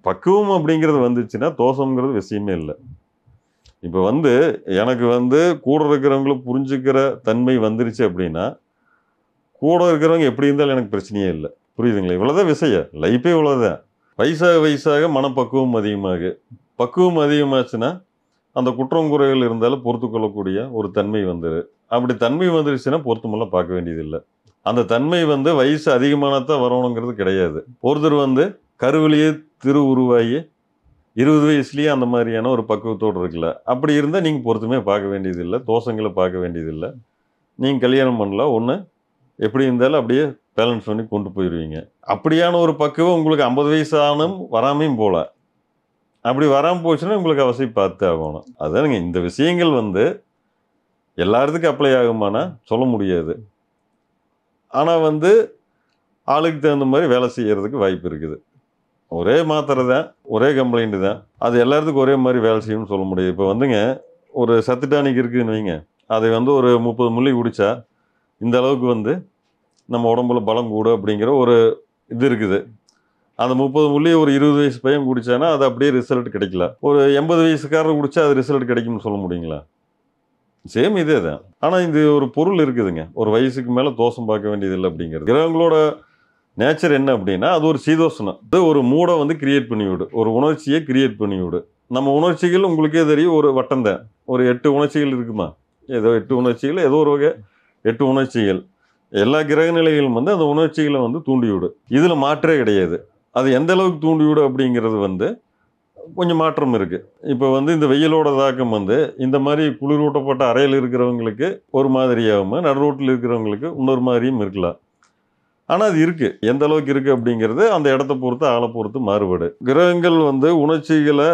பக்குவம் அப்படிங்கிறது வந்துச்சுன்னா தோஷங்கிறது விஷயமே இல்லை. இப்போ எனக்கு கூட இருக்கிறவங்கள புரிஞ்சுக்கிற தன்மை வந்துருச்சு அப்படின்னா கூட இருக்கிறவங்க எப்படி இருந்தாலும் எனக்கு பிரச்சனையே இல்லை. புரியுதுங்களா? இவ்வளோதான் விஷயம். லைஃபே இவ்வளோதான். வயசாக வயசாக மனப்பக்குவம் அதிகமாகு. பக்குவம் அதிகமாச்சுன்னா அந்த குற்றம் குறைகள் இருந்தாலும் பொறுத்து கொள்ளக்கூடிய ஒரு தன்மை வந்துடு. அப்படி தன்மை வந்துருச்சுன்னா பொறுத்துமெல்லாம் பார்க்க வேண்டியதில்லை. அந்த தன்மை வயசு அதிகமானதான் வரணுங்கிறது கிடையாது. ஒருத்தர் கருவிலேயே உருவாகி 20 வயசுலேயே அந்த மாதிரியான ஒரு பக்குவத்தோடு இருக்குல்ல, அப்படி இருந்தால் நீங்கள் பொறுத்துமே பார்க்க வேண்டியதில்லை, தோஷங்களை பார்க்க வேண்டியதில்லை. நீங்கள் கல்யாணம் பண்ணலாம், ஒன்று எப்படி இருந்தாலும் அப்படியே பேலன்ஸ் பண்ணி கொண்டு போயிடுவீங்க. அப்படியான ஒரு பக்குவம் உங்களுக்கு 50 வயசு ஆனும் வராமையும் போகல. அப்படி வராமல் போச்சுன்னா உங்களுக்கு அவசியம் பார்த்து ஆகணும். அதானுங்க இந்த விஷயங்கள் எல்லாத்துக்கும் அப்ளை ஆகுமானா சொல்ல முடியாது. ஆனால் ஆளுக்கு தகுந்த மாதிரி வேலை செய்கிறதுக்கு வாய்ப்பு இருக்குது. ஒரே மாத்திரை தான், ஒரே கம்ப்ளைண்ட்டு தான், அது எல்லாத்துக்கும் ஒரே மாதிரி வேலை செய்யணும்னு சொல்ல முடியாது. இப்போ ஒரு சத்து டானிக் இருக்குதுன்னு வைங்க, அதை ஒரு 30 மில்லி குடித்தா இந்த அளவுக்கு நம்ம உடம்புல பலம் கூடும் அப்படிங்கிற ஒரு இது இருக்குது. அந்த 30 மில்லி ஒரு 20 வயசு பையன் குடித்தானா அது அப்படியே ரிசல்ட் கிடைக்கல. ஒரு 80 வயசுக்காரர் குடித்தா அது ரிசல்ட் கிடைக்கும்னு சொல்ல முடியுங்களா? சேம் இதே தான். ஆனால் இது ஒரு பொருள் இருக்குதுங்க. ஒரு வயசுக்கு மேலே தோஷம் பார்க்க வேண்டியதில்லை அப்படிங்கிறது. கிரகங்களோட நேச்சர் என்ன அப்படின்னா அது ஒரு சீதோஷனம். அது ஒரு மூடை கிரியேட் பண்ணிவிடு, ஒரு உணர்ச்சியை கிரியேட் பண்ணிவிடு. நம்ம உணர்ச்சிகள் உங்களுக்கே தெரியும், ஒரு வட்டம் தான். ஒரு 8 உணர்ச்சிகள் இருக்குமா? ஏதோ 8 உணர்ச்சிகள், ஏதோ ஒரு வகை 8 உணர்ச்சிகள். எல்லா கிரக நிலைகளும் அந்த உணர்ச்சிகளை தூண்டிவிடு. இதில் மாற்றே கிடையாது. அது எந்த அளவுக்கு தூண்டிவிடு அப்படிங்கிறது கொஞ்சம் மாற்றம் இருக்குது. இப்போ இந்த வெயிலோட தாக்கம் இந்த மாதிரி குளிரூட்டப்பட்ட அறையில் இருக்கிறவங்களுக்கு ஒரு மாதிரியாகவும், நடு ரோட்டில் இருக்கிறவங்களுக்கு இன்னொரு மாதிரியும் இருக்கலாம். ஆனால் அது இருக்குது. எந்த அளவுக்கு இருக்குது அப்படிங்கிறது அந்த இடத்த பொறுத்து, ஆளை பொறுத்து மாறுபடு. கிரகங்கள் உணர்ச்சிகளை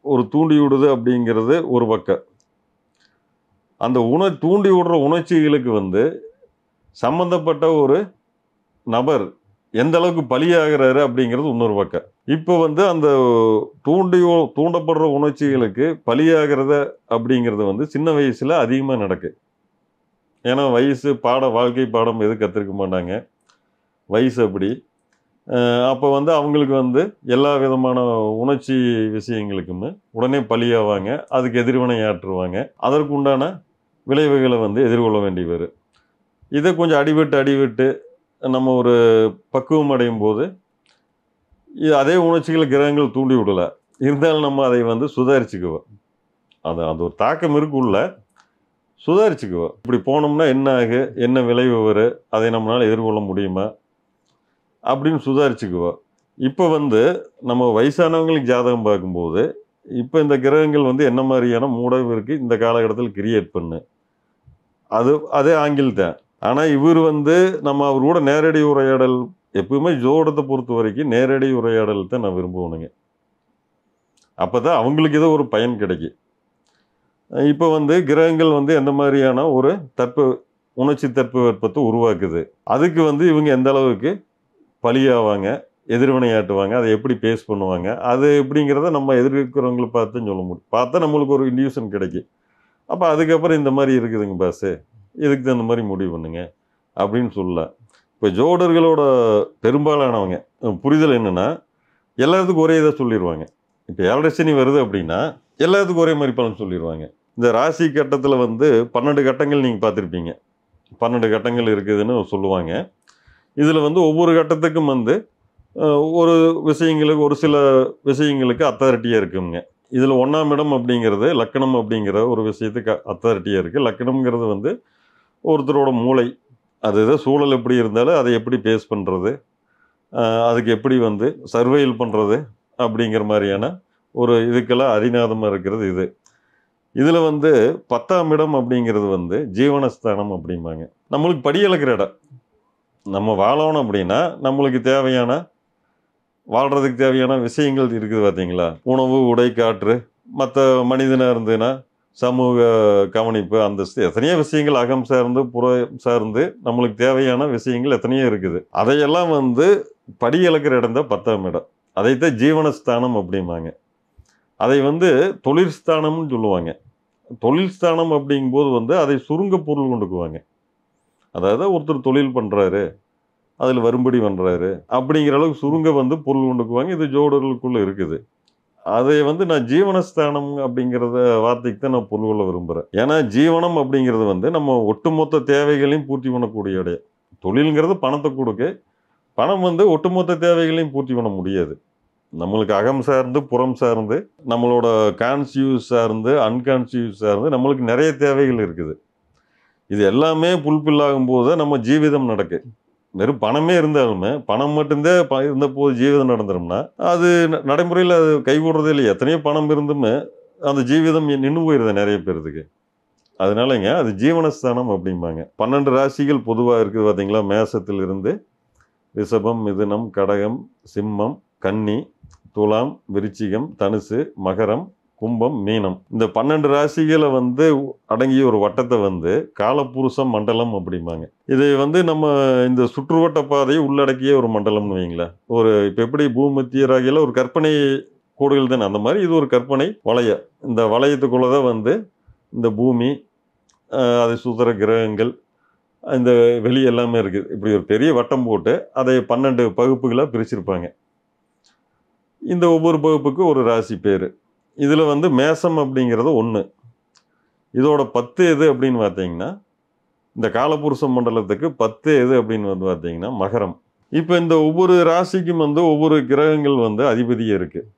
ஒரு தூண்டி விடுது அப்படிங்கிறது ஒரு பக்கம். அந்த தூண்டி விடுற உணர்ச்சிகளுக்கு சம்பந்தப்பட்ட ஒரு நபர் எந்த அளவுக்கு பலியாகிறாரு அப்படிங்கிறது இன்னொரு பக்கம். இப்போ அந்த தூண்டப்படுற உணர்ச்சிகளுக்கு பலியாகிறத அப்படிங்கிறது சின்ன வயசில் அதிகமாக நடக்கு. ஏன்னா வாழ்க்கை பாடம் எது கற்றுக்க மாட்டாங்க, வயசு அப்படி. அப்போ அவங்களுக்கு எல்லா விதமான உணர்ச்சி விஷயங்களுக்குமே உடனே பலியாவாங்க, அதுக்கு எதிர்வினை ஆற்றுவாங்க, அதற்கு உண்டான விளைவுகளை எதிர்கொள்ள வேண்டி வரும். இதை கொஞ்சம் அடிவிட்டு நம்ம ஒரு பக்குவம் அடையும் போது அதே உணர்ச்சிகளை கிரகங்கள் தூண்டி விடலை, இருந்தாலும் நம்ம அதை சுதாரிச்சுக்குவோம். அது ஒரு தாக்கம் இருக்குள்ள சுதாரிச்சுக்குவோம். இப்படி போனோம்னா என்ன ஆகு, என்ன விளைவு வரும், அதை நம்மளால் எதிர்கொள்ள முடியுமா அப்படின்னு சுதாரிச்சுக்குவோம். இப்போ நம்ம வயசானவங்களுக்கு ஜாதகம் பார்க்கும்போது இப்போ இந்த கிரகங்கள் என்ன மாதிரியான மூடவு இருக்குது இந்த காலகட்டத்தில் கிரியேட் பண்ணு, அதே ஆங்கிள் தான். ஆனால் இவர் நம்ம அவர் கூட நேரடி உரையாடல், எப்பவுமே ஜோடத்தை பொறுத்த வரைக்கும் நேரடி உரையாடல் தான் நான் விரும்புவேனுங்க. அப்போ தான் அவங்களுக்கு ஏதோ ஒரு பயன் கிடைக்கும். இப்போ கிரகங்கள் எந்த மாதிரியான ஒரு உணர்ச்சி தட்பவெப்பத்தை உருவாக்குது, அதுக்கு இவங்க எந்த அளவுக்கு பலியாவாங்க, எதிர்வினையாட்டுவாங்க, அதை எப்படி பேஸ் பண்ணுவாங்க, அது எப்படிங்கிறத நம்ம எதிர்க்கிறவங்களை பார்த்து சொல்ல முடியும். பார்த்தா நம்மளுக்கு ஒரு இன்டியூஷன் கிடைக்கும். அப்போ அதுக்கப்புறம் இந்த மாதிரி இருக்குதுங்க பாஸு, இதுக்கு தகுந்த மாதிரி முடிவு பண்ணுங்க அப்படின்னு சொல்லலாம். இப்போ ஜோடர்களோட பெரும்பாலானவங்க புரிதல் என்னென்னா எல்லாத்துக்கும் ஒரே இதை சொல்லிடுவாங்க. இப்போ 7.5 சனி வருது அப்படின்னா எல்லாத்துக்கும் ஒரே மாதிரி பலன் சொல்லிடுவாங்க. இந்த ராசி கட்டத்தில் 12 கட்டங்கள் நீங்கள் பார்த்துருப்பீங்க. 12 கட்டங்கள் இருக்குதுன்னு சொல்லுவாங்க. இதில் ஒவ்வொரு கட்டத்துக்கும் ஒரு விஷயங்களுக்கு, ஒரு சில விஷயங்களுக்கு அத்தாரிட்டியாக இருக்குங்க. இதில் 1ஆம் இடம் அப்படிங்கிறது லக்கணம் அப்படிங்கிற ஒரு விஷயத்துக்கு அத்தாரிட்டியாக இருக்குது. லக்கணம்ங்கிறது ஒருத்தரோட மூளை, அது ஏதோ சூழல் எப்படி இருந்தாலும் அதை எப்படி பேஸ் பண்ணுறது, அதுக்கு எப்படி சர்வைவல் பண்ணுறது அப்படிங்கிற மாதிரியான ஒரு இதுக்கெல்லாம் அதிநாதமாக இருக்கிறது இது. இதில் 10ஆம் இடம் அப்படிங்கிறது ஜீவனஸ்தானம் அப்படிம்பாங்க. நம்மளுக்கு படியளக்கிற இடம். நம்ம வாழணும் அப்படின்னா நம்மளுக்கு தேவையான, வாழ்கிறதுக்கு தேவையான விஷயங்கள் இருக்குது பார்த்தீங்களா, உணவு, உடை, காற்று, மற்ற மனிதனாக இருந்ததுன்னா சமூக கவனிப்பு, அந்தஸ்து, எத்தனையோ விஷயங்கள் அகம் சார்ந்து புறம் சார்ந்து நம்மளுக்கு தேவையான விஷயங்கள் எத்தனையோ இருக்குது. அதையெல்லாம் படியளக்கிற இடம் தான் 10ஆம் இடம். அதைத்தான் ஜீவனஸ்தானம் அப்படிம்பாங்க. அதை தொழிற்ஸ்தானம்னு சொல்லுவாங்க. தொழில் ஸ்தானம் அப்படிங்கும்போது வந்து அதை சுருங்க பொருள் கொண்டுக்குவாங்க. அதாவது ஒருத்தர் தொழில் பண்ணுறாரு, அதில் வரும்படி பண்ணுறாரு அப்படிங்கிற அளவுக்கு சுருங்க வந்து பொருள் கொண்டுக்குவாங்க. இது ஜோடர்களுக்குள்ளே இருக்குது. அதை வந்து நான் ஜீவனஸ்தானம் அப்படிங்கிறத வார்த்தைக்கு தான் நான் பொருள் கொள்ள விரும்புகிறேன். ஏன்னா ஜீவனம் அப்படிங்கிறது வந்து நம்ம ஒட்டுமொத்த தேவைகளையும் பூர்த்தி பண்ணக்கூடிய இடம். தொழில்ங்கிறது பணத்தை கொடுக்கு. பணம் வந்து ஒட்டுமொத்த தேவைகளையும் பூர்த்தி பண்ண முடியாது. நம்மளுக்கு அகம் சார்ந்து புறம் சார்ந்து நம்மளோட கான்சியஸ் சார்ந்து அன்கான்சியஸ் சார்ந்து நம்மளுக்கு நிறைய தேவைகள் இருக்குது. இது எல்லாமே ஃபுல்ஃபில் ஆகும்போது தான் நம்ம ஜீவிதம் நடக்கு. வெறும் பணமே இருந்தாலுமே பணம் மட்டும்தான் இருந்த போது ஜீவிதம் நடந்துடும்னா அது நடைமுறையில் அது கைகூடுறதே இல்லை. எத்தனையோ பணம் இருந்துமே அந்த ஜீவிதம் நின்று போயிருது நிறைய பேருக்கு. அதனாலங்க அது ஜீவனஸ்தானம் அப்படிம்பாங்க. 12 ராசிகள் பொதுவாக இருக்குது பார்த்தீங்களா? மேசத்திலிருந்து ரிஷபம், மிதுனம், கடகம், சிம்மம், கன்னி, துலாம், விருச்சிகம், தனுசு, மகரம், கும்பம், மீனம். இந்த 12 ராசிகளை வந்து அடங்கிய ஒரு வட்டத்தை வந்து காலபுருஷம் மண்டலம் அப்படிம்பாங்க. இதை வந்து நம்ம இந்த சுற்றுவட்ட பாதையை உள்ளடக்கிய ஒரு மண்டலம்னு வைங்களேன். ஒரு இப்போ எப்படி பூமத்திய ராகியில் ஒரு கற்பனை கோடுகள் தானே, அந்த மாதிரி இது ஒரு கற்பனை வளைய. இந்த வளையத்துக்குள்ளே தான் வந்து இந்த பூமி, அதை சுற்றுற கிரகங்கள், இந்த வெளி எல்லாமே இருக்குது. இப்படி ஒரு பெரிய வட்டம் போட்டு அதை 12 பகுப்புகளாக பிரிச்சிருப்பாங்க. இந்த ஒவ்வொரு பகுப்புக்கு ஒரு ராசி பேர். இதில் வந்து மேசம் அப்படிங்கிறது 1. இதோட 10 எது அப்படின்னு பார்த்தீங்கன்னா, இந்த காலபுருஷ மண்டலத்துக்கு 10 எது அப்படின்னு வந்து பார்த்தீங்கன்னா மகரம். இப்போ இந்த ஒவ்வொரு ராசிக்கும் வந்து ஒவ்வொரு கிரகங்கள் வந்து அதிபதியே இருக்குது.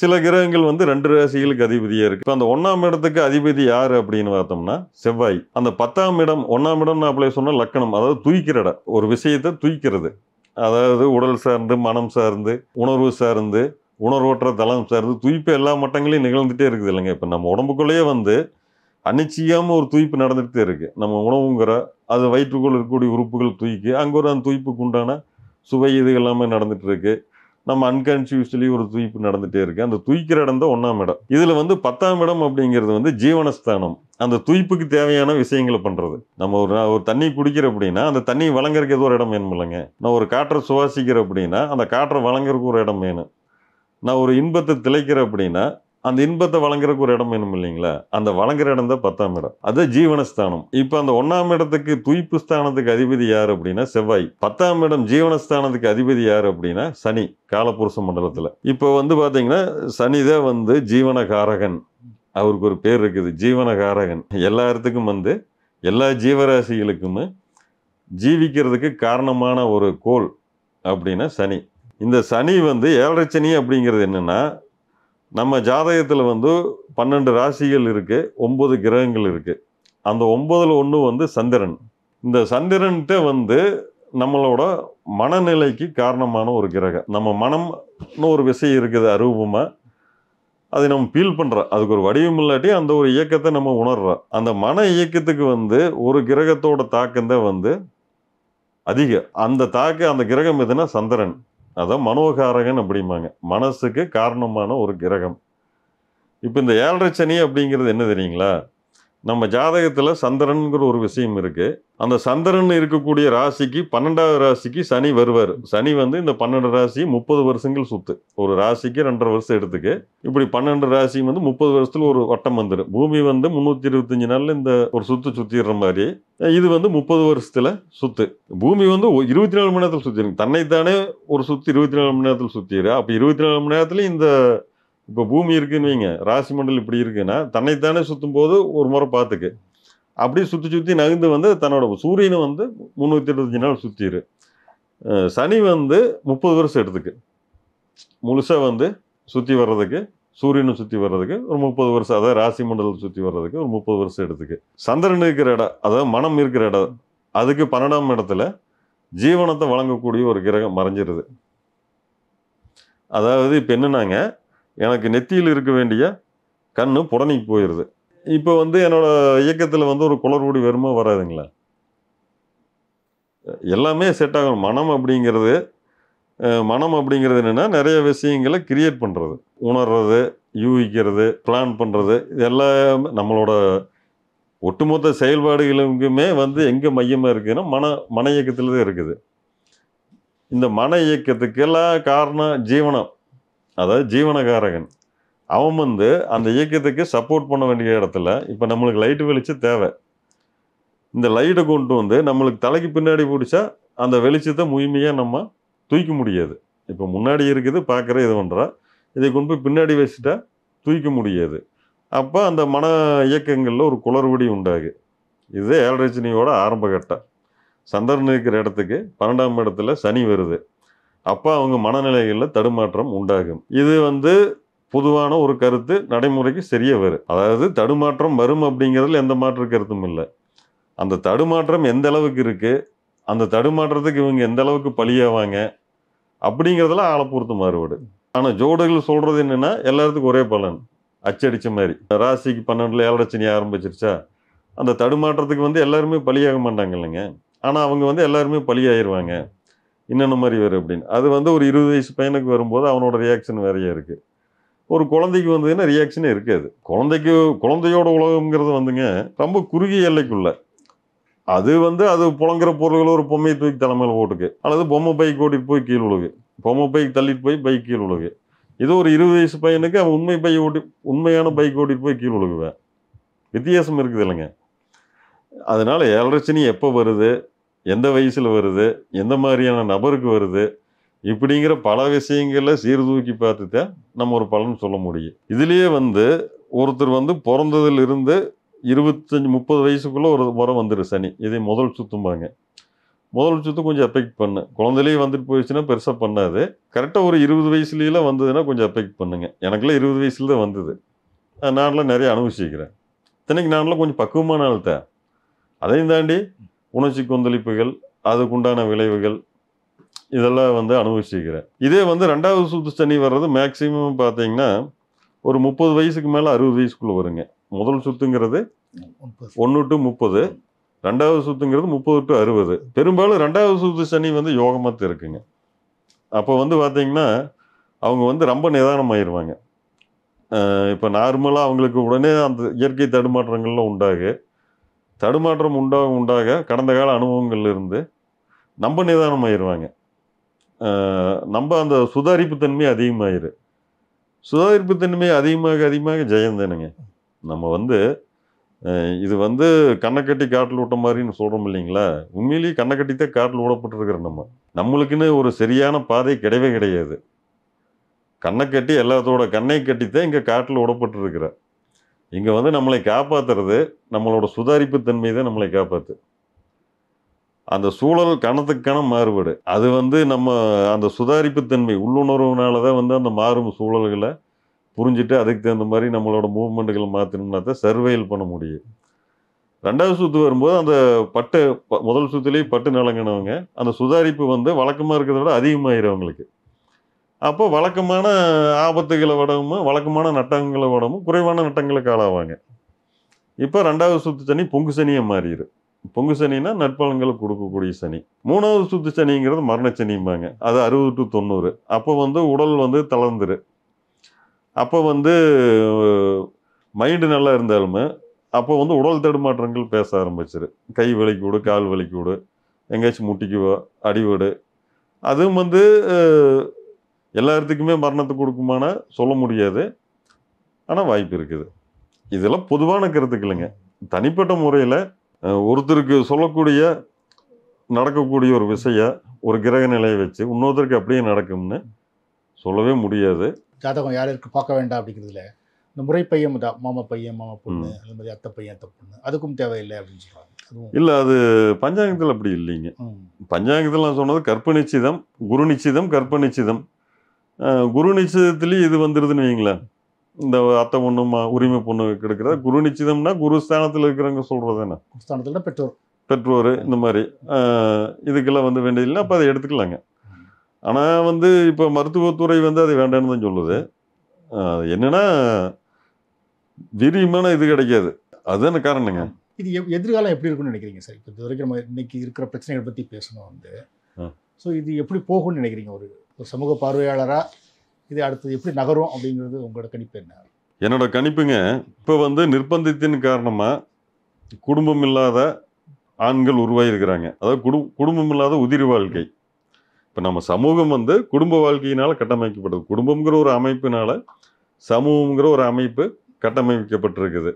சில கிரகங்கள் வந்து 2 ராசிகளுக்கு அதிபதியாக இருக்குது. இப்போ அந்த 1ஆம் இடத்துக்கு அதிபதி யார் அப்படின்னு பார்த்தோம்னா செவ்வாய். அந்த 10ஆம் இடம், 1ஆம் இடம் நான் அப்படியே சொன்னால் லக்கணம், அதாவது தூய்க்கிற இடம், ஒரு விஷயத்தை தூய்க்கிறது. அதாவது உடல் சார்ந்து, மனம் சார்ந்து, உணர்வு சார்ந்து, உணர்வற்ற தளம் சார்ந்து துய்ப்பு எல்லா மட்டங்களையும் நிகழ்ந்துகிட்டே இருக்குது இல்லைங்க. இப்போ நம்ம உடம்புக்குள்ளேயே வந்து அனிச்சையாமல் ஒரு துய்ப்பு நடந்துகிட்டே இருக்குது. நம்ம உணவுங்கிற அது வயிற்றுக்குள் இருக்கக்கூடிய உறுப்புகள் தூய்க்கு, அங்கே ஒரு அந்த துய்ப்புக்கு உண்டான சுவை இது எல்லாமே நடந்துகிட்டு இருக்கு. நம்ம அன்கான்சியஸ்லி ஒரு துய்ப்பு நடந்துகிட்டே இருக்குது. அந்த துய்க்கிற இடம் தான் 1ஆம் இடம். இதில் வந்து 10ஆம் இடம் அப்படிங்கிறது வந்து ஜீவனஸ்தானம். அந்த துய்ப்புக்கு தேவையான விஷயங்களை பண்ணுறது. நம்ம ஒரு தண்ணி குடிக்கிற அப்படின்னா அந்த தண்ணி வழங்குறதுக்கு ஏதோ ஒரு இடம் வேணும் இல்லைங்க. நான் ஒரு காற்றை சுவாசிக்கிறேன் அப்படின்னா அந்த காற்றை வழங்குறதுக்கு ஒரு இடம் வேணும். நான் ஒரு இன்பத்தை திளைக்கிறேன் அப்படின்னா அந்த இன்பத்தை வழங்குறதுக்கு ஒரு இடம் வேணும் இல்லைங்களா? அந்த வழங்குற இடம் தான் 10ஆம் இடம். அது ஜீவனஸ்தானம். இப்போ அந்த 1ஆம் இடத்துக்கு துய்ப்பு ஸ்தானத்துக்கு அதிபதி யார் அப்படின்னா செவ்வாய். 10ஆம் இடம் ஜீவனஸ்தானத்துக்கு அதிபதி யார் அப்படின்னா சனி, காலபுருஷ மண்டலத்தில். இப்போ வந்து பார்த்தீங்கன்னா சனி தான் வந்து ஜீவனகாரகன். அவருக்கு ஒரு பேர் இருக்குது, ஜீவனகாரகன். எல்லா இடத்துக்கும் வந்து எல்லா ஜீவராசிகளுக்குமே ஜீவிக்கிறதுக்கு காரணமான ஒரு கோள் அப்படின்னா சனி. இந்த சனி வந்து 7.5 சனி அப்படிங்கிறது என்னென்னா, நம்ம ஜாதகத்தில் வந்து 12 ராசிகள் இருக்குது, 9 கிரகங்கள் இருக்குது. அந்த 9ல் 1 வந்து சந்திரன். இந்த சந்திரன்கிட்ட வந்து நம்மளோட மனநிலைக்கு காரணமான ஒரு கிரகம். நம்ம மனம்னு ஒரு விஷயம் இருக்குது அரூபமாக, அதை நம்ம ஃபீல் பண்ணுறோம். அதுக்கு ஒரு வடிவம் இல்லாட்டி அந்த ஒரு இயக்கத்தை நம்ம உணர்றோம். அந்த மன இயக்கத்துக்கு வந்து ஒரு கிரகத்தோட தாக்கம் தான் வந்து அதிகம். அந்த அந்த கிரகம் எதுனா சந்திரன். அதான் மனோகாரகன் அப்படிம்பாங்க. மனசுக்கு காரணமான ஒரு கிரகம். இப்போ இந்த 7.5 சனி அப்படிங்கிறது என்ன தெரியுங்களா? நம்ம ஜாதகத்தில் சந்திரன்கிற ஒரு விஷயம் இருக்குது. அந்த சந்திரன் இருக்கக்கூடிய ராசிக்கு 12வது ராசிக்கு சனி வருவார். சனி வந்து இந்த 12 ராசி 30 வருஷங்கள் சுற்று. ஒரு ராசிக்கு 2.5 வருஷம் எடுத்துக்கு. இப்படி 12 ராசி வந்து 30 வருஷத்துல ஒரு வட்டம் வந்துடும். பூமி வந்து 325 நாளில் இந்த ஒரு சுற்றிடுற மாதிரி இது வந்து 30 வருஷத்துல சுத்து. பூமி வந்து 24 மணி நேரத்தில் சுற்றிருக்கு. தன்னைத்தானே ஒரு சுற்று 24 மணி நேரத்தில் சுற்றிடு. அப்போ 24 மணி நேரத்துல இந்த இப்போ பூமி இருக்குன்னு வைங்க, ராசி மண்டலம் இப்படி இருக்குன்னா தன்னைத்தானே சுற்றும் போது ஒரு முறை பார்த்துக்கு. அப்படியே சுற்றி நகர்ந்து வந்து தன்னோட சூரியனை வந்து 325 நாள் சுற்றிடு. சனி வந்து 30 வருஷம் எடுத்துக்கு. முழுசாக வந்து சுற்றி வர்றதுக்கு, சூரியனை சுற்றி வர்றதுக்கு ஒரு 30 வருஷம், அதாவது ராசி மண்டலத்தை சுற்றி வர்றதுக்கு ஒரு 30 வருஷம் எடுத்துக்கு. சந்திரன் இருக்கிற இடம், அதாவது மனம் இருக்கிற இடம், அதுக்கு 12ஆம் இடத்துல ஜீவனத்தை வழங்கக்கூடிய ஒரு கிரகம் மறைஞ்சிருது. அதாவது இப்போ என்னன்னாங்க, எனக்கு நெத்தியில் இருக்க வேண்டிய கண்ணு புடனைக்கு போயிடுது. இப்போ வந்து என்னோட இயக்கத்தில் வந்து ஒரு குளறுபடி வருமா வராதுங்களா? எல்லாமே செட் ஆகணும். மனம் அப்படிங்கிறது என்னென்னா நிறைய விஷயங்களை கிரியேட் பண்ணுறது, உணர்றது, யூகிக்கிறது, பிளான் பண்ணுறது, இது எல்லாமே நம்மளோட ஒட்டுமொத்த செயல்பாடுகளுக்குமே வந்து எங்கே மையமாக இருக்குதுன்னா மன இயக்கத்தில் தான் இருக்குது. இந்த மன இயக்கத்துக்கெல்லாம் காரணம் ஜீவனம், அதாவது ஜீவனகாரகன். அவன் வந்து அந்த இயக்கத்துக்கு சப்போர்ட் பண்ண வேண்டிய இடத்துல இப்போ நம்மளுக்கு லைட்டு வெளிச்சம் தேவை. இந்த லைட்டை கொண்டு வந்து நம்மளுக்கு தலைக்கு பின்னாடி பிடிச்சா அந்த வெளிச்சத்தை முழுமையாக நம்ம தூக்க முடியாது. இப்போ முன்னாடி இருக்குது பார்க்குற இது பண்ணுறா, இதை கொண்டு போய் பின்னாடி வச்சுட்டா தூக்க முடியாது. அப்போ அந்த மன இயக்கங்களில் ஒரு குளறுபடி உண்டாகு. இது 7.5 சனியோட ஆரம்ப கட்டம். சந்திரன் இருக்கிற இடத்துக்கு 12ஆம் இடத்துல சனி வருது. அப்போ அவங்க மனநிலைகளில் தடுமாற்றம் உண்டாகும். இது வந்து பொதுவான ஒரு கருத்து நடைமுறைக்கு சரியாக வரும். அதாவது தடுமாற்றம் வரும் அப்படிங்கிறதுல எந்த மாற்று கருத்தும் இல்லை. அந்த தடுமாற்றம் எந்த அளவுக்கு இருக்குது, அந்த தடுமாற்றத்துக்கு இவங்க எந்த அளவுக்கு பலியாவாங்க அப்படிங்கிறதுல ஆளை பொறுத்து மாறுபடு. ஆனால் ஜோடர்கள் சொல்கிறது என்னென்னா எல்லாத்துக்கும் ஒரே பலன், அச்சடித்த மாதிரி. ராசிக்கு 12ல் 7.5 சனி ஆரம்பிச்சிருச்சா அந்த தடுமாற்றத்துக்கு வந்து எல்லாருமே பலியாக மாட்டாங்க இல்லைங்க. ஆனால் அவங்க வந்து எல்லாருமே பலியாயிருவாங்க, இன்னொன்று மாதிரி வரும் அப்படின்னு. அது வந்து ஒரு 20 வயசு பையனுக்கு வரும்போது அவனோட ரியாக்ஷன் வேறையாக இருக்குது. ஒரு குழந்தைக்கு வந்ததுன்னா ரியாக்ஷனே இருக்காது. குழந்தையோட உலகம்ங்கிறது வந்துங்க ரொம்ப குறுகிய எல்லைக்குள்ள. அது வந்து அது புழங்குற பொருள்களை ஒரு பொம்மையை தூக்கி தலைமையில் போட்டுக்கு, அல்லது பொம்மை பைக் ஓட்டிட்டு போய் கீழ் உழுகு, பொம்மை பைக் தள்ளிட்டு போய் பைக் கீழ் உழுகு. இது ஒரு 20 வயசு பையனுக்கு அவன் உண்மையான பைக் ஓட்டிட்டு போய் கீழ் உழுகுவேன். வித்தியாசம் இருக்குது இல்லைங்க. அதனால 7.5 சனி எப்போ வருது, எந்த வயசில் வருது, எந்த மாதிரியான நபருக்கு வருது, இப்படிங்கிற பல விஷயங்களில் சீர்தூக்கி பார்த்துதான் நம்ம ஒரு பலன் சொல்ல முடியும். இதுலேயே வந்து ஒருத்தர் வந்து பிறந்ததிலிருந்து 25-30 வயசுக்குள்ளே ஒரு முறை வந்துடும் சனி. இதை முதல் சுத்தும்பாங்க. முதல் சுத்து கொஞ்சம் எஃபெக்ட் பண்ணு. குழந்தையிலேயே வந்துட்டு போயிடுச்சுன்னா பெருசாக பண்ணாது. கரெக்டாக ஒரு 20 வயசுலாம் வந்ததுன்னா கொஞ்சம் எஃபெக்ட் பண்ணுங்க. எனக்குலாம் 20 வயசுல தான் வந்தது. நான்லாம் நிறைய அனுபவிச்சிக்கிறேன். இத்தனைக்கு நான்லாம் கொஞ்சம் பக்குவமான ஆள் தான். அதையும் தாண்டி உணர்ச்சி கொந்தளிப்புகள், அதுக்குண்டான விளைவுகள் இதெல்லாம் வந்து அனுபவிச்சிக்கிறேன். இதே வந்து 2வது சுத்து சனி வர்றது மேக்சிமம் பார்த்தீங்கன்னா ஒரு 30 வயசுக்கு மேலே 60 வயசுக்குள்ளே வருங்க. முதல் சுத்துங்கிறது 1 to 30, 2வது சுத்துங்கிறது 30 to 60. பெரும்பாலும் 2வது சுத்து சனி வந்து யோகமாக இருக்குங்க. அப்போ வந்து பார்த்தீங்கன்னா அவங்க வந்து ரொம்ப நிதானமாயிருவாங்க. இப்போ நார்மலாக அவங்களுக்கு உடனே அந்த இயற்கை தடுமாற்றங்கள்லாம் தடுமாற்றம் உண்டாக கடந்த கால அனுபவங்கள்ல இருந்து நம்ம நிதானமாயிருவாங்க. நம்ம அந்த சுதாரிப்பு தன்மை அதிகமாயிரு. சுதாரிப்பு தன்மை அதிகமாக ஜெயந்தனுங்க. நம்ம வந்து இது வந்து கண்ணை கட்டி காட்டில் விட்ட மாதிரின்னு சொல்கிறோம் இல்லைங்களா. உண்மையிலேயே கண்ணை கட்டித்தான் காட்டில் விடப்பட்டிருக்கிறோம். நம்மளுக்குன்னு ஒரு சரியான பாதை கிடையவே கிடையாது. கண்ணை கட்டி எல்லாத்தோட கண்ணை கட்டித்தான் இங்கே காட்டில் விடப்பட்டிருக்கிற. இங்கே வந்து நம்மளை காப்பாற்றுறது நம்மளோட சுதாரிப்பு தன்மை தான் நம்மளை காப்பாற்று. அந்த சூழல் கணத்துக்கு கணம் மாறுபடு. அது வந்து நம்ம அந்த சுதாரிப்பு தன்மை உள்ளுணர்வுனால தான் வந்து அந்த மாறும் சூழல்களை புரிஞ்சுட்டு அதுக்கு தகுந்த மாதிரி நம்மளோட மூவ்மெண்ட்டுகளை மாற்றணும்னா தான் சர்வைல் பண்ண முடியும். 2வது சுற்று வரும்போது அந்த முதல் சுற்றுலேயே பட்டு நலங்கினவங்க அந்த சுதாரிப்பு வந்து வழக்கமாக இருக்கிறத விட அதிகமாகிடும் அவங்களுக்கு. அப்போ வழக்கமான ஆபத்துகளை விடவும் வழக்கமான நட்டங்களை விடவும் குறைவான நட்டங்களுக்கு ஆளாவாங்க. இப்போ 2வது சுற்று சனி பொங்கு சனியாக மாறிடும். பொங்கு சனின்னா நட்பலன்களை கொடுக்கக்கூடிய சனி. 3வது சுற்று சனிங்கிறது மரண சனிம்பாங்க. அது 60 to 90. அப்போ வந்து உடல் வந்து தளர்ந்துரு. அப்போ வந்து மைண்டு நல்லா இருந்தாலுமே அப்போ வந்து உடல் தடுமாற்றங்கள் பேச ஆரம்பிச்சிரு. கை வலிக்கூடு, கால் வலிக்கூடு, எங்கேயாச்சும் முட்டிக்குவோ, அடிவடு. அதுவும் வந்து எல்லாத்துக்குமே மரணத்தை கொடுக்குமானா சொல்ல முடியாது. ஆனால் வாய்ப்பு இருக்குது. இதெல்லாம் பொதுவான கருத்துக்களுங்க. தனிப்பட்ட முறையில் ஒருத்தருக்கு சொல்லக்கூடிய நடக்கக்கூடிய ஒரு விஷயம் ஒரு கிரக நிலையை வச்சு இன்னொருத்தருக்கு அப்படியே நடக்கும்னு சொல்லவே முடியாது. ஜாதகம் யாருக்கு பார்க்க வேண்டாம் அப்படிங்கிறதுல இந்த முறை பையன் தான், மாமா பையன் மாமா பொண்ணு, அது மாதிரி அத்தை பையன் அத்தை பொண்ணு, அதுக்கும் தேவையில்லை அப்படின்னு சொல்கிறாங்க. அதுவும் இல்லை, அது பஞ்சாங்கத்தில் அப்படி இல்லைங்க. பஞ்சாங்கத்தில் நான் சொன்னது கற்ப நிச்சயம், குரு நிச்சயம், கற்ப நிச்சயம். குரு நிச்சயத்துலேயும் இது வந்துடுதுன்னு வைங்களேன். இந்த அத்தை பொண்ணு உரிமை பொண்ணு கெடுக்கிறது குரு நிச்சயம்னா குரு ஸ்தானத்தில் இருக்கிறவங்க சொல்கிறது என்ன, ஸ்தானத்தில் பெற்றோர் இந்த மாதிரி இதுக்கெல்லாம் வந்து வேண்டியதில்லை. அப்போ அதை எடுத்துக்கலாங்க. ஆனால் வந்து இப்போ மருத்துவத்துறை வந்து அது வேண்டான்னு தான் சொல்லுது. என்னன்னா விரிமான இது கிடைக்காது. அதுதான காரணங்க. இது எதிர்காலம் எப்படி இருக்குன்னு நினைக்கிறீங்க சார்? இப்போ இது வரைக்கும் நம்ம இன்னைக்கு இருக்கிற பிரச்சனைகளை பற்றி பேசணும் வந்து. ஸோ இது எப்படி போகும்னு நினைக்கிறீங்க? ஒரு சமூக பார்வையாளராக இது அடுத்தது எப்படி நகரும் அப்படிங்கிறது உங்களோட கணிப்பு என்ன? என்னோட கணிப்புங்க, இப்போ வந்து நிர்பந்தத்தின் காரணமாக குடும்பம் இல்லாத ஆண்கள் உருவாகிருக்கிறாங்க. அதாவது குடும்பம் இல்லாத உதிரி வாழ்க்கை. இப்போ நம்ம சமூகம் வந்து குடும்ப வாழ்க்கையினால் கட்டமைக்கப்பட்டது. குடும்பங்கிற ஒரு அமைப்பினால சமூகங்கிற ஒரு அமைப்பு கட்டமைக்கப்பட்டிருக்குது.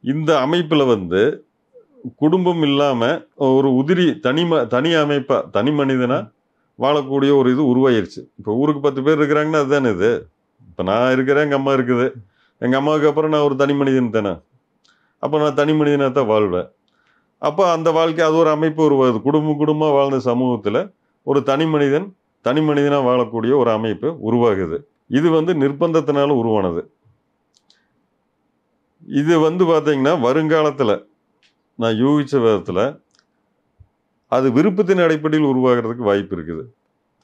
இந்த அமைப்பில் வந்து குடும்பம் இல்லாமல் ஒரு உதிரி தனி அமைப்பாக தனி மனிதனாக வாழக்கூடிய ஒரு இது உருவாயிருச்சு. இப்போ ஊருக்கு 10 பேர் இருக்கிறாங்கன்னா அதுதானே இது. இப்போ நான் இருக்கிறேன், எங்கள் அம்மா இருக்குது, எங்கள் அம்மாவுக்கு அப்புறம் நான் ஒரு தனி மனிதன் தானே. அப்போ நான் தனி மனிதனாக தான் வாழ்வேன். அப்போ அந்த வாழ்க்கை அது ஒரு அமைப்பு உருவாகுது. குடும்பமாக வாழ்ந்த சமூகத்தில் ஒரு தனி மனிதனாக வாழக்கூடிய ஒரு அமைப்பு உருவாகுது. இது வந்து நிர்பந்தத்தினால உருவானது. இது வந்து பார்த்தீங்கன்னா வருங்காலத்தில் நான் யூகிச்ச விதத்தில் அது விருப்பத்தின் அடிப்படையில் உருவாகிறதுக்கு வாய்ப்பு இருக்குது.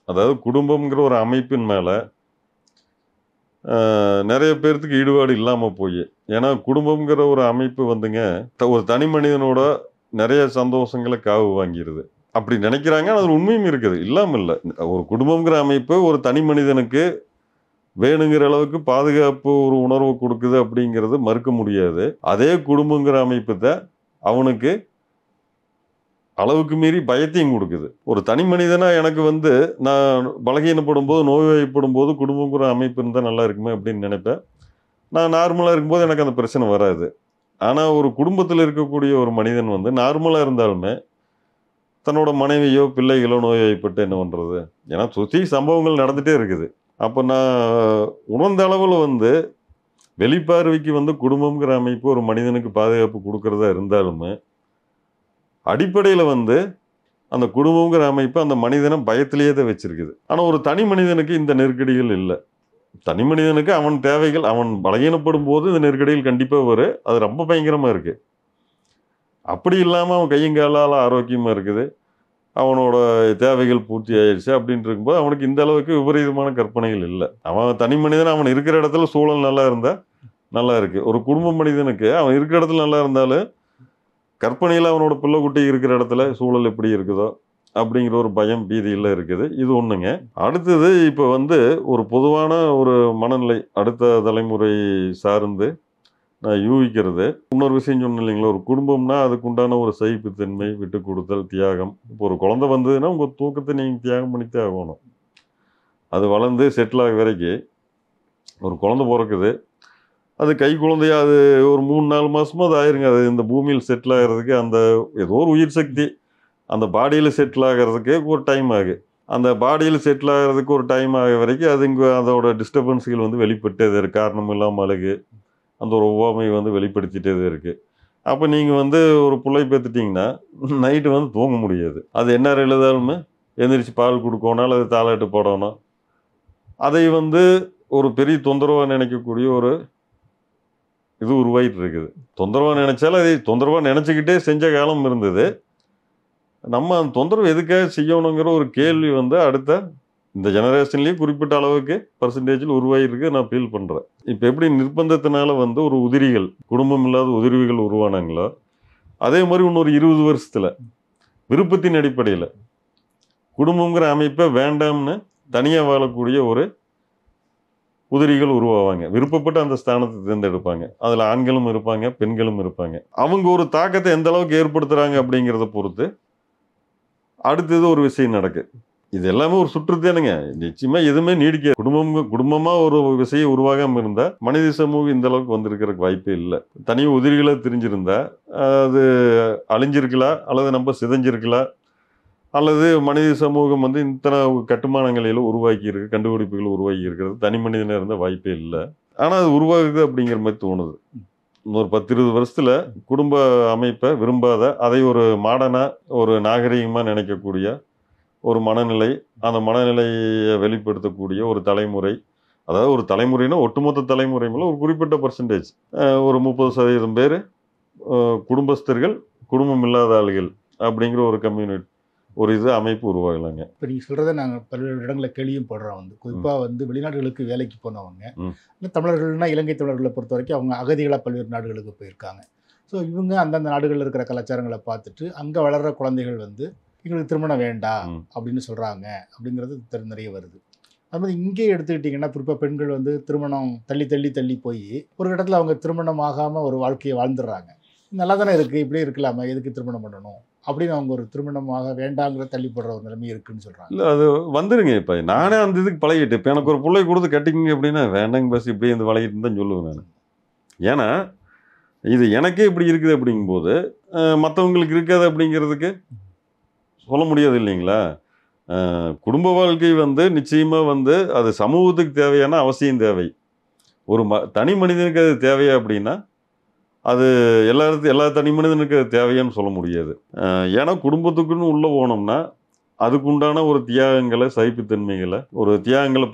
அதாவது குடும்பம்ங்கிற ஒரு அமைப்பின் மேலே நிறைய பேர்த்துக்கு ஈடுபாடு இல்லாமல் போய், ஏன்னா குடும்பம்ங்கிற ஒரு அமைப்பு வந்துங்க ஒரு தனி மனிதனோட நிறைய சந்தோஷங்களை காவு வாங்கிடுது. அப்படி நினைக்கிறாங்க. அது உண்மையும் இருக்குது, இல்லாமல் இல்லை. ஒரு குடும்பம்ங்கிற அமைப்பு ஒரு தனி மனிதனுக்கு வேணுங்கிற அளவுக்கு பாதுகாப்பு ஒரு உணர்வு கொடுக்குது அப்படிங்கிறது மறுக்க முடியாது. அதே குடும்பங்கிற அமைப்பு தான் அவனுக்கு அளவுக்கு மீறி பயத்தையும் கொடுக்குது. ஒரு தனி மனிதனாக எனக்கு வந்து நான் பலகீனப்படும் போது, நோய்வாய்ப்படும் போது குடும்பங்கிற அமைப்பு இருந்தால் நல்லா இருக்குமே அப்படின்னு நினைப்பேன். நான் நார்மலாக இருக்கும்போது எனக்கு அந்த பிரச்சனை வராது. ஆனால் ஒரு குடும்பத்தில் இருக்கக்கூடிய ஒரு மனிதன் வந்து நார்மலாக இருந்தாலுமே தன்னோட மனைவியோ பிள்ளைகளோ நோய்வாய்ப்பட்டு என்ன பண்ணுறது? ஏன்னா சுற்றி சம்பவங்கள் நடந்துகிட்டே இருக்குது. அப்போ நான் உணர்ந்த அளவில் வந்து வெளிப்பார்வைக்கு வந்து குடும்பங்கிற அமைப்பு ஒரு மனிதனுக்கு பாதுகாப்பு கொடுக்கறதா இருந்தாலுமே அடிப்படையில் வந்து அந்த குடும்பங்கிற அமைப்பு அந்த மனிதனை பயத்திலேயே தான் வச்சிருக்குது. ஆனால் ஒரு தனி மனிதனுக்கு இந்த நெருக்கடிகள் இல்லை. தனி மனிதனுக்கு அவன் தேவைகள், அவன் பலகீனப்படும் போது இந்த நெருக்கடிகள் கண்டிப்பாக வரும். அது ரொம்ப பயங்கரமாக இருக்குது. அப்படி இல்லாமல் அவன் கையங்காலால் ஆரோக்கியமாக இருக்குது, அவனோட தேவைகள் பூர்த்தி ஆயிடுச்சு அப்படின்ட்டு இருக்கும்போது அவனுக்கு இந்த அளவுக்கு விபரீதமான கற்பனைகள் இல்லை. அவன் தனி மனிதன் அவன் இருக்கிற இடத்துல சூழல் நல்லா இருந்தால் நல்லா இருக்குது. ஒரு குடும்ப மனிதனுக்கு அவன் இருக்கிற இடத்துல நல்லா இருந்தாலும் கற்பனையில் அவனோட பிள்ளை குட்டி இருக்கிற இடத்துல சூழல் எப்படி இருக்குதோ அப்படிங்கிற ஒரு பயம் பீதியில் இருக்குது. இது ஒன்றுங்க. அடுத்தது இப்போ வந்து ஒரு பொதுவான ஒரு மனநிலை அடுத்த தலைமுறை சார்ந்து நான் யூகிக்கிறது. இன்னொரு விஷயம் சொன்னேன் இல்லைங்களா, ஒரு குடும்பம்னா அதுக்குண்டான ஒரு சகிப்புத்தன்மை, விட்டு கொடுத்தல், தியாகம். இப்போ ஒரு குழந்தை வந்ததுன்னா உங்கள் தூக்கத்தை நீங்கள் தியாகம் பண்ணித்தே ஆகணும். அது வளர்ந்து செட்டில் ஆக வரைக்கும் ஒரு குழந்தை பிறக்குது, அது கை குழந்தையா அது ஒரு 3-4 மாதமாக அது ஆயிருங்க. அது இந்த பூமியில் செட்டில் ஆகிறதுக்கு அந்த ஏதோ ஒரு உயிர் சக்தி அந்த பாடியில் செட்டில் ஆகிறதுக்கு ஒரு டைம் ஆகுது. அந்த பாடியில் செட்டில் ஆகிறதுக்கு ஒரு டைம் ஆக வரைக்கும் அது இங்கே அதோட டிஸ்டர்பன்ஸுகள் வந்து வெளிப்பட்டே இருக்குது. காரணம் இல்லாமல் அழகு அந்த ஒரு ஒவ்வாமை வந்து வெளிப்படுத்திட்டே இருக்குது. அப்போ நீங்கள் வந்து ஒரு பிள்ளை பெற்றுட்டிங்கன்னா நைட்டு வந்து தூங்க முடியாது. அது என்ன எழுதாலுமே எந்திரிச்சு பால் கொடுக்கணும் அல்லது தாலாட்டு போடணும். அதை வந்து ஒரு பெரிய தொந்தரவாக நினைக்கக்கூடிய ஒரு இது உருவாகிட்டு இருக்குது. தொந்தரவாக நினைச்சாலும் அதை தொந்தரவாக நினச்சிக்கிட்டே செஞ்ச காலம் இருந்தது. நம்ம அந்த தொந்தரவு எதுக்காக செய்யணுங்கிற ஒரு கேள்வி வந்து அடுத்த இந்த ஜெனரேஷன்லேயே குறிப்பிட்ட அளவுக்கு பர்சன்டேஜில் உருவாகிருக்கு நான் ஃபீல் பண்ணுறேன். இப்போ எப்படி நிர்பந்தத்தினால வந்து ஒரு உதிரிகள், குடும்பம் இல்லாத உதிரிகள் உருவானாங்களோ அதே மாதிரி இன்னொரு 20 வருஷத்தில் விருப்பத்தின் அடிப்படையில் குடும்பங்கிற அமைப்பை வேண்டாம்னு தனியாக வாழக்கூடிய ஒரு உதிரிகள் உருவாவாங்க. விருப்பப்பட்டு அந்த ஸ்தானத்தை தேர்ந்தெடுப்பாங்க. அதில் ஆண்களும் இருப்பாங்க, பெண்களும் இருப்பாங்க. அவங்க ஒரு தாக்கத்தை எந்த அளவுக்கு ஏற்படுத்துகிறாங்க அப்படிங்கிறத பொறுத்து அடுத்தது ஒரு விஷயம் நடக்கு. இது எல்லாமே ஒரு சுற்றுத்தேனுங்க. நிச்சயமாக எதுவுமே நீடிக்க குடும்பமாக ஒரு விஷயம் உருவாகாமல் இருந்தால் மனித சமூகம் இந்த அளவுக்கு வந்திருக்கிறதுக்கு வாய்ப்பே இல்லை. தனி உதிரிகளாக தெரிஞ்சிருந்தா அது அழிஞ்சிருக்கலாம், அல்லது நம்ம சிதைஞ்சிருக்கலாம், அல்லது மனித சமூகம் வந்து இத்தனை கட்டுமானங்களில் உருவாக்கியிருக்கு, கண்டுபிடிப்புகள் உருவாக்கி இருக்கிறது தனி மனிதனாக இருந்த வாய்ப்பே இல்லை. ஆனால் அது உருவாகுது அப்படிங்கிற மாதிரி தோணுது. இன்னொரு 10-20 வருஷத்தில் குடும்ப அமைப்பை விரும்பாத, அதை ஒரு மாடர்னாக ஒரு நாகரிகமாக நினைக்கக்கூடிய ஒரு மனநிலை, அந்த மனநிலையை வெளிப்படுத்தக்கூடிய ஒரு தலைமுறை, அதாவது ஒரு தலைமுறைனா ஒட்டுமொத்த தலைமுறை மேலே ஒரு குறிப்பிட்ட பர்சன்டேஜ் ஒரு 30% பேர் குடும்பஸ்தர்கள், குடும்பம் இல்லாத ஆளுகள் அப்படிங்கிற ஒரு கம்யூனிட்டி ஒரு இது அமைப்பு உருவாகலாங்க. இப்போ நீங்கள் சொல்கிறத நாங்கள் பல்வேறு இடங்களில் கேள்வியும் போடுறோம். வந்து குறிப்பாக வந்து வெளிநாடுகளுக்கு வேலைக்கு போனவங்க, இல்லை தமிழர்கள்னால் இலங்கை தமிழர்களை பொறுத்த வரைக்கும் அவங்க அகதிகளாக பல்வேறு நாடுகளுக்கு போயிருக்காங்க. ஸோ இவங்க அந்தந்த நாடுகளில் இருக்கிற கலாச்சாரங்களை பார்த்துட்டு அங்கே வளர்கிற குழந்தைகள் வந்து எங்களுக்கு திருமணம் வேண்டாம் அப்படின்னு சொல்கிறாங்க அப்படிங்கிறது நிறைய வருது. அது மாதிரி இங்கே எடுத்துக்கிட்டிங்கன்னா குறிப்பாக பெண்கள் வந்து திருமணம் தள்ளி போய் ஒரு இடத்துல அவங்க திருமணம் ஆகாமல் ஒரு வாழ்க்கையை வாழ்ந்துடுறாங்க. நல்லா தானே இருக்குது, இப்படியே இருக்கலாமா, எதுக்கு திருமணம் பண்ணணும் அப்படின்னு அவங்க ஒரு திருமணமாக வேண்டாங்கிற தள்ளி போடுற ஒரு நிலைமை இருக்குன்னு சொல்றாங்க. இல்லை அது வந்துருங்க. இப்போ நானே அந்த இதுக்கு பழகிட்டு இப்போ எனக்கு ஒரு பிள்ளை கொடுத்து கட்டிக்கிங்க அப்படின்னா வேண்டாங்க பஸ் இப்படியே இந்த பழகிட்டு தான் சொல்லுவேன் நான். ஏன்னா இது எனக்கே இப்படி இருக்குது அப்படிங்கும்போது மற்றவங்களுக்கு இருக்காது அப்படிங்கிறதுக்கு சொல்ல முடியாது இல்லைங்களா. குடும்ப வாழ்க்கை வந்து நிச்சயமாக வந்து அது சமூகத்துக்கு தேவையான அவசியம் தேவை. ஒரு தனி மனிதனுக்கு அது தேவையா அப்படின்னா அது எல்லா தனி மனிதனுக்கு அது தேவையான்னு சொல்ல முடியாது. ஏன்னா குடும்பத்துக்குன்னு உள்ளே போனோம்னா அதுக்குண்டான ஒரு தியாகங்களை சகிப்புத்தன்மைகளை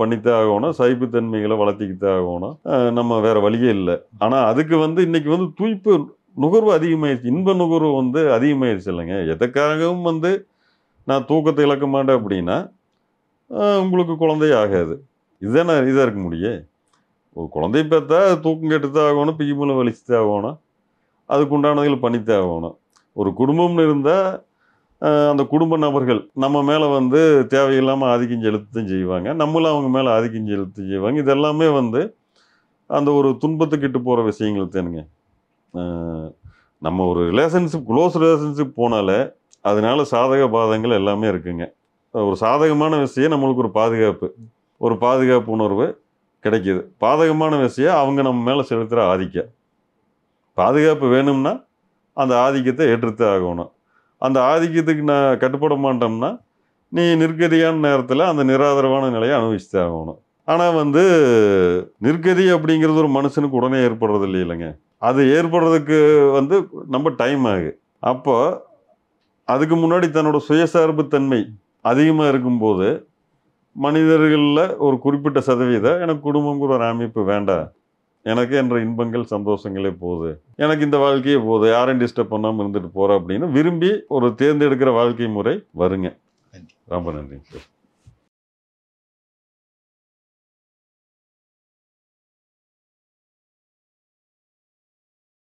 பண்ணித்தான் ஆகணும், சகிப்புத்தன்மைகளை வளர்த்திக்கிட்டே ஆகணும். நம்ம வேற வழியே இல்லை. ஆனால் அதுக்கு வந்து இன்னைக்கு வந்து நுகர்வு அதிகமாயிடுச்சு, இன்ப நுகர்வு வந்து அதிகமாயிடுச்சு இல்லைங்க. எதற்காகவும் வந்து நான் தூக்கத்தை இழக்க மாட்டேன் அப்படின்னா உங்களுக்கு குழந்தையே ஆகாது. இதுதானே இதாக இருக்க முடியும். ஒரு குழந்தை பார்த்தா தூக்கம் கெட்டுத்தான் ஆகணும், பிகிமலை வலிச்சுதான் ஆகணும், அதுக்குண்டானதில் பண்ணித்தான் ஆகணும். ஒரு குடும்பம்னு இருந்தால் அந்த குடும்ப நபர்கள் நம்ம மேலே வந்து தேவையில்லாமல் ஆதிக்கம் செலுத்தவும் செய்வாங்க, நம்மளும் அவங்க மேலே ஆதிக்கம் செலுத்த செய்வாங்க. இதெல்லாமே வந்து அந்த ஒரு துன்பத்துக்கிட்டு போகிற விஷயங்கள் தானுங்க. நம்ம ஒரு க்ளோஸ் ரிலேஷன்ஷிப் போனாலே அதனால சாதக பாதங்கள் எல்லாமே இருக்குங்க. ஒரு சாதகமான விஷயம் நம்மளுக்கு ஒரு பாதுகாப்பு உணர்வு கிடைக்கிது. பாதகமான விஷயம் அவங்க நம்ம மேலே செலுத்துகிற ஆதிக்கம். பாதுகாப்பு வேணும்னா அந்த ஆதிக்கத்தை ஏற்றுத்தே ஆகணும். அந்த ஆதிக்கத்துக்கு நான் கட்டுப்பட மாட்டோம்னா நீ நிர்கதியான நேரத்தில் அந்த நிராதரவான நிலையை அனுபவிச்சுத்தே ஆகணும். ஆனால் வந்து நிர்கதி அப்படிங்கிறது ஒரு மனுஷனுக்கு உடனே ஏற்படுறது இல்லைங்க. அது ஏற்படுறதுக்கு வந்து நம்ம டைம் ஆகு. அப்போ அதுக்கு முன்னாடி தன்னோட சுயசார்புத்தன்மை அதிகமாக இருக்கும்போது மனிதர்களில் ஒரு குறிப்பிட்ட சதவீதம் எனக்கு குடும்பங்கிற ஒரு அமைப்பு வேண்டாம், எனக்கு என்ற இன்பங்கள் சந்தோஷங்களே போகுது, எனக்கு இந்த வாழ்க்கையே போகுது, யாரையும் டிஸ்டர்ப் பண்ணாமல் இருந்துட்டு போகிறேன் அப்படின்னு விரும்பி ஒரு தேர்ந்தெடுக்கிற வாழ்க்கை முறை வருங்க. ரொம்ப நன்றி சார்.